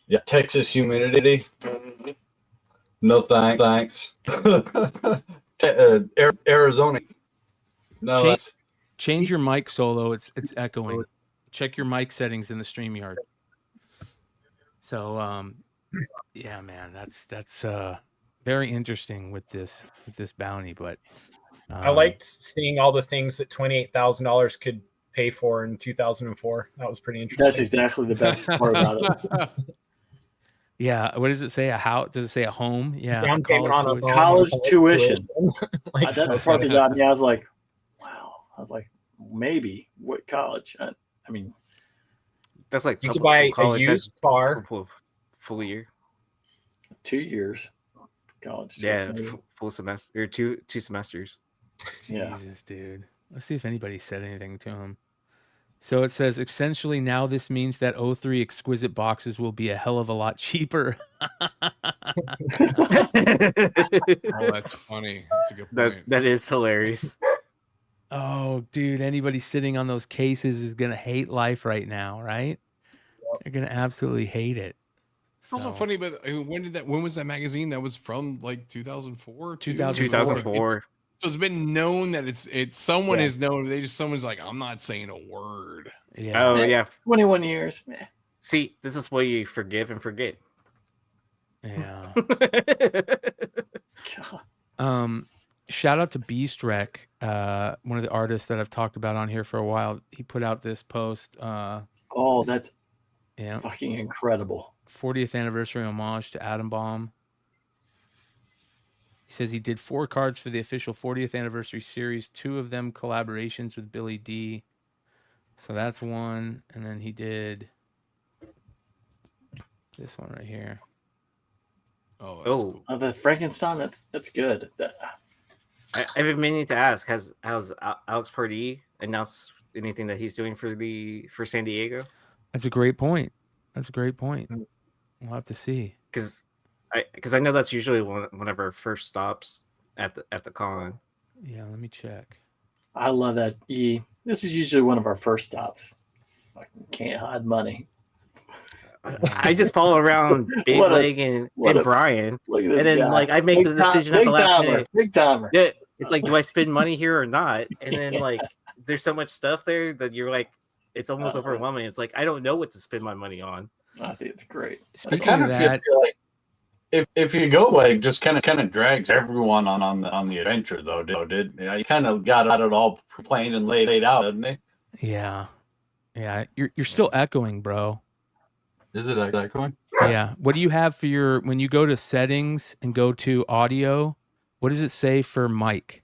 L: Yeah, Texas humidity. No thanks. Arizona. No,
H: Change,
L: that's
H: change your mic, Solo. It's echoing. Check your mic settings in the StreamYard. So, yeah, man, that's very interesting with this bounty. But
E: I liked seeing all the things that $28,000 could pay for in 2004. That was pretty interesting.
A: That's exactly the best part about it.
H: Yeah, what does it say? Does it say a home? Yeah,
E: Down payment on a home.
A: College tuition.
E: Like,
A: That's the part that got me. I was like, wow. I was like, maybe. What college? I mean,
O: That's like
E: You could
O: public
E: buy
O: school college.
E: a
O: That's
E: used car.
O: couple of full year.
A: 2 years. College.
O: Yeah, full semester or two semesters.
A: Yeah.
H: Jesus, dude. Let's see if anybody said anything to him. So it says, essentially, now this means that 03 exquisite boxes will be a hell of a lot cheaper.
I: Oh, that's funny. That's a good point.
O: That is hilarious.
H: Oh, dude, anybody sitting on those cases is gonna hate life right now, right? They're gonna absolutely hate it.
I: It's also
H: So-
I: funny, but when was that magazine? That was from like 2004?
O: 2004.
I: So it's been known that it's someone
A: Yeah.
I: has known. Someone's like, I'm not saying a word.
H: Yeah.
O: Oh yeah.
A: 21 years. Meh.
O: See, this is why you forgive and forget.
H: Yeah.
A: God.
H: Shout out to Beast Rec, one of the artists that I've talked about on here for a while. He put out this post.
A: Oh, that's
H: Yeah.
A: fucking incredible.
H: 40th anniversary homage to Atom Bomb. He says he did 4 cards for the official 40th anniversary series, 2 of them collaborations with Billy D. So that's one. And then he did this one right here.
I: Oh,
O: Oh,
A: The Frankenstein. That's good.
O: I've been meaning to ask. How's Alex Pardee announced anything that he's doing for San Diego?
H: That's a great point. We'll have to see.
O: Because I know that's usually one of our first stops at the con.
H: Yeah, let me check.
A: I love that. This is usually one of our first stops. Fucking can't hide money.
O: I just follow around Big
A: What a-
O: Leg and
A: what a-
O: Brian,
A: Look at
O: and
A: this
O: then
A: guy.
O: like I make the decision at the last minute.
A: Big timer.
O: Yeah, it's like, do I spend money here or not? And then like, there's so much stuff there that you're like, it's almost overwhelming. It's like I don't know what to spend my money on.
A: I think it's great.
H: Speaking
S: kind
H: of
S: of
H: that,
S: feel like if you go like just kind of drags everyone on the adventure though. You kind of got it all planned and laid out, didn't they?
H: yeah, you're still echoing, bro.
S: Is it echoing?
H: Yeah. What do you have for when you go to settings and go to audio? What does it say for mic?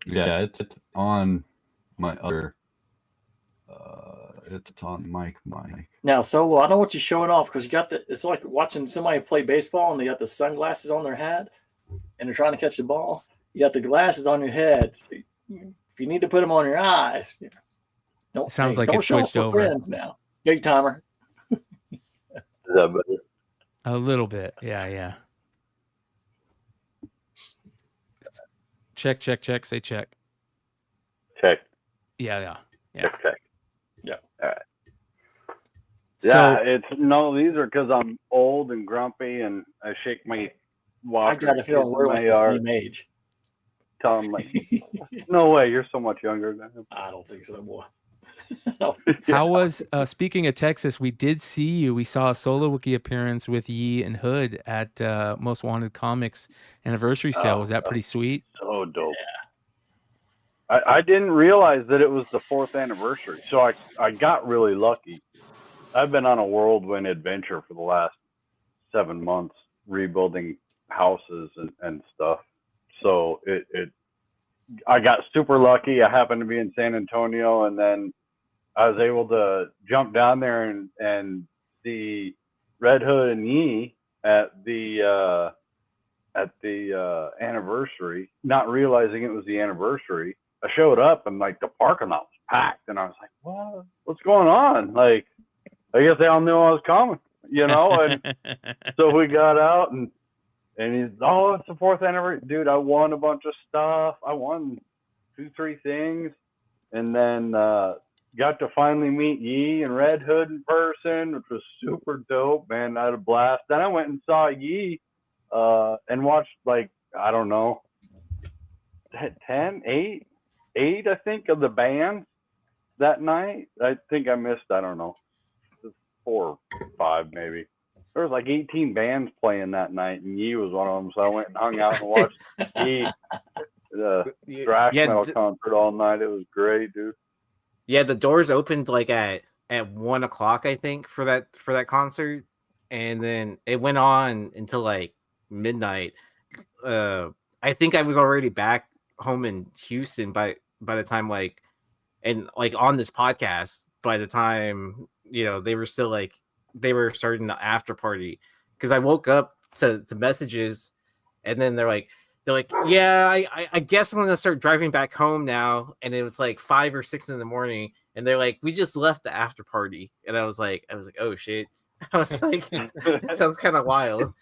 S: Yeah, it's on my other. It's on mic.
A: Now, Solo, I don't want you showing off because you got it's like watching somebody play baseball and they got the sunglasses on their head and they're trying to catch the ball. You got the glasses on your head. So if you need to put them on your eyes, don't.
H: It sounds like
A: don't
H: it
A: show
H: switched
A: off for
H: over.
A: friends now. Big timer.
H: A little bit. Yeah. Check. Say check.
T: Check.
H: Yeah.
T: Check.
A: Yeah.
T: All right.
H: So-
T: Yeah, these are because I'm old and grumpy and I shake my
A: I
T: walker.
A: got a feeling we're like the same age.
T: Tell them like, no way, you're so much younger than him.
A: I don't think so, boy.
H: How was speaking of Texas? We did see you. We saw a solo wiki appearance with Yi and Hood at Most Wanted Comics anniversary sale. Was that pretty sweet?
T: So dope. I didn't realize that it was the 4th anniversary, so I got really lucky. I've been on a whirlwind adventure for the last 7 months, rebuilding houses and stuff. So I got super lucky. I happened to be in San Antonio, and then I was able to jump down there and see Red Hood and Yi at the anniversary, not realizing it was the anniversary. I showed up and like the parking lot was packed, and I was like, what's going on? Like, I guess they all knew I was coming, and so we got out and he's, it's the 4th anniversary. Dude, I won a bunch of stuff. I won 2-3 things, and then got to finally meet Yi and Red Hood in person, which was super dope, man. I had a blast. Then I went and saw Yi and watched, like, I don't know, 8, I think, of the bands that night. I think I missed, I don't know, 4 or 5 maybe. There was like 18 bands playing that night, and Yi was one of them. So I went and hung out and watched Yi, the thrash metal concert all night. It was great, dude.
O: Yeah, the doors opened like at 1 o'clock, I think, for that concert, and then it went on until like midnight. I think I was already back home in Houston by the time on this podcast by the time they were still like they were starting the after party because I woke up to messages, and then they're like, yeah, I guess I'm gonna start driving back home now, and it was like 5 or 6 in the morning, and they're like, we just left the after party, and I was like, oh shit. I was like, it sounds kind of wild,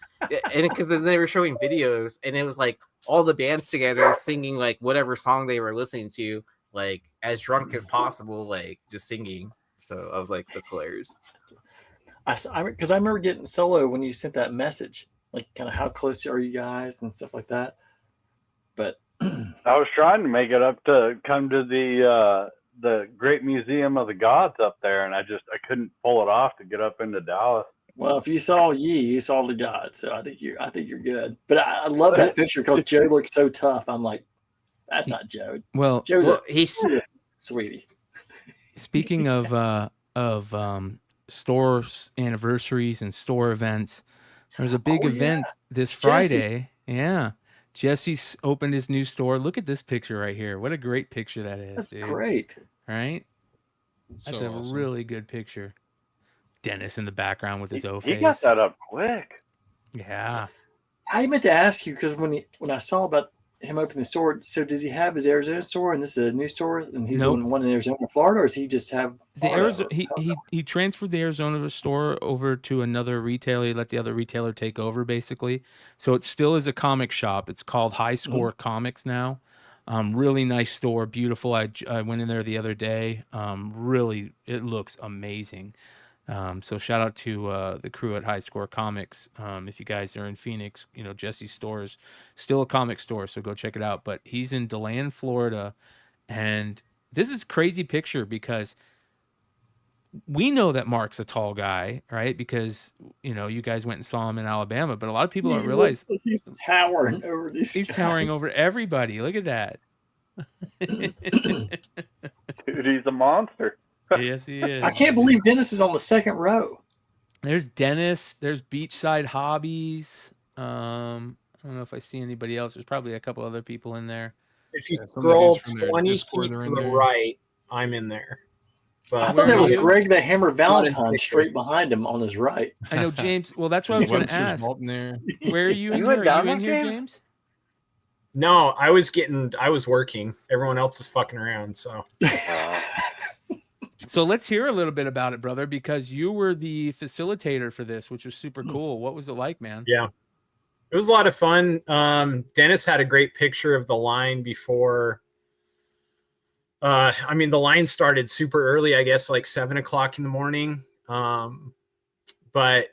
O: and because then they were showing videos, and it was like all the bands together singing like whatever song they were listening to, like as drunk as possible, like just singing. So I was like, that's hilarious.
A: Because I remember getting Solo when you sent that message, like kind of how close are you guys and stuff like that. But
T: I was trying to make it up to come to the Great Museum of the Gods up there, and I couldn't pull it off to get up into Dallas.
A: Well, if you saw Yi, you saw the gods, so I think you're good. But I love that picture because Joe looks so tough. I'm like, that's not Joe.
H: Well,
A: Joe's
O: he's
A: sweetie.
H: Speaking of store anniversaries and store events, there's a big event this Friday. Yeah. Jesse's opened his new store. Look at this picture right here. What a great picture that is.
A: That's
H: dude.
A: great.
H: Right? That's
I: So
H: a
I: awesome.
H: really good picture. Dennis in the background with his O
T: He
H: face.
T: got that up quick.
H: Yeah.
A: I meant to ask you because when I saw about him opening the store, so does he have his Arizona store and this is a new store and he's
H: Nope.
A: doing one in Arizona, Florida, or does he just have
H: The
A: Florida?
H: Arizona, he transferred the Arizona store over to another retailer. He let the other retailer take over, basically. So it still is a comic shop. It's called High Score Comics now. Really nice store, beautiful. I went in there the other day. Really, it looks amazing. So shout out to the crew at High Score Comics. If you guys are in Phoenix, Jesse's store is still a comic store, so go check it out. But he's in DeLand, Florida, and this is a crazy picture because we know that Mark's a tall guy, right? Because you guys went and saw him in Alabama, but a lot of people don't realize
A: he's towering over these.
H: he's towering over everybody. Look at that.
T: Dude, he's a monster.
H: Yes, he is.
A: I can't believe Dennis is on the second row.
H: There's Dennis. There's Beachside Hobbies. I don't know if I see anybody else. There's probably a couple other people in there.
E: If you
H: Some of the
E: scroll
H: dudes from their
E: 20
H: Discord
E: feet
H: are
E: to
H: in
E: the
H: there.
E: right, I'm in there. But
A: I thought that was
H: you?
A: Greg the Hammer Valentine
E: picture.
A: straight behind him on his right.
H: I know James. Well, that's what I was going to
I: Webster's
H: ask.
I: Vault in there.
H: Where are you in
T: You
H: here?
T: went
H: Are
T: down
H: you in
T: there,
H: here,
T: James?
H: James?
E: No, I was working. Everyone else is fucking around. So
H: So let's hear a little bit about it, brother, because you were the facilitator for this, which was super cool. What was it like, man?
E: yeah, it was a lot of fun. Dennis had a great picture of the line before. I mean, the line started super early, I guess, like 7 o'clock in the morning. But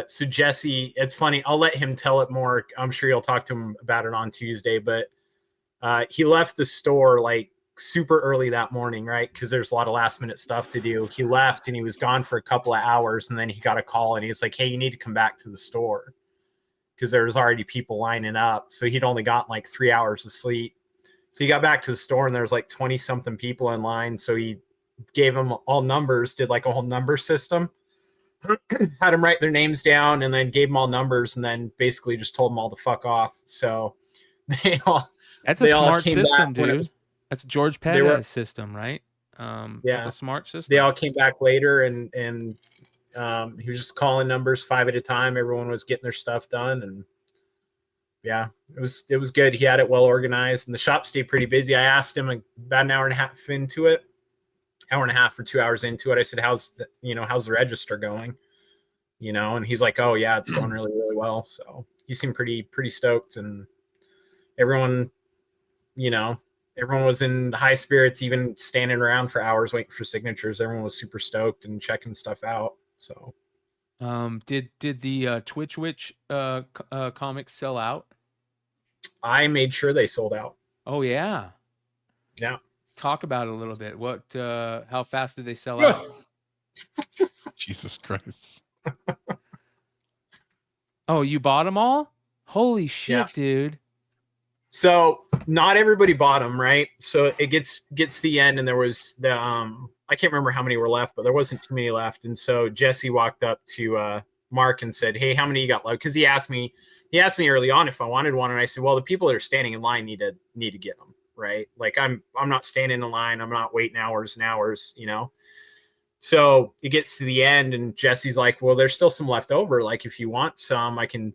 E: so Jesse, it's funny. I'll let him tell it more. I'm sure you'll talk to him about it on Tuesday. But he left the store like super early that morning, right? Because there's a lot of last minute stuff to do. He left and he was gone for a couple of hours, and then he got a call and he was like, "Hey, you need to come back to the store," because there was already people lining up. So he'd only gotten like 3 hours of sleep. So he got back to the store and there was like 20 something people in line. So he gave them all numbers, did like a whole number system, had them write their names down, and then gave them all numbers, and then basically just told them all to fuck off. So they all
H: That's a
E: they all
H: smart
E: came
H: system,
E: back when it
H: dude.
E: was-
H: That's George
E: they were-
H: Pettis' system, right?
E: Yeah.
H: That's a smart system.
E: They all came back later, and he was just calling numbers 5 at a time. Everyone was getting their stuff done, and yeah, it was good. He had it well organized, and the shop stayed pretty busy. I asked him about an hour and a half into it, hour and a half or 2 hours into it. I said, how's the register going? And he's like, "Oh yeah, it's going really, really well." So he seemed pretty stoked, and everyone was in high spirits, even standing around for hours waiting for signatures. Everyone was super stoked and checking stuff out. So
H: did the Twitch Witch comics sell out?
E: I made sure they sold out.
H: Oh yeah.
E: Yeah.
H: Talk about it a little bit. What how fast did they sell out?
I: Jesus Christ.
H: Oh, you bought them all? Holy shit,
E: Yeah.
H: dude.
E: So not everybody bought them, right? So it gets to the end, and there was the I can't remember how many were left, but there wasn't too many left. And so Jesse walked up to Mark and said, "Hey, how many you got left?" Because he asked me early on if I wanted one, and I said, "Well, the people that are standing in line need to get them, right? Like I'm not standing in line, I'm not waiting hours and hours, So it gets to the end, and Jesse's like, "Well, there's still some left over. Like, if you want some, I can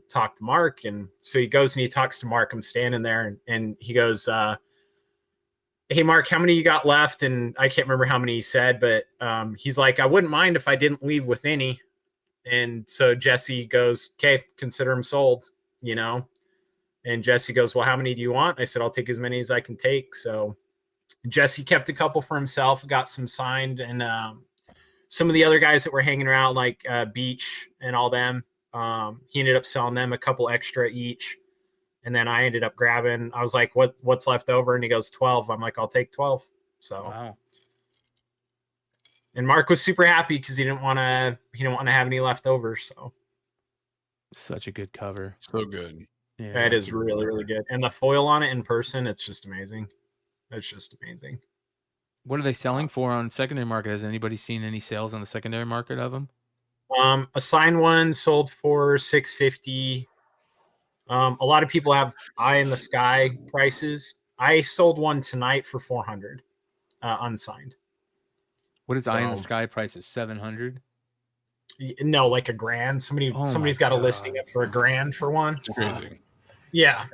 E: talk to Mark." And so he goes and he talks to Mark. I'm standing there, and he goes, "Hey, Mark, how many you got left?" And I can't remember how many he said, but he's like, "I wouldn't mind if I didn't leave with any." And so Jesse goes, "Okay, consider them sold," you know. And Jesse goes, "Well, how many do you want?" I said, "I'll take as many as I can take." So Jesse kept a couple for himself, got some signed, and some of the other guys that were hanging around, like Beach and all them, he ended up selling them a couple extra each. And then I ended up grabbing, I was like, what's left over? And he goes, 12. I'm like, I'll take 12. So,
H: wow.
E: And Mark was super happy because he didn't want to have any leftovers. So
H: such a good cover.
I: So good.
H: Yeah.
E: That is really, really good. And the foil on it in person, it's just amazing. It's just amazing.
H: What are they selling for on secondary market? Has anybody seen any sales on the secondary market of them?
E: A signed one sold for $650. A lot of people have eye in the sky prices. I sold one tonight for $400, unsigned.
H: What is eye in the sky prices? $700?
E: No, like $1,000. Somebody's got a listing up for $1,000 for one.
I: It's crazy.
E: Yeah.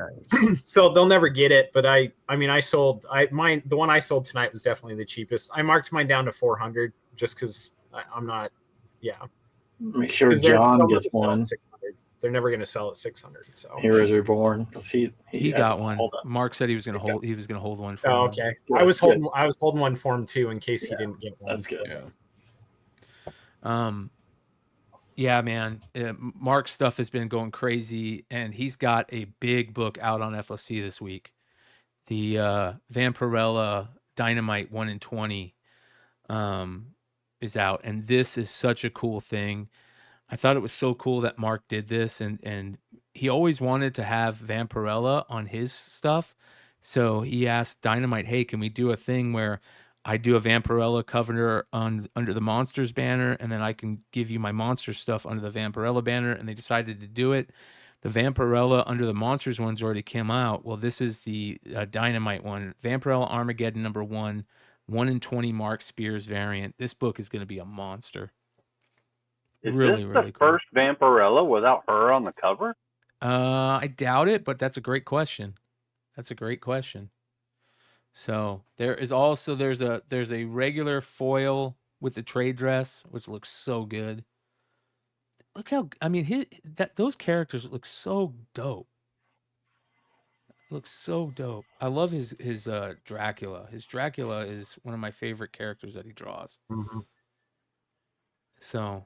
E: So they'll never get it, but I sold the one I sold tonight was definitely the cheapest. I marked mine down to 400 just because I'm not. Yeah.
A: Make sure John gets one.
E: They're never going to sell at 600. So
A: Heroes Reborn.
H: He got one. Mark said he was going to hold. He was going to hold one for him.
E: Oh, okay. I was holding one for him too in case he didn't get one.
A: That's good.
H: Yeah. Yeah, man. Mark's stuff has been going crazy, and he's got a big book out on F.O.C. this week. The Vampirella Dynamite 1 in 20 is out, and this is such a cool thing. I thought it was so cool that Mark did this, and he always wanted to have Vampirella on his stuff. So he asked Dynamite, "Hey, can we do a thing where I do a Vampirella cover under the Monsters banner, and then I can give you my Monster stuff under the Vampirella banner?" And they decided to do it. The Vampirella under the Monsters one's already came out. Well, this is the Dynamite one. Vampirella Armageddon #1, 1 in 20 Mark Spears variant. This book is going to be a monster.
T: Is
H: really,
T: this
H: really
T: the
H: cool.
T: first Vampirella without her on the cover?
H: I doubt it, but that's a great question. That's a great question. So there's a regular foil with the trade dress, which looks so good. Look how, those characters look so dope. Looks so dope. I love his Dracula. His Dracula is one of my favorite characters that he draws.
E: Mm-hmm.
H: So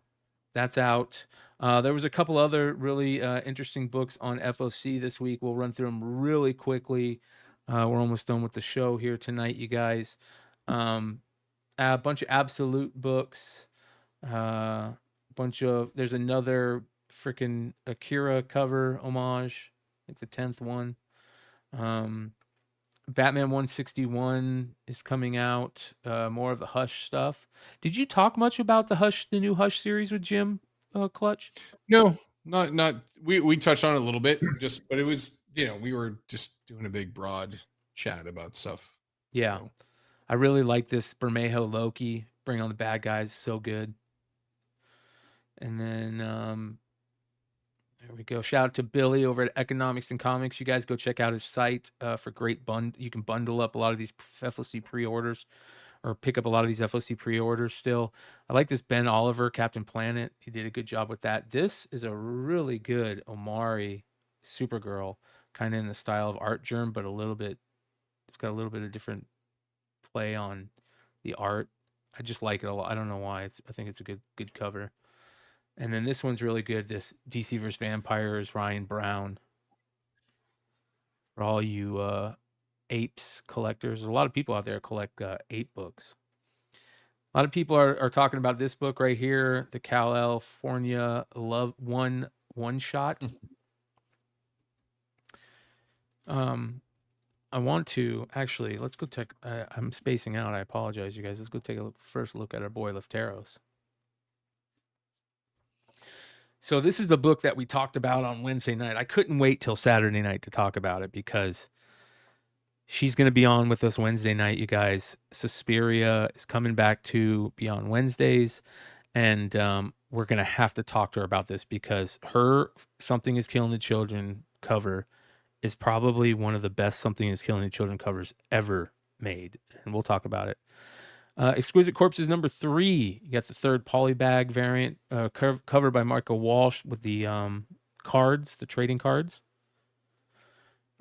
H: that's out. There was a couple other really interesting books on F.O.C. this week. We'll run through them really quickly. We're almost done with the show here tonight, you guys. A bunch of Absolute books. There's another freaking Akira cover homage. I think the 10th one. Batman 161 is coming out. More of the Hush stuff. Did you talk much about the new Hush series with Jim Clutch?
I: No, not. We touched on it a little bit, but it was, we were just doing a big broad chat about stuff.
H: Yeah, I really like this Bermejo Loki. Bring on the bad guys, so good. And then there we go. Shout out to Billy over at Economics and Comics. You guys go check out his site for great You can bundle up a lot of these F.O.C. pre-orders, or pick up a lot of these F.O.C. pre-orders still. I like this Ben Oliver, Captain Planet. He did a good job with that. This is a really good Omari Supergirl, kind of in the style of Art Germ, but it's got a little bit of different play on the art. I just like it a lot. I don't know why. I think it's a good cover. And then this one's really good. This DC vs. Vampires, Ryan Brown. For all you apes collectors, there's a lot of people out there collect ape books. A lot of people are talking about this book right here, the California Love One Shot. I want to actually, let's go take. I'm spacing out. I apologize, you guys. Let's go take a first look at our boy Lefteros. So this is the book that we talked about on Wednesday night. I couldn't wait till Saturday night to talk about it because She's going to be on with us Wednesday night, you guys. Suspiria is coming back to be on Wednesdays, and we're going to have to talk to her about this because her Something is Killing the Children cover is probably one of the best Something is Killing the Children covers ever made, and we'll talk about it. Exquisite Corpses number 3. You got the third polybag variant covered by Michael Walsh with the cards, the trading cards.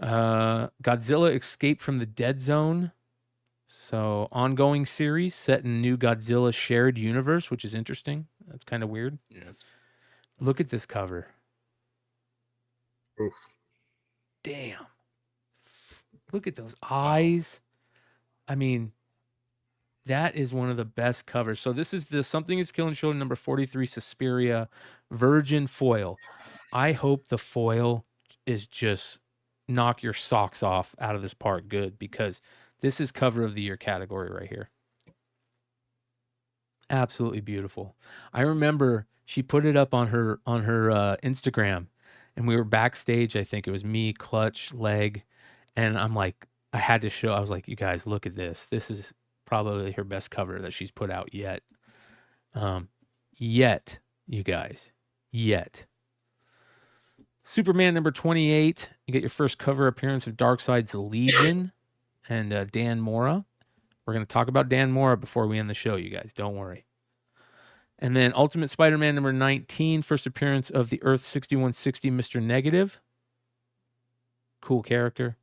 H: Godzilla Escape from the Dead Zone. So ongoing series set in new Godzilla shared universe, which is interesting. That's kind of weird.
P: Yeah.
H: Look at this cover.
P: Oof.
H: Damn. Look at those eyes. I mean, that is one of the best covers. So this is the Something is Killing Children number 43 Suspiria Virgin Foil. I hope the foil is just knock your socks off out of this part good, because this is cover of the year category right here. Absolutely beautiful. I remember she put it up on her Instagram, and we were backstage. I think it was me, Clutch, Leg, and I'm like, I had to show. I was like, you guys, look at this. This is probably her best cover that she's put out yet. Yet, you guys, yet. Superman number 28. You get your first cover appearance of Darkseid's Legion and Dan Mora. We're going to talk about Dan Mora before we end the show, you guys. Don't worry. And then Ultimate Spider-Man number 19. First appearance of the Earth 6160 Mr. Negative. Cool character.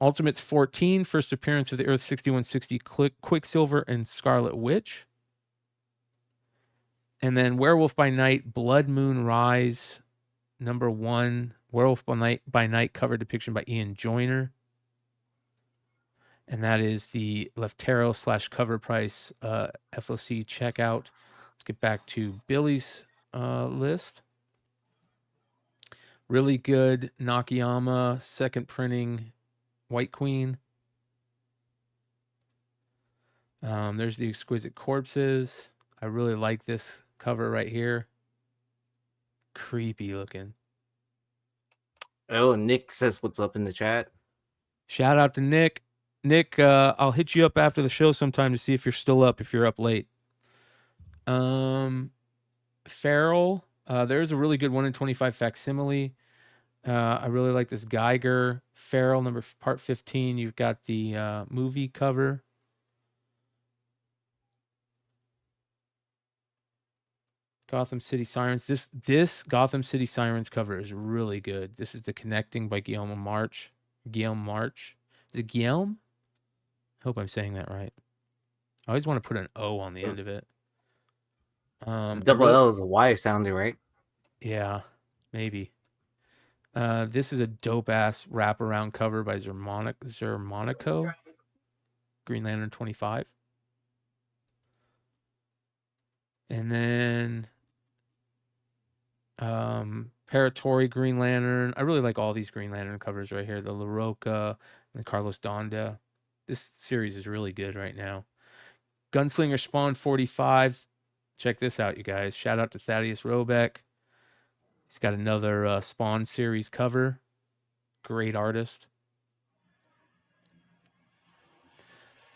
H: Ultimates 14. First appearance of the Earth 6160 Quicksilver and Scarlet Witch. And then Werewolf by Night Blood Moon Rise number 1, Werewolf by Night cover depiction by Ian Joyner. And that is the Leftero / cover price F.O.C. checkout. Let's get back to Billy's list. Really good Nakayama second printing White Queen. There's the Exquisite Corpses. I really like this cover right here. Creepy looking.
O: Oh, Nick says what's up in the chat.
H: Shout out to Nick. Nick, I'll hit you up after the show sometime to see if you're still up, if you're up late. Farrell, there's a really good 1 in 25 facsimile. I really like this Geiger. Farrell, part 15. You've got the movie cover. Gotham City Sirens. This Gotham City Sirens cover is really good. This is the Connecting by Guillaume March. Is it Guillaume? I hope I'm saying that right. I always want to put an O on the end of it.
O: Double L is a Y sounding, right?
H: Yeah, maybe. This is a dope ass wraparound cover by Zermonico. Green Lantern 25. And then Paratori Green Lantern. I really like all these Green Lantern covers right here. The La Roca and the Carlos Donda. This series is really good right now. Gunslinger Spawn 45. Check this out, you guys. Shout out to Thaddeus Robeck. He's got another Spawn series cover. Great artist.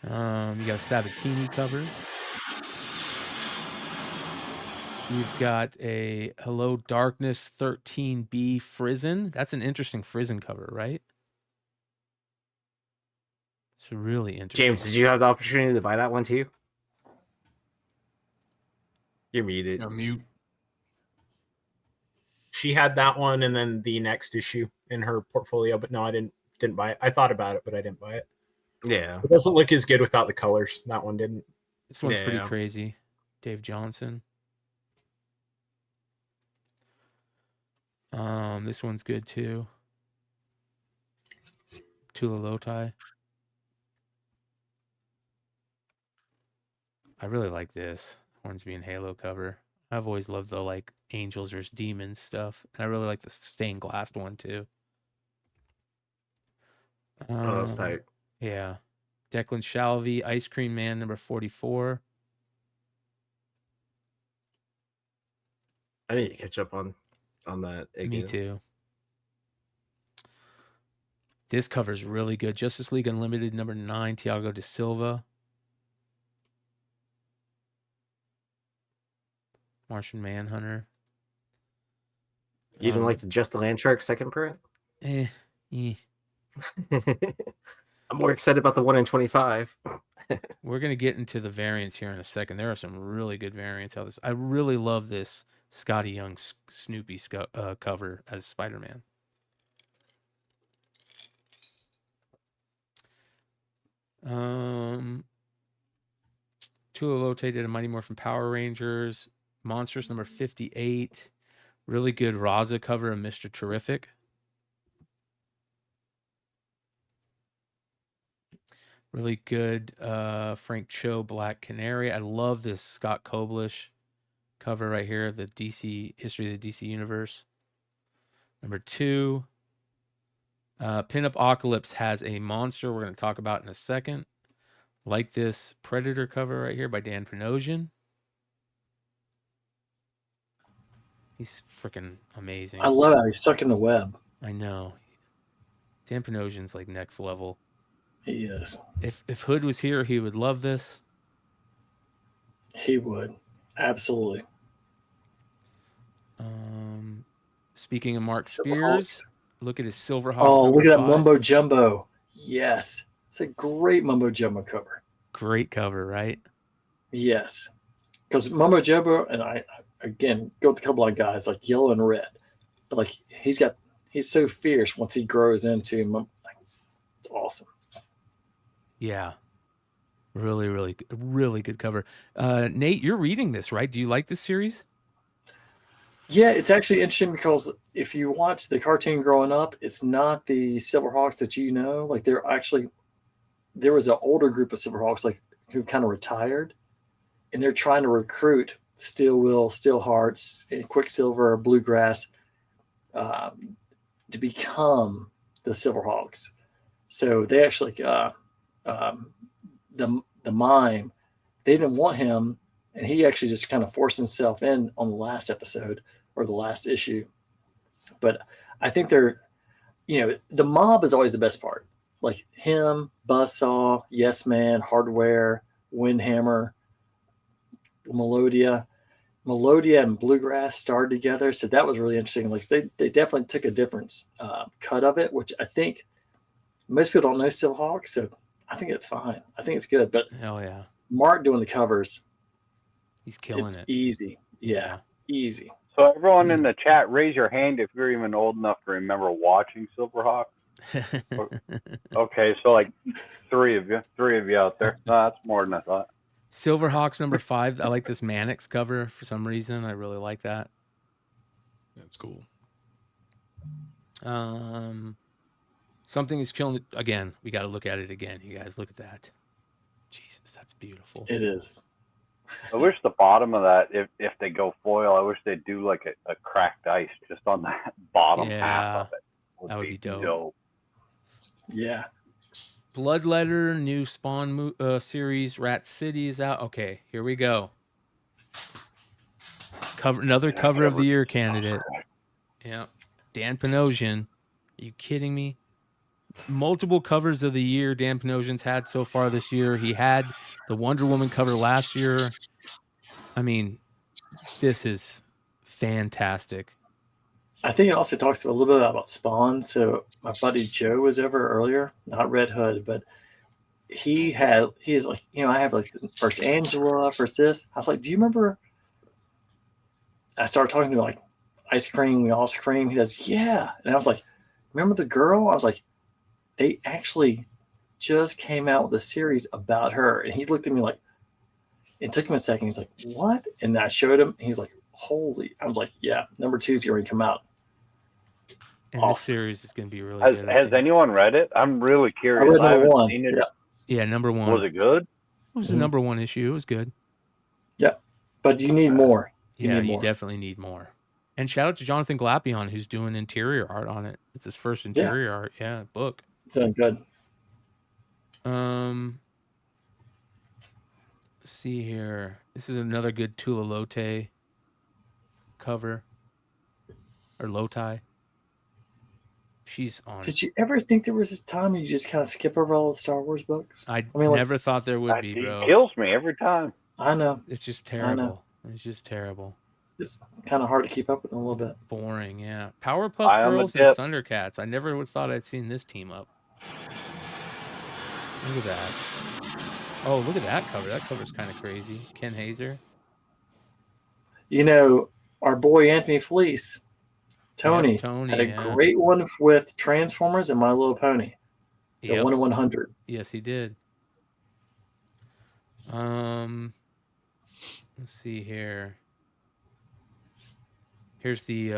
H: You got a Sabatini cover. You've got a Hello Darkness 13B Frizen. That's an interesting Frizen cover, right? It's really interesting.
O: James, did you have the opportunity to buy that one too? You're muted.
P: I'm mute.
E: She had that one and then the next issue in her portfolio, but no, I didn't buy it. I thought about it, but I didn't buy it.
O: Yeah.
E: It doesn't look as good without the colors. That one didn't.
H: This one's pretty crazy. Dave Johnson. This one's good too. Tula Lotai. I really like this Hornsby and Halo cover. I've always loved the like angels versus demons stuff. And I really like the stained glass one too.
O: Oh, that's tight.
H: Yeah. Declan Shalvey, Ice Cream Man number 44.
O: I need to catch up on that again.
H: Me too. This cover is really good. Justice League Unlimited number 9, Thiago da Silva. Martian Manhunter.
O: You didn't like the Just the Land Shark second print?
H: Eh.
O: I'm more excited about the 1 in 25.
H: We're going to get into the variants here in a second. There are some really good variants out of this. I really love this Scotty Young Snoopy cover as Spider-Man. Tula Lote did a Mighty Morphin Power Rangers. Monsters number 58. Really good Raza cover of Mr. Terrific. Really good Frank Cho Black Canary. I love this Scott Koblish cover right here, the DC History of the DC Universe. Number 2. Pinup Apocalypse has a monster we're going to talk about in a second. Like this Predator cover right here by Dan Panosian. He's freaking amazing.
A: I love how he's stuck in the web.
H: I know. Dan Panosian's like next level.
A: He is.
H: If Hood was here, he would love this.
A: He would. Absolutely.
H: Speaking of Mark
A: Silver
H: Spears,
A: Hawks.
H: look at his Silver Hawks.
A: Oh, look at that
H: 5.
A: Mumbo Jumbo. Yes. It's a great Mumbo Jumbo cover.
H: Great cover, right?
A: Yes. Because Mumbo Jumbo, and I again, go with a couple of guys like yellow and red. But like he's so fierce once he grows into him. It's awesome.
H: Yeah. Really, really good cover. Nate, you're reading this, right? Do you like this series?
A: Yeah, it's actually interesting because if you watch the cartoon growing up, it's not the Silverhawks that you know. Like there was an older group of Silverhawks like who kind of retired, and they're trying to recruit Steel Will, Steelhearts, and Quicksilver, Bluegrass to become the Silverhawks. So they actually the mime, they didn't want him, and he actually just kind of forced himself in on the last episode or the last issue. But I think they're, the mob is always the best part. Like him, Buzzsaw, Yes Man, Hardware, Windhammer, Melodia and Bluegrass starred together. So that was really interesting. Like they definitely took a different cut of it, which I think most people don't know Silverhawks. So I think it's fine. I think it's good. But
H: hell yeah,
A: Mark doing the covers,
H: he's killing
A: it's
H: it.
A: Easy. Yeah, easy.
T: So everyone in the chat, raise your hand if you're even old enough to remember watching Silverhawks. Okay, so like three of you out there. No, that's more than I thought.
H: Silverhawks number 5. I like this Mannix cover for some reason. I really like that.
I: That's cool.
H: Something is killing it again. We got to look at it again. You guys look at that. Jesus, that's beautiful.
A: It is.
T: I wish the bottom of that, if they go foil, I wish they'd do like a cracked ice just on that bottom half of it.
H: That would be dope.
A: Yeah.
H: Bloodletter, new Spawn series, Rat City is out. Okay, here we go. Another cover of the year candidate. Yeah. Dan Panosian. Are you kidding me? Multiple covers of the year Dan Panosian's had so far this year. He had the Wonder Woman cover last year. I mean, this is fantastic. I
A: think it also talks a little bit about Spawn. So my buddy Joe was over earlier, not Red Hood, but he is like, I have like first Angela, first this. I was like, do you remember? I started talking to him like ice cream, we all scream. He goes, yeah. And I was like, remember the girl? I was like, they actually just came out with a series about her. And he looked at me like, it took him a second. He's like, what? And I showed him. And he's like, holy. I was like, yeah, number 2 is going to come out.
H: And this series is going to be really good.
T: Has anyone read it? I'm really curious.
A: I haven't
T: seen it.
H: Yeah, number 1.
T: Was it good?
H: It was the number 1 issue. It was good.
A: Yeah, but you need more.
H: You definitely need more. And shout out to Jonathan Glapion, who's doing interior art on it. It's his first interior art. Yeah, book.
A: It's good.
H: Let's see here. This is another good Tula Lote cover. Or Lotai. She's on.
A: Did you ever think there was a time you just kind of skip over all the Star Wars books?
H: I
A: mean,
H: never thought there would be, bro.
T: He kills me every time.
A: I know.
H: It's just
A: I know.
H: terrible. It's just terrible.
A: It's kind of hard to keep up with them a little bit.
H: Boring, yeah. Powerpuff Girls and Thundercats. I never would thought I'd seen this team up. Look at that. Oh, look at that cover. That cover's kind of crazy. Ken Hazer.
A: You know, our boy Anthony Fleece, Tony,
H: Tony
A: had a great one with Transformers and My Little Pony. The 1 in 100.
H: Yes, he did. Let's see here. Here's the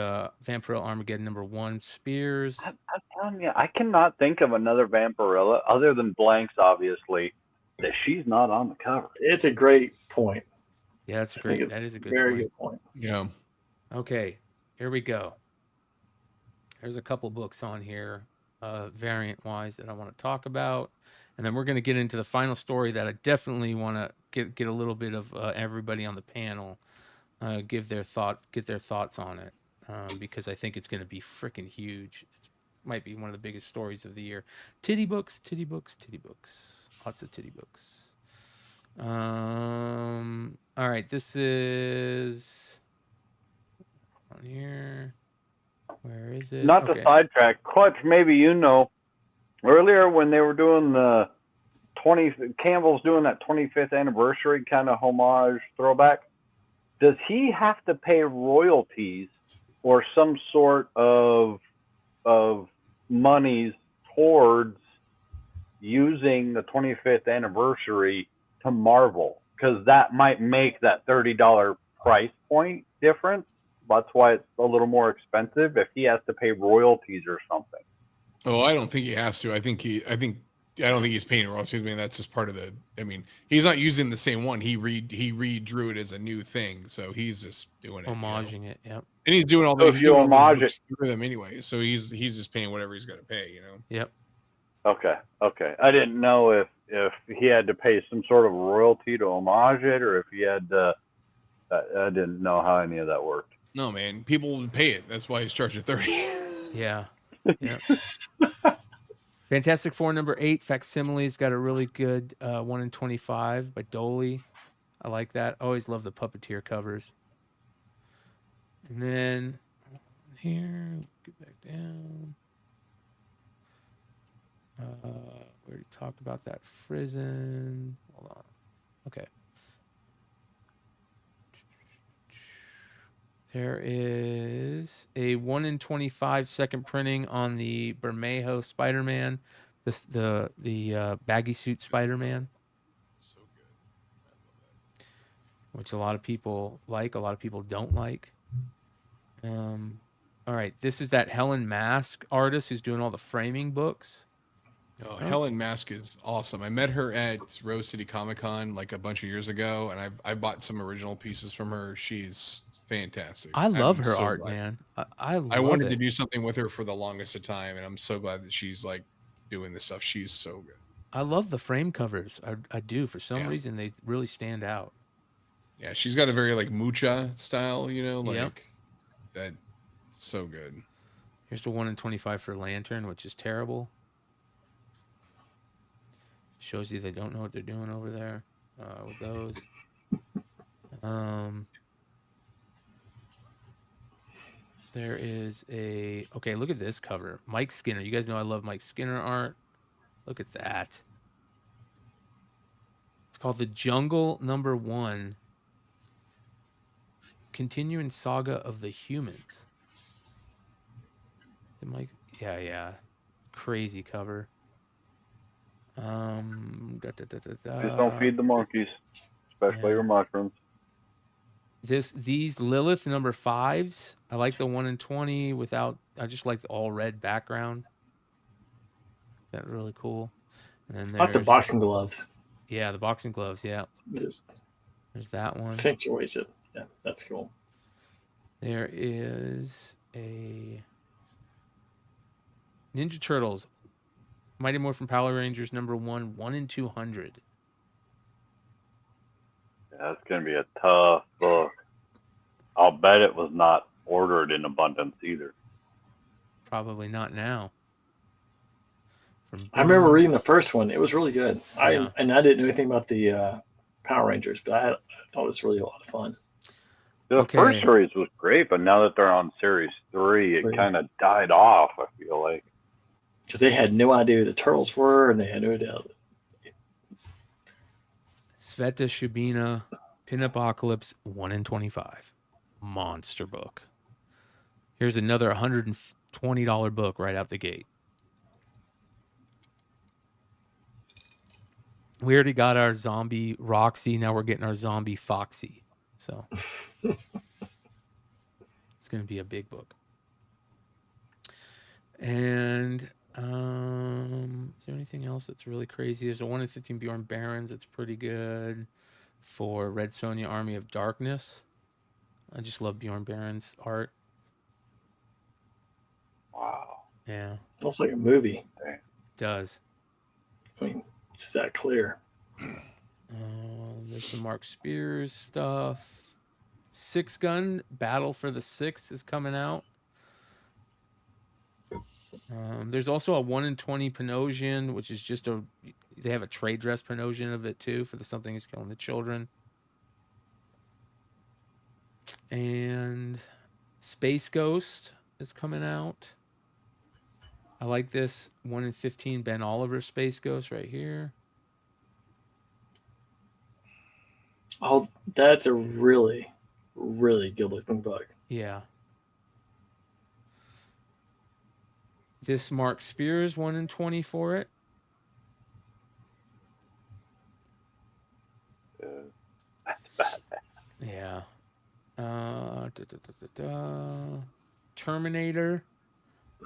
H: Vampirella Armageddon #1 Spears.
T: I'm telling you, I cannot think of another Vampirella other than Blanks, obviously, that she's not on the cover.
A: It's a great point.
H: Yeah, that's great. That is a good
A: very
H: point.
A: good point.
I: Yeah.
H: Okay, here we go. There's a couple books on here, variant-wise, that I want to talk about, and then we're going to get into the final story that I definitely want to get a little bit of everybody on the panel get their thoughts on it, because I think it's going to be freaking huge. It might be one of the biggest stories of the year. Titty books, titty books, titty books. Lots of titty books. All right, this is on here. Where is it?
T: Not to sidetrack, Clutch, maybe you know, earlier when they were doing the Campbell's doing that 25th anniversary kind of homage throwback, does he have to pay royalties or some sort of monies towards using the 25th anniversary to Marvel? Because that might make that $30 price point difference. That's why it's a little more expensive if he has to pay royalties or something.
I: Oh, I don't think he has to. I don't think he's paying royalties. I mean, that's just part of the. I mean, he's not using the same one. He redrew it as a new thing, so he's just doing it,
H: homaging it. Yep.
I: And he's doing all
T: So
I: the.
T: if
I: He's
T: you
I: doing all the
T: homage
I: books through them anyway, so he's just paying whatever he's got to pay. You know.
H: Yep.
T: Okay. I didn't know if he had to pay some sort of royalty to homage it, or if he had to. I didn't know how any of that worked.
I: No, man, people would pay it. That's why he's charging 30.
H: Yeah. Yeah. Fantastic Four #8 Facsimile's got a really good 1 in 25 by Doley. I like that. Always love the Puppeteer covers. And then here, get back down. We already talked about that Frizen. Hold on. Okay. There is a 1 in 25 second printing on the Bermejo Spider-Man, the baggy suit Spider-Man.
I: So good. I love that.
H: Which a lot of people like, a lot of people don't like. All right, this is that Helen Mask artist who's doing all the framing books.
I: Oh, Helen Mask is awesome. I met her at Rose City Comic Con like a bunch of years ago, and I bought some original pieces from her. She's fantastic.
H: I love
I: I'm
H: her
I: so
H: art,
I: glad.
H: man. I love
I: I wanted to
H: it.
I: do something with her for the longest of time, and I'm so glad that she's like doing this stuff. She's so good.
H: I love the frame covers. I do. For some reason, they really stand out.
I: Yeah, she's got a very like mucha style, you know, like
H: Yep.
I: that. So good.
H: Here's the 1 in 25 for Lantern, which is terrible. Shows you they don't know what they're doing over there with those. There is a... Okay, look at this cover. Mike Skinner. You guys know I love Mike Skinner art. Look at that. It's called The Jungle #1. Continuing Saga of the Humans. Mike... Yeah. Crazy cover.
T: Just don't feed the monkeys, especially your mushrooms.
H: These Lilith #5s. I like the 1 in 20 without. I just like the all red background. That's really cool. And then
A: I like the boxing gloves.
H: Yeah, the boxing gloves. Yeah.
A: Just
H: there's that one.
A: accentuates it. Yeah, that's cool.
H: There is a Ninja Turtles. Mighty Morphin Power Rangers #1, 1 in 200.
T: Yeah, that's going to be a tough book. I'll bet it was not ordered in abundance either.
H: Probably not now.
A: I remember reading the first one. It was really good.
H: Yeah.
A: I didn't know anything about the Power Rangers, but I thought it was really a lot of fun.
T: The first series was great, but now that they're on series 3, it kind of died off, I feel like.
A: Because they had no idea who the Turtles were, and they had no idea.
H: Sveta Shubina, Pinapocalypse 1 in 25. Monster book. Here's another $120 book right out the gate. We already got our zombie Roxy. Now we're getting our zombie Foxy. So it's going to be a big book. And is there anything else that's really crazy? There's a 1 in 15 Bjorn Barons. That's pretty good. For Red Sonja Army of Darkness. I just love Bjorn Barons' art.
T: Wow.
H: Yeah.
A: Looks like a movie.
H: It does.
A: I mean, it's that clear.
H: There's some Mark Spears stuff. 6-Gun Battle for the Six is coming out. There's also a 1 in 20 Panosian, which is just they have a trade dress Panosian of it too for the Something Is Killing the Children. And Space Ghost is coming out. I like this 1 in 15 Ben Oliver Space Ghost right here.
A: Oh, that's a really, really good looking book.
H: Yeah. This Mark Spears 1 in 20 for it.
T: That's bad.
H: Yeah. Terminator.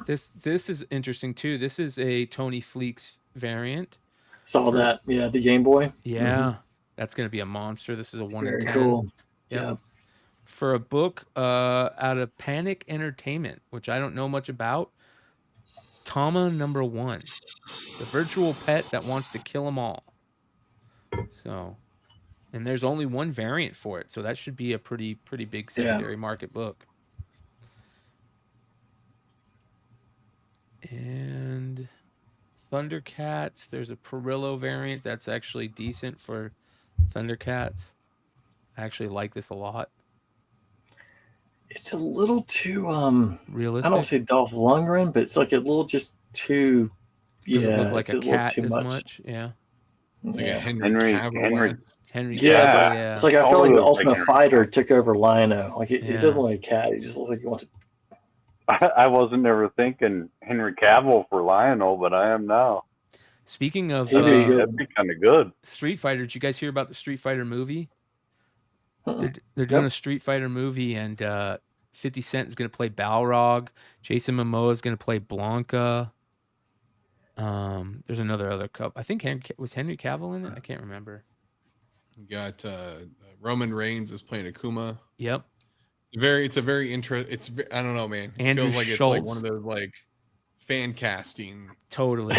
H: This is interesting too. This is a Tony Fleeks variant.
A: Saw that. Yeah, the Game Boy.
H: Yeah. That's going to be a monster. This is a 1 in
A: very
H: 10.
A: cool.
H: Yep.
A: Yeah.
H: For a book out of Panic Entertainment, which I don't know much about. Tama #1. The virtual pet that wants to kill them all. So, and there's only one variant for it, so that should be a pretty big secondary market book. And Thundercats, there's a Perillo variant that's actually decent for Thundercats. I actually like this a lot.
A: It's a little too
H: realistic.
A: I don't say Dolph Lundgren, but it's like a little just too.
H: Doesn't look like
A: it's
H: a cat
A: too
H: as
A: much.
H: much. Yeah.
I: It's like a
T: Henry.
A: Yeah, it's like I feel like the Ultimate Fighter took over Lion-O. Like he doesn't look like a cat. He just looks like he wants to.
T: I wasn't ever thinking Henry Cavill for Lionel, but I am now.
H: Speaking of
T: that'd be kind of good.
H: Street Fighter, did you guys hear about the Street Fighter movie? They're doing a Street Fighter movie, and 50 Cent is going to play Balrog. Jason Momoa is going to play Blanca. There's other couple. I think was Henry Cavill in it? I can't remember.
I: You got Roman Reigns is playing Akuma.
H: Yep.
I: It's a very It's I don't know, man. It
H: Andrew
I: feels like it's
H: Schultz.
I: like one of those like fan casting.
H: Totally.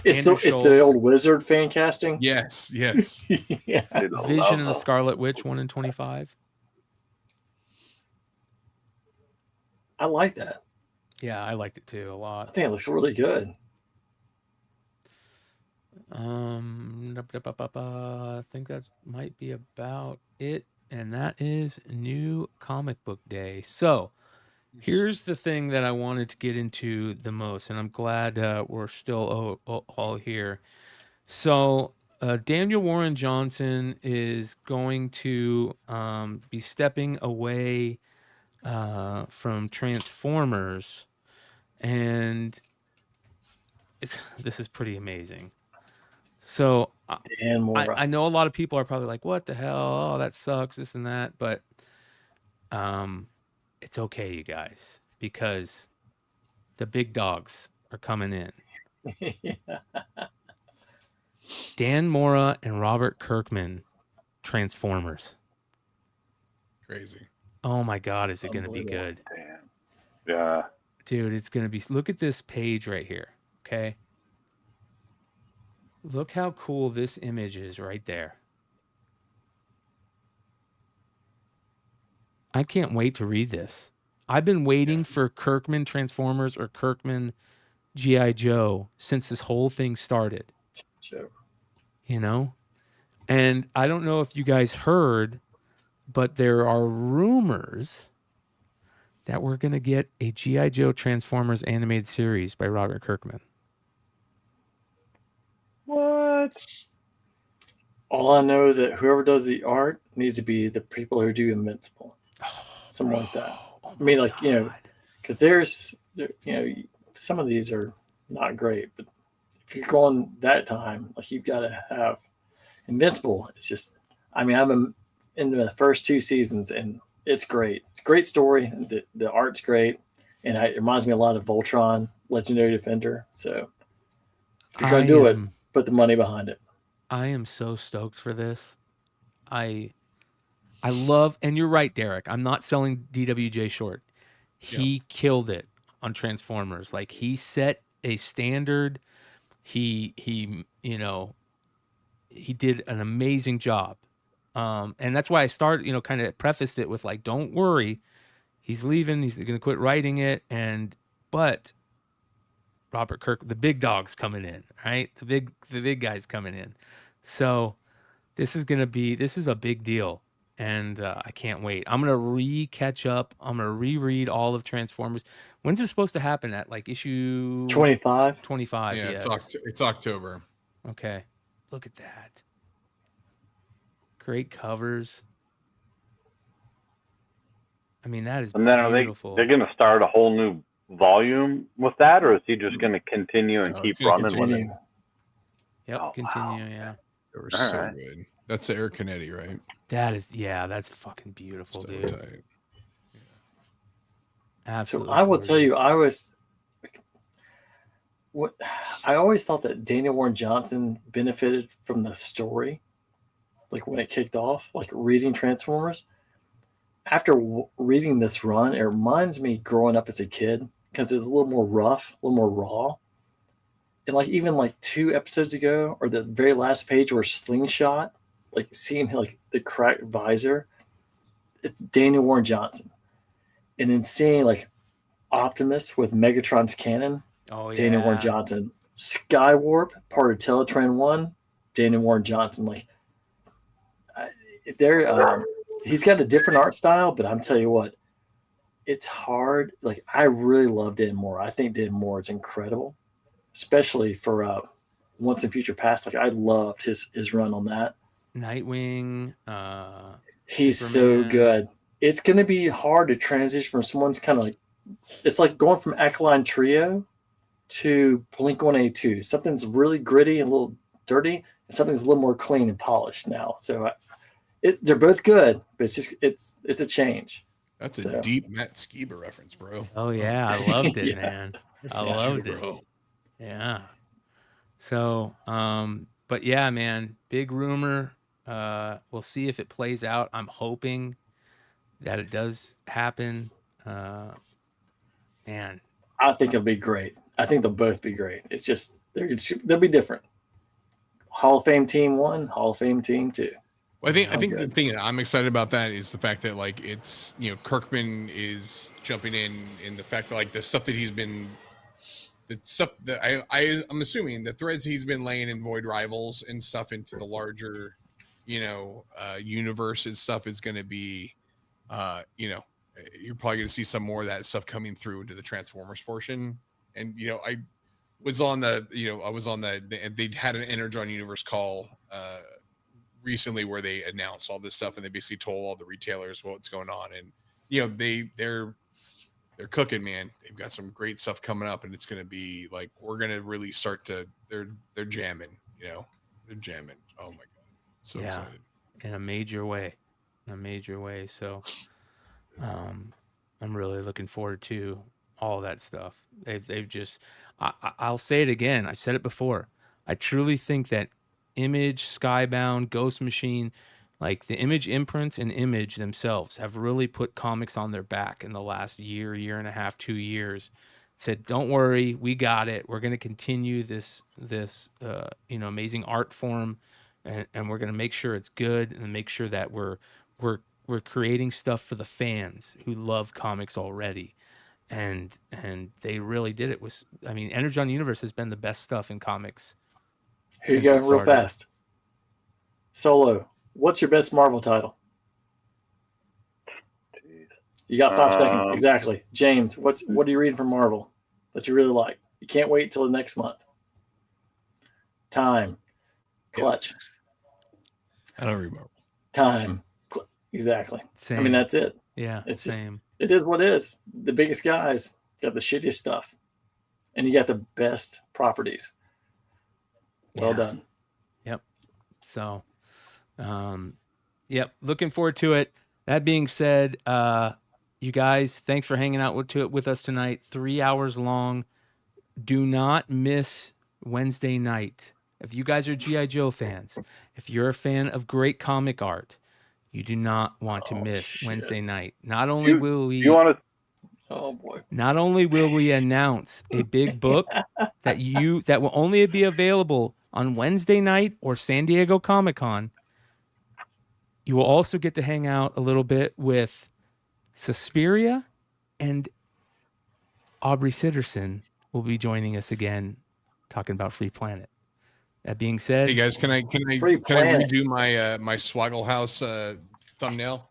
A: It's the old Wizard fan casting.
I: Yes.
A: Yeah.
H: Vision and the Scarlet Witch 1 in 25.
A: I like that.
H: Yeah, I liked it too a lot.
A: I think it looks really good.
H: I think that might be about it, and that is New Comic Book Day. So here's the thing that I wanted to get into the most, and I'm glad we're still all here. So Daniel Warren Johnson is going to be stepping away from Transformers, and this is pretty amazing. So I know a lot of people are probably like, what the hell? Oh, that sucks, this and that. But it's okay, you guys, because the big dogs are coming in. Dan Mora and Robert Kirkman, Transformers.
I: Crazy.
H: Oh my God, is it going to be good?
T: Damn. Yeah.
H: Dude, it's going to be... Look at this page right here, okay? Look how cool this image is right there. I can't wait to read this. I've been waiting for Kirkman Transformers or Kirkman G.I. Joe since this whole thing started.
A: Joe.
H: You know? And I don't know if you guys heard, but there are rumors that we're going to get a G.I. Joe Transformers animated series by Robert Kirkman.
T: What?
A: All I know is that whoever does the art needs to be the people who do Invincible. Something like that. I mean, like, you know, because there's, you know, some of these are not great, but if you're going that time, like, you've got to have Invincible. It's just, I mean, I'm in the first 2 seasons and it's great. It's a great story. The art's great. And it reminds me a lot of Voltron, Legendary Defender. So if you're going to do it, put the money behind it.
H: I am so stoked for this. I love, and you're right, Derek. I'm not selling DWJ short. He killed it on Transformers. Like, he set a standard. He you know, he did an amazing job. And that's why I started, you know, kind of prefaced it with like, don't worry, he's leaving. He's going to quit writing it. But Robert Kirk, the big dog's coming in, right? The big guy's coming in. So this is a big deal. And I can't wait. I'm going to catch up. I'm going to reread all of Transformers. When's it supposed to happen at? Like issue
A: 25?
H: 25,
I: Yeah,
H: yes.
I: it's October.
H: Okay. Look at that. Great covers. I mean, that is
T: And then
H: beautiful.
T: they're going to start a whole new volume with that, or is he just going to continue and keep running with it?
H: Yep, continue, yeah.
I: They were
T: All
I: so
T: right.
I: good. That's the Eric Canetti, right?
H: That is, yeah, that's fucking beautiful, dude.
I: Tight.
H: Absolutely.
A: So I will tell you, I always thought that Daniel Warren Johnson benefited from the story, like when it kicked off, like reading Transformers. After reading this run, it reminds me growing up as a kid because it's a little more rough, a little more raw. And like even like 2 episodes ago, or the very last page where Slingshot, like seeing like the cracked visor, it's Daniel Warren Johnson. And then seeing like Optimus with Megatron's cannon, Daniel Warren Johnson. Skywarp, part of Teletran 1, Daniel Warren Johnson. Like, he's got a different art style, but I'm telling you what, it's hard. Like, I really love Dan Moore. I think Dan Moore is incredible, especially for Once and Future Past. Like, I loved his run on that.
H: Nightwing.
A: He's
H: Superman.
A: so good. It's going to be hard to transition from someone's kind of like, it's like going from Alkaline Trio to Blink-182. Something's really gritty and a little dirty, and something's a little more clean and polished now. So they're both good, but it's just it's a change.
I: That's a deep Matt Skiba reference, bro.
H: Oh yeah, I loved it,
A: Yeah.
H: man. I
I: Yeah,
H: loved
I: bro.
H: it. Yeah. So, but yeah, man, big rumor. We'll see if it plays out. I'm hoping that it does happen. Man,
A: I think it'll be great. I think they'll both be great. It's just they'll be different. Hall of Fame team 1, Hall of Fame team 2.
I: Well, I think the thing that I'm excited about that is the fact that like it's, you know, Kirkman is jumping in the fact that like the stuff that he's been, the stuff that I'm assuming the threads he's been laying in Void Rivals and stuff into the larger, you know, universe and stuff is going to be, you know, you're probably going to see some more of that stuff coming through into the Transformers portion. And, you know, I was on the they had an Energon Universe call recently where they announced all this stuff and they basically told all the retailers what's going on. And, you know, they're cooking, man. They've got some great stuff coming up, and it's going to be like, we're going to really start to, they're jamming, you know, they're jamming. Oh my God. So excited.
H: In a major way. So, I'm really looking forward to all that stuff. They've just, I'll say it again. I said it before. I truly think that Image, Skybound, Ghost Machine, like the Image imprints and Image themselves have really put comics on their back in the last year and a half, 2 years. Said, don't worry, we got it. We're going to continue this you know, amazing art form, and we're going to make sure it's good and make sure that we're creating stuff for the fans who love comics already. and they really did it. I mean, Energon Universe has been the best stuff in comics.
A: Here you go, real fast. Solo, what's your best Marvel title? You got 5 seconds. Exactly. James, what are you reading from Marvel that you really like? You can't wait till the next month. Time. Clutch.
P: I don't read Marvel.
A: Time. Exactly.
H: Same.
A: I mean, that's it.
H: Yeah,
A: it's
H: same.
A: It is what it is. The biggest guys got the shittiest stuff, and you got the best properties. Well done.
H: Yep. So, yep. Looking forward to it. That being said, you guys, thanks for hanging out with us tonight. 3 hours long. Do not miss Wednesday night. If you guys are G.I. Joe fans, if you're a fan of great comic art, you do not want to miss Wednesday night. Not only will we
A: Oh boy.
H: Not only will we announce a big book that will only be available on Wednesday night or San Diego Comic-Con, you will also get to hang out a little bit with Suspiria, and Aubrey Sitterson will be joining us again talking about Free Planet. That being said,
I: hey guys, can I redo my my Swaggle House thumbnail?